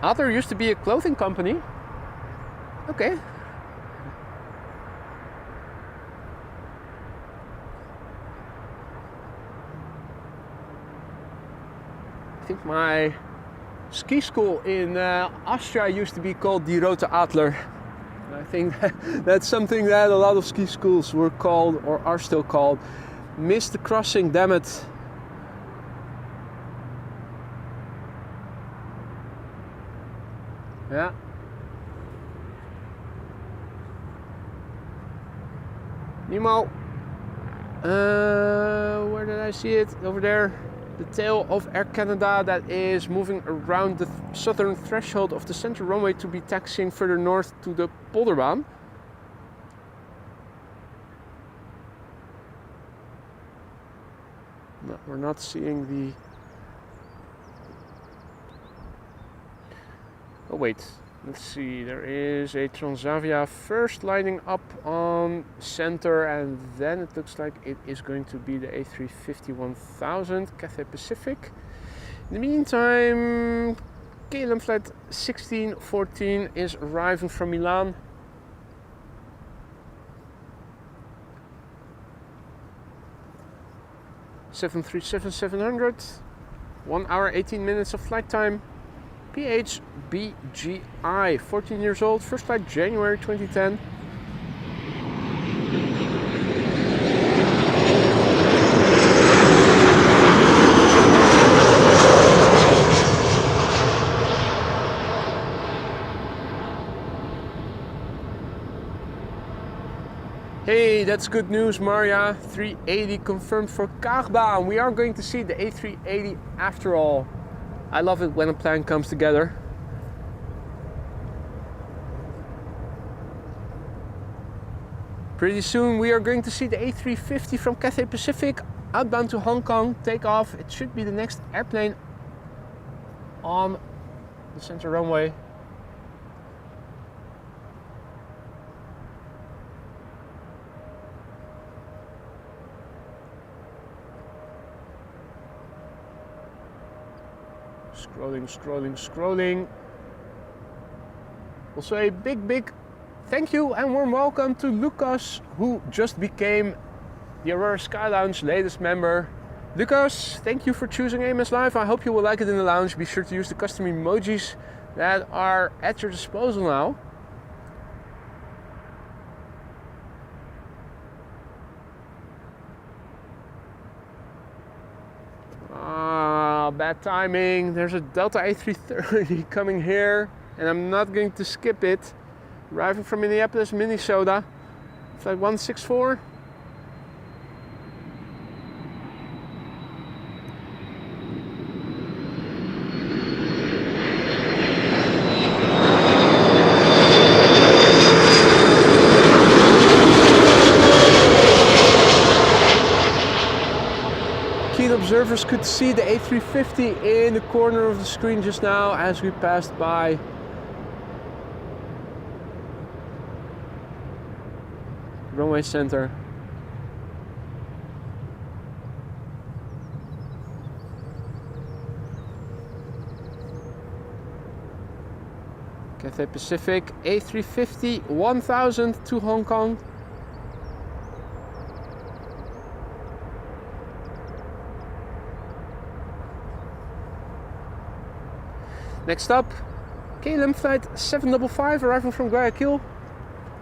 Adler used to be a clothing company. Okay. I think my ski school in Austria used to be called Die Rote Adler. And I think that's something that a lot of ski schools were called or are still called. Missed the crossing, damn it. Yeah. Nemo. Where did I see it? Over there. The tail of Air Canada that is moving around the southern threshold of the center runway to be taxiing further north to the Polderbaan. No, we're not seeing the... Oh wait, let's see, there is a Transavia first lining up on center, and then it looks like it is going to be the A350 1000 Cathay Pacific. In the meantime, KLM flight 1614 is arriving from Milan. (737-700), 1 hour 18 minutes of flight time. PHBGI, 14 years old, first flight January 2010. Hey, that's good news, Maria. 380 confirmed for Kaagbaan. We are going to see the A380 after all. I love it when a plan comes together. Pretty soon we are going to see the A350 from Cathay Pacific outbound to Hong Kong take off. It should be the next airplane on the center runway. Scrolling. Also a big thank you and warm welcome to Lucas, who just became the Aurora Sky Lounge latest member. Lucas, thank you for choosing AMS Live. I hope you will like it in the lounge. Be sure to use the custom emojis that are at your disposal now. Bad timing. There's a Delta A330 coming here, and I'm not going to skip it. Arriving from Minneapolis, Minnesota, flight 164. Observers could see the A350 in the corner of the screen just now as we passed by. Runway center. Cathay Pacific A350 1000 to Hong Kong. Next up, KLM flight 755 arriving from Guayaquil.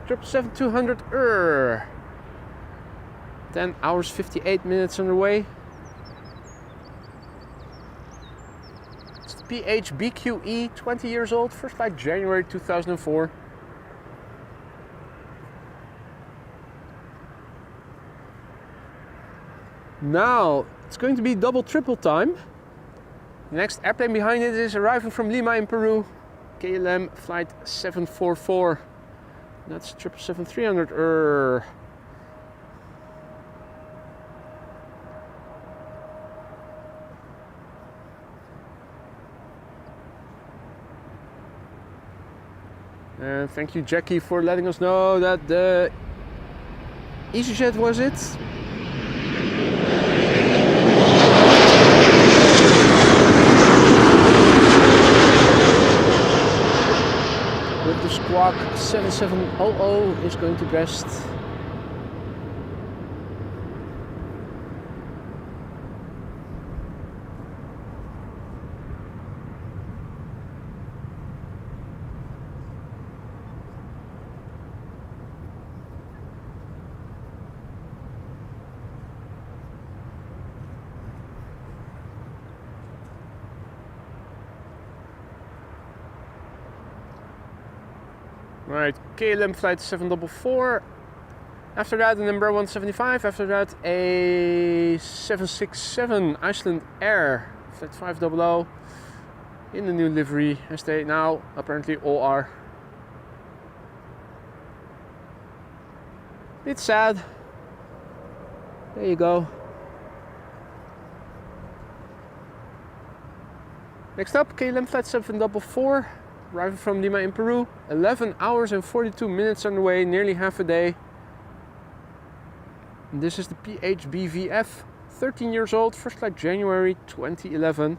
777-200 10 hours 58 minutes underway. It's the PHBQE, 20 years old, first flight January 2004. Now it's going to be double triple time. The next airplane behind it is arriving from Lima in Peru. KLM flight 744. That's 777-300 And thank you, Jackie, for letting us know that the EasyJet was it. With the Squawk 7700 is going to Brest. Right, KLM flight 744. After that, the number 175. After that, a 767 Icelandair flight 500 in the new livery, as they now apparently all are. It's sad. There you go. Next up, KLM flight 744. Arriving from Lima in Peru, 11 hours and 42 minutes on the way, nearly half a day. And this is the PHBVF, 13 years old, first flight January 2011.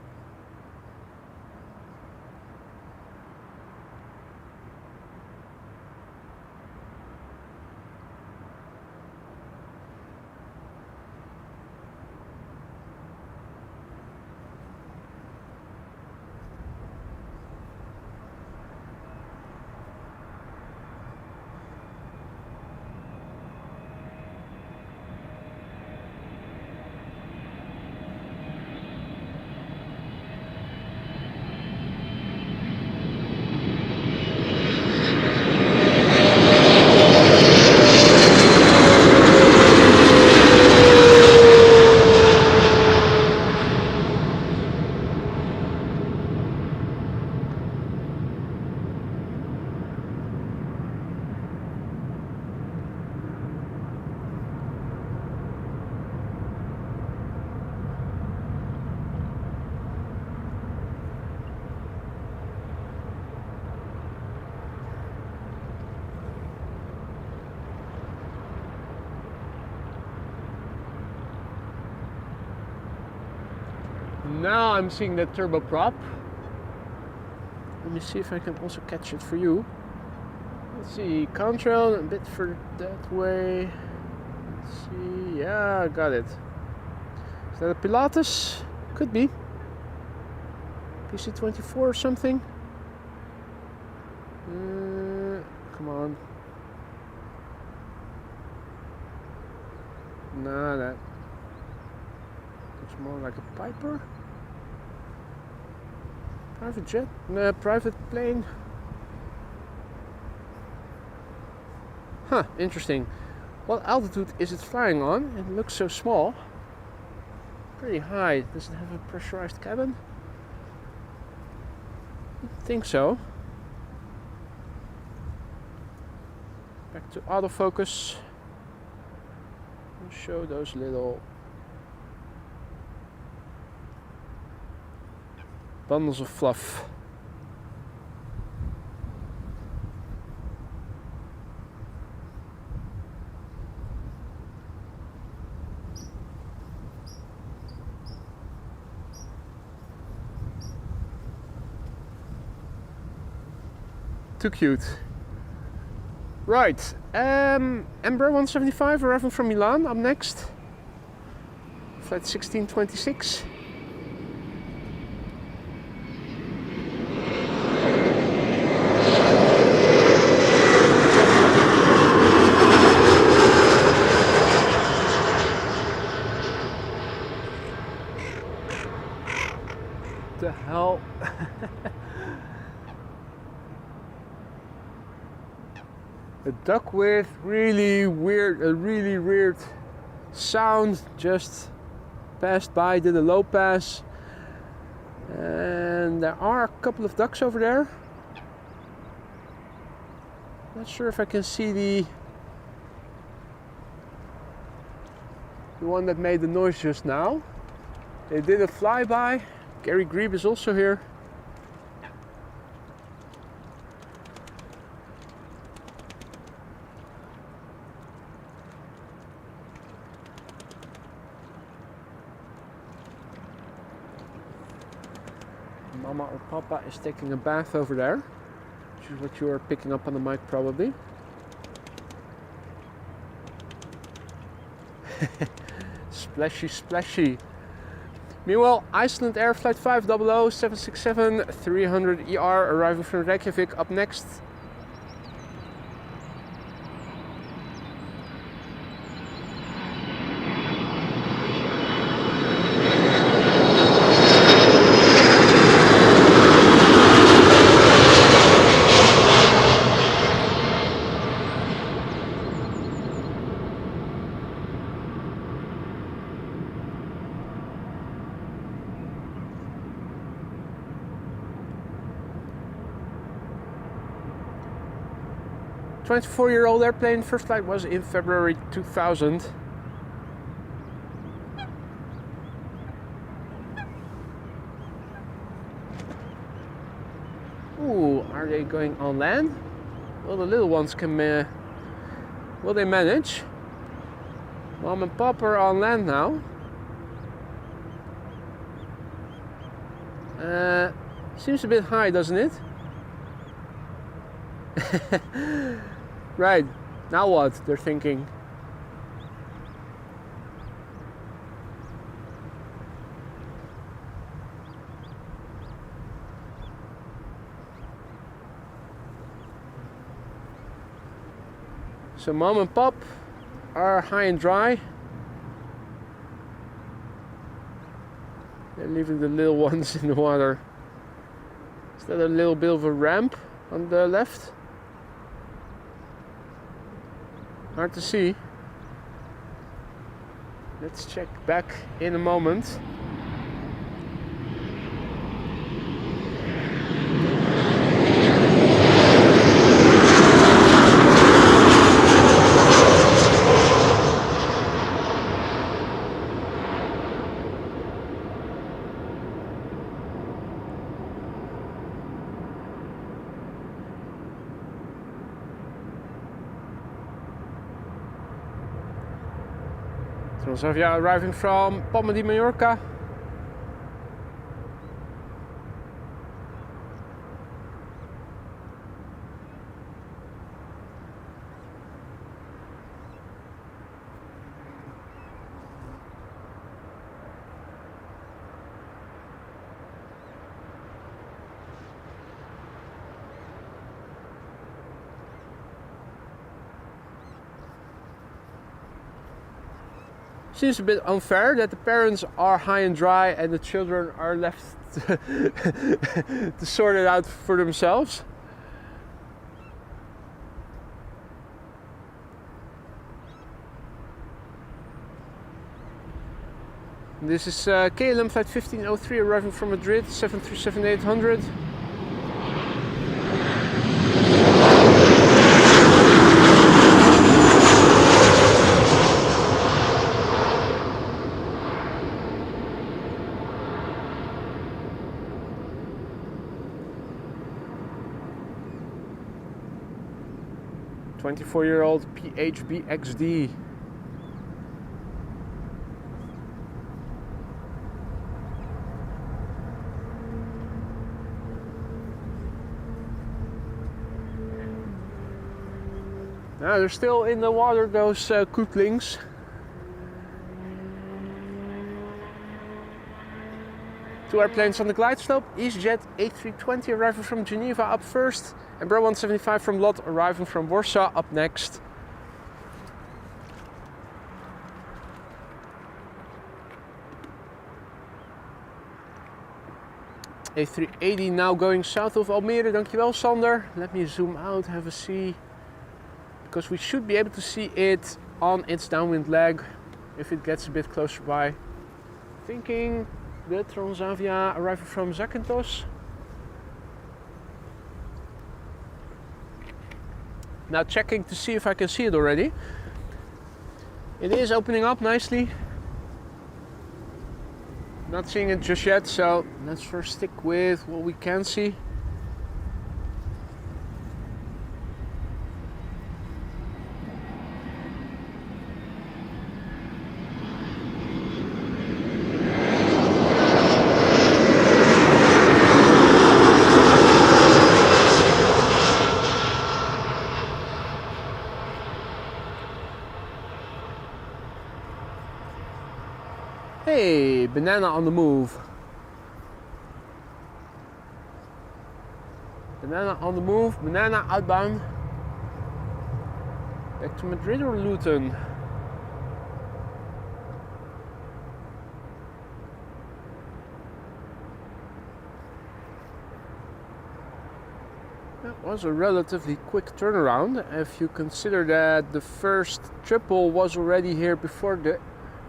Now I'm seeing that turboprop. Let me see if I can also catch it for you. Let's see, contrail a bit further that way. Let's see, yeah, I got it. Is that a Pilatus? Could be. PC-24 or something. Come on. Nah, that looks more like a Piper. Private jet? No, private plane. Huh, interesting. What altitude is it flying on? It looks so small. Pretty high. Does it have a pressurized cabin? I think so. Back to autofocus. I'll show those little bundles of fluff. Too cute. Right, Embraer 175 arriving from Milan up next. Flight 1626. The hell? A duck with a really weird sound just passed by, did a low pass, and there are a couple of ducks over there. Not sure if I can see the one that made the noise just now. They did a flyby. Gary GREBE is also here. Mama or Papa is taking a bath over there, which is what you're picking up on the mic probably. Splashy, splashy. Meanwhile, Icelandair Flight 500 767 300 ER arriving from Reykjavik up next. A 24-year-old airplane, first flight was in February 2000. Ooh, are they going on land? Well, the little ones can, will they manage? Mom and Pop are on land now. Seems a bit high, doesn't it? Right, now what? They're thinking. So Mom and Pop are high and dry. They're leaving the little ones in the water. Is that a little bit of a ramp on the left? Hard to see. Let's check back in a moment. Transavia arriving from Palma de Mallorca. Seems a bit unfair that the parents are high and dry and the children are left to sort it out for themselves. This is KLM Flight 1503 arriving from Madrid, 737-800. Year-old PHBXD. Now they're still in the water, those COOTS. Two airplanes on the glide slope. EasyJet A320 arriving from Geneva up first. And Embraer 175 from LOT arriving from Warsaw up next. A380 now going south of Almere. Dankjewel Sander. Let me zoom out, have a see. Because we should be able to see it on its downwind leg if it gets a bit closer by. Thinking the Transavia arriving from Zakynthos. Now checking to see if I can see it already. It is opening up nicely. Not seeing it just yet, so let's first stick with what we can see. Hey, banana on the move. Banana on the move, banana outbound. Back to Madrid or Luton? That was a relatively quick turnaround if you consider that the first triple was already here before the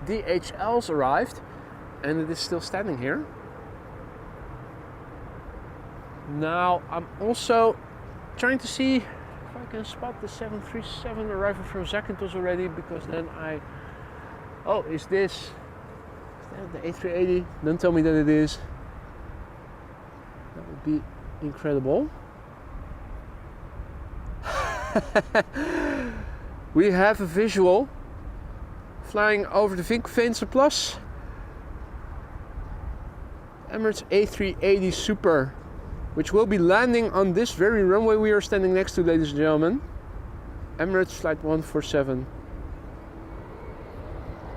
DHLs arrived, and it is still standing here. Now I'm also trying to see if I can spot the 737 arriving from Zakynthos already, because then oh, is that the A380? Don't tell me that it is. That would be incredible. We have a visual flying over the Vinkenveense Plus. Emirates A380 Super, which will be landing on this very runway we are standing next to, ladies and gentlemen. Emirates Flight 147.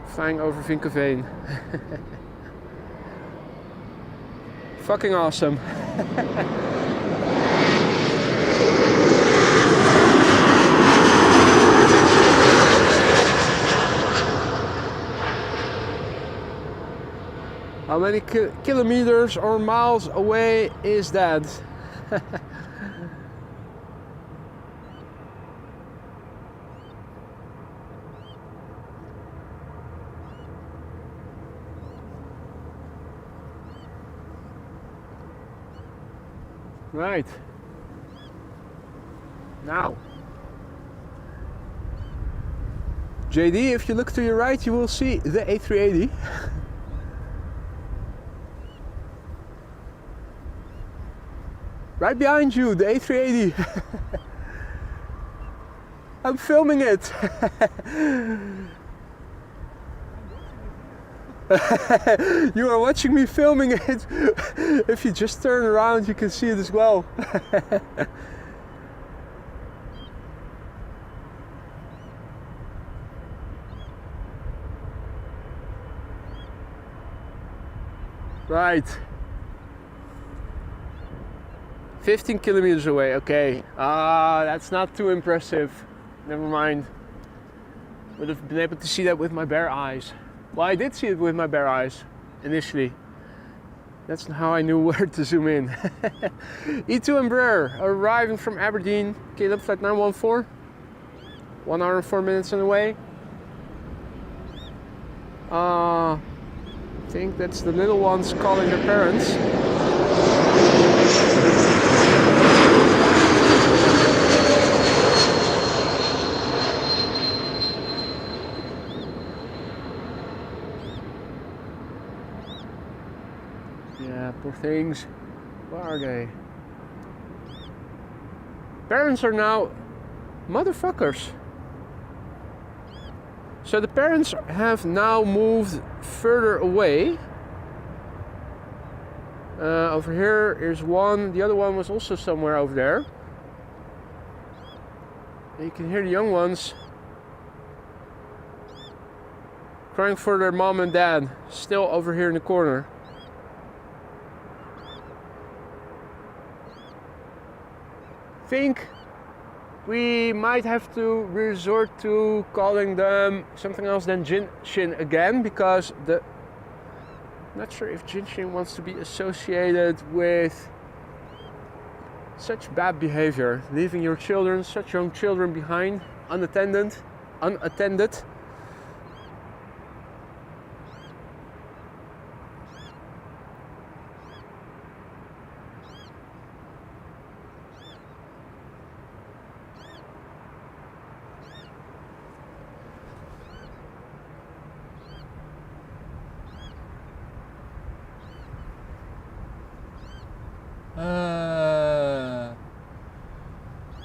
Flying over Vinkenveen. Fucking awesome. How many kilometers or miles away is that? Right. Now, JD, if you look to your right, you will see the A380. Right behind you, the A380. I'm filming it. You are watching me filming it. If you just turn around, you can see it as well. Right. 15 kilometers away, okay. That's not too impressive. Never mind. Would have been able to see that with my bare eyes. Well, I did see it with my bare eyes, initially. That's how I knew where to zoom in. E2 Embraer, arriving from Aberdeen, KLM Flight 914. 1 hour and 4 minutes on the way. I think that's the little ones calling their parents. Yeah, poor things. Where are they? Parents are now motherfuckers. So the parents have now moved further away. Over here is one. The other one was also somewhere over there. You can hear the young ones crying for their mom and dad, still over here in the corner. Think we might have to resort to calling them something else than Jinshin again, because I'm not sure if Jinshin wants to be associated with such bad behavior, leaving your children, such young children behind, unattended.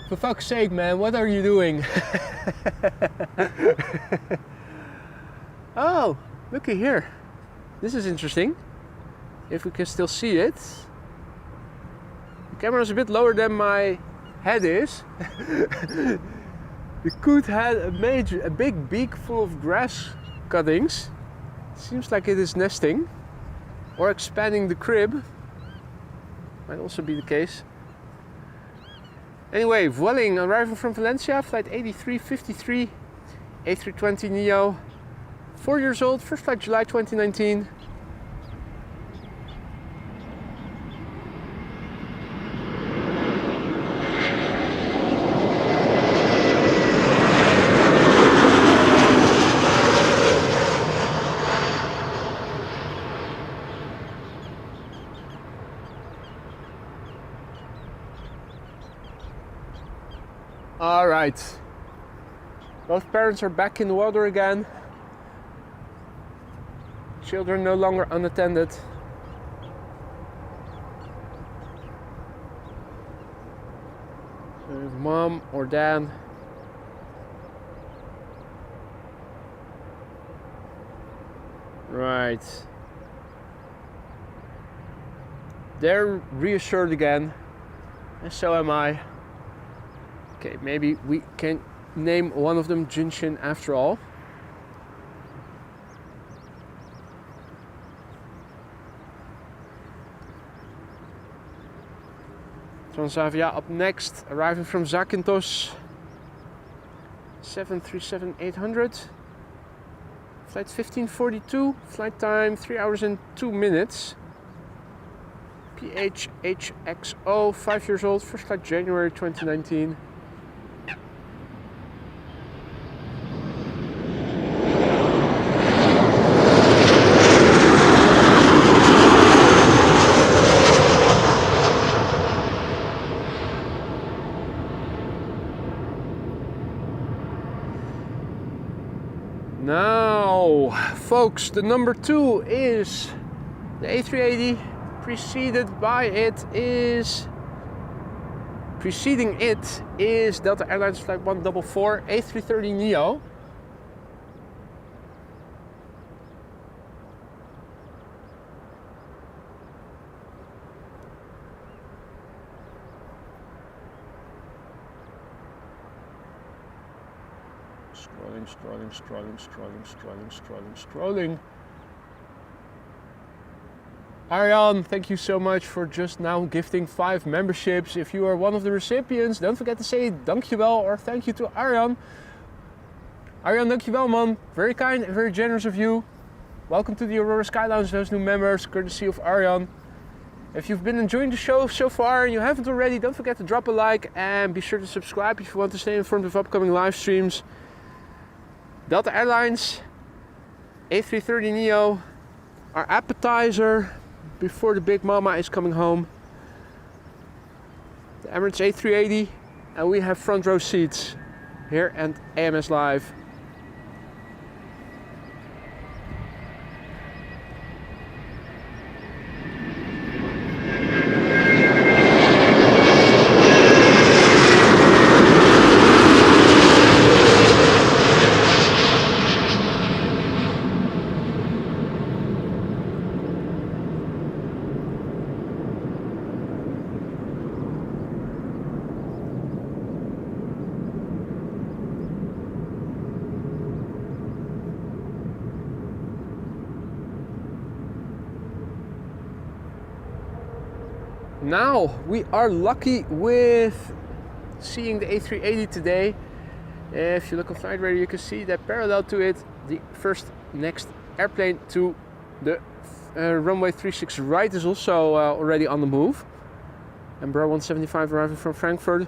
For fuck's sake, man, what are you doing? Oh, looky here. This is interesting. If we can still see it. The camera is a bit lower than my head is. The coot had a big beak full of grass cuttings. Seems like it is nesting or expanding the crib. Might also be the case. Anyway, Vueling, arriving from Valencia, flight 8353, A320neo, 4 years old, first flight July 2019. All right, both parents are back in the water again. Children no longer unattended. There's mom or dad. Right. They're reassured again, and so am I. Okay, maybe we can name one of them Jinshin after all. Transavia up next, arriving from Zakynthos, 737-800, flight 1542, flight time 3 hours and 2 minutes. PHHXO, 5 years old, first flight January 2019. Now, folks, the number 2 is the A380. Preceding it is Delta Airlines flight 144 A330neo. Scrolling. Arjan, thank you so much for just now gifting 5 memberships. If you are one of the recipients, don't forget to say dankjewel or thank you to Arjan. Arjan, dankjewel man. Very kind and very generous of you. Welcome to the Aurora Sky Lounge, those new members, courtesy of Arjan. If you've been enjoying the show so far and you haven't already, don't forget to drop a like and be sure to subscribe if you want to stay informed of upcoming live streams. Delta Airlines, A330neo, our appetizer before the big mama is coming home. The Emirates A380, and we have front row seats here at AMS Live. Now we are lucky with seeing the A380 today. If you look on flight radar, you can see that parallel to it, the next airplane to the runway 36 right is also already on the move. Embraer 175 arriving from Frankfurt.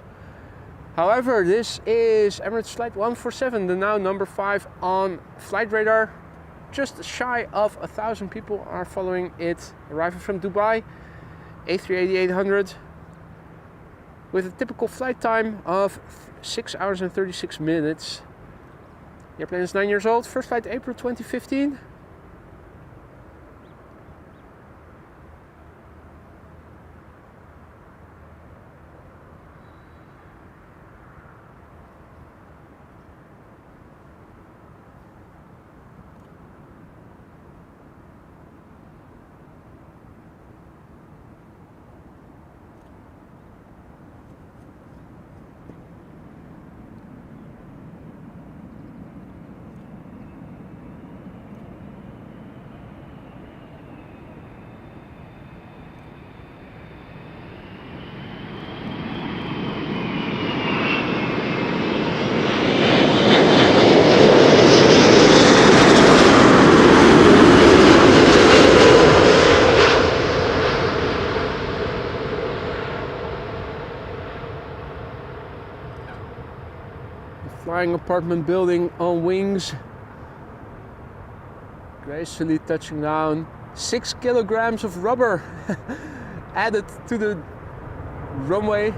However, this is Emirates Flight 147, the now number 5 on flight radar. Just shy of 1,000 people are following it, arriving from Dubai. A380-800 with a typical flight time of 6 hours and 36 minutes. The airplane is 9 years old, first flight April 2015. Flying apartment building on wings, gracefully touching down. 6 kilograms of rubber added to the runway.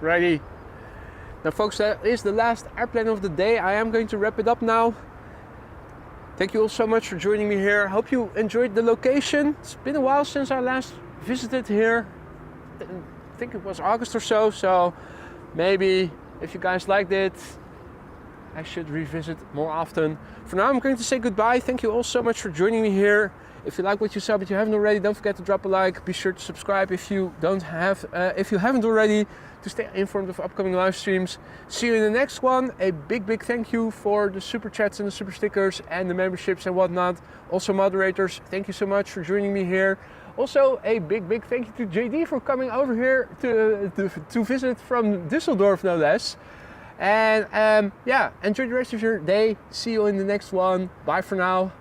Righty. Now folks, that is the last airplane of the day. I am going to wrap it up now. Thank you all so much for joining me here. Hope you enjoyed the location. It's been a while since I last visited here. I think it was August or so, so maybe if you guys liked it, I should revisit more often. For now, I'm going to say goodbye. Thank you all so much for joining me here. If you like what you saw but you haven't already, don't forget to drop a like. Be sure to subscribe if you haven't already, to stay informed of upcoming live streams. See you in the next one. A big thank you for the super chats and the super stickers and the memberships and whatnot. Also moderators, thank you so much for joining me here. Also a big thank you to JD for coming over here to visit from Düsseldorf, no less. And yeah, enjoy the rest of your day. See you in the next one. Bye for now.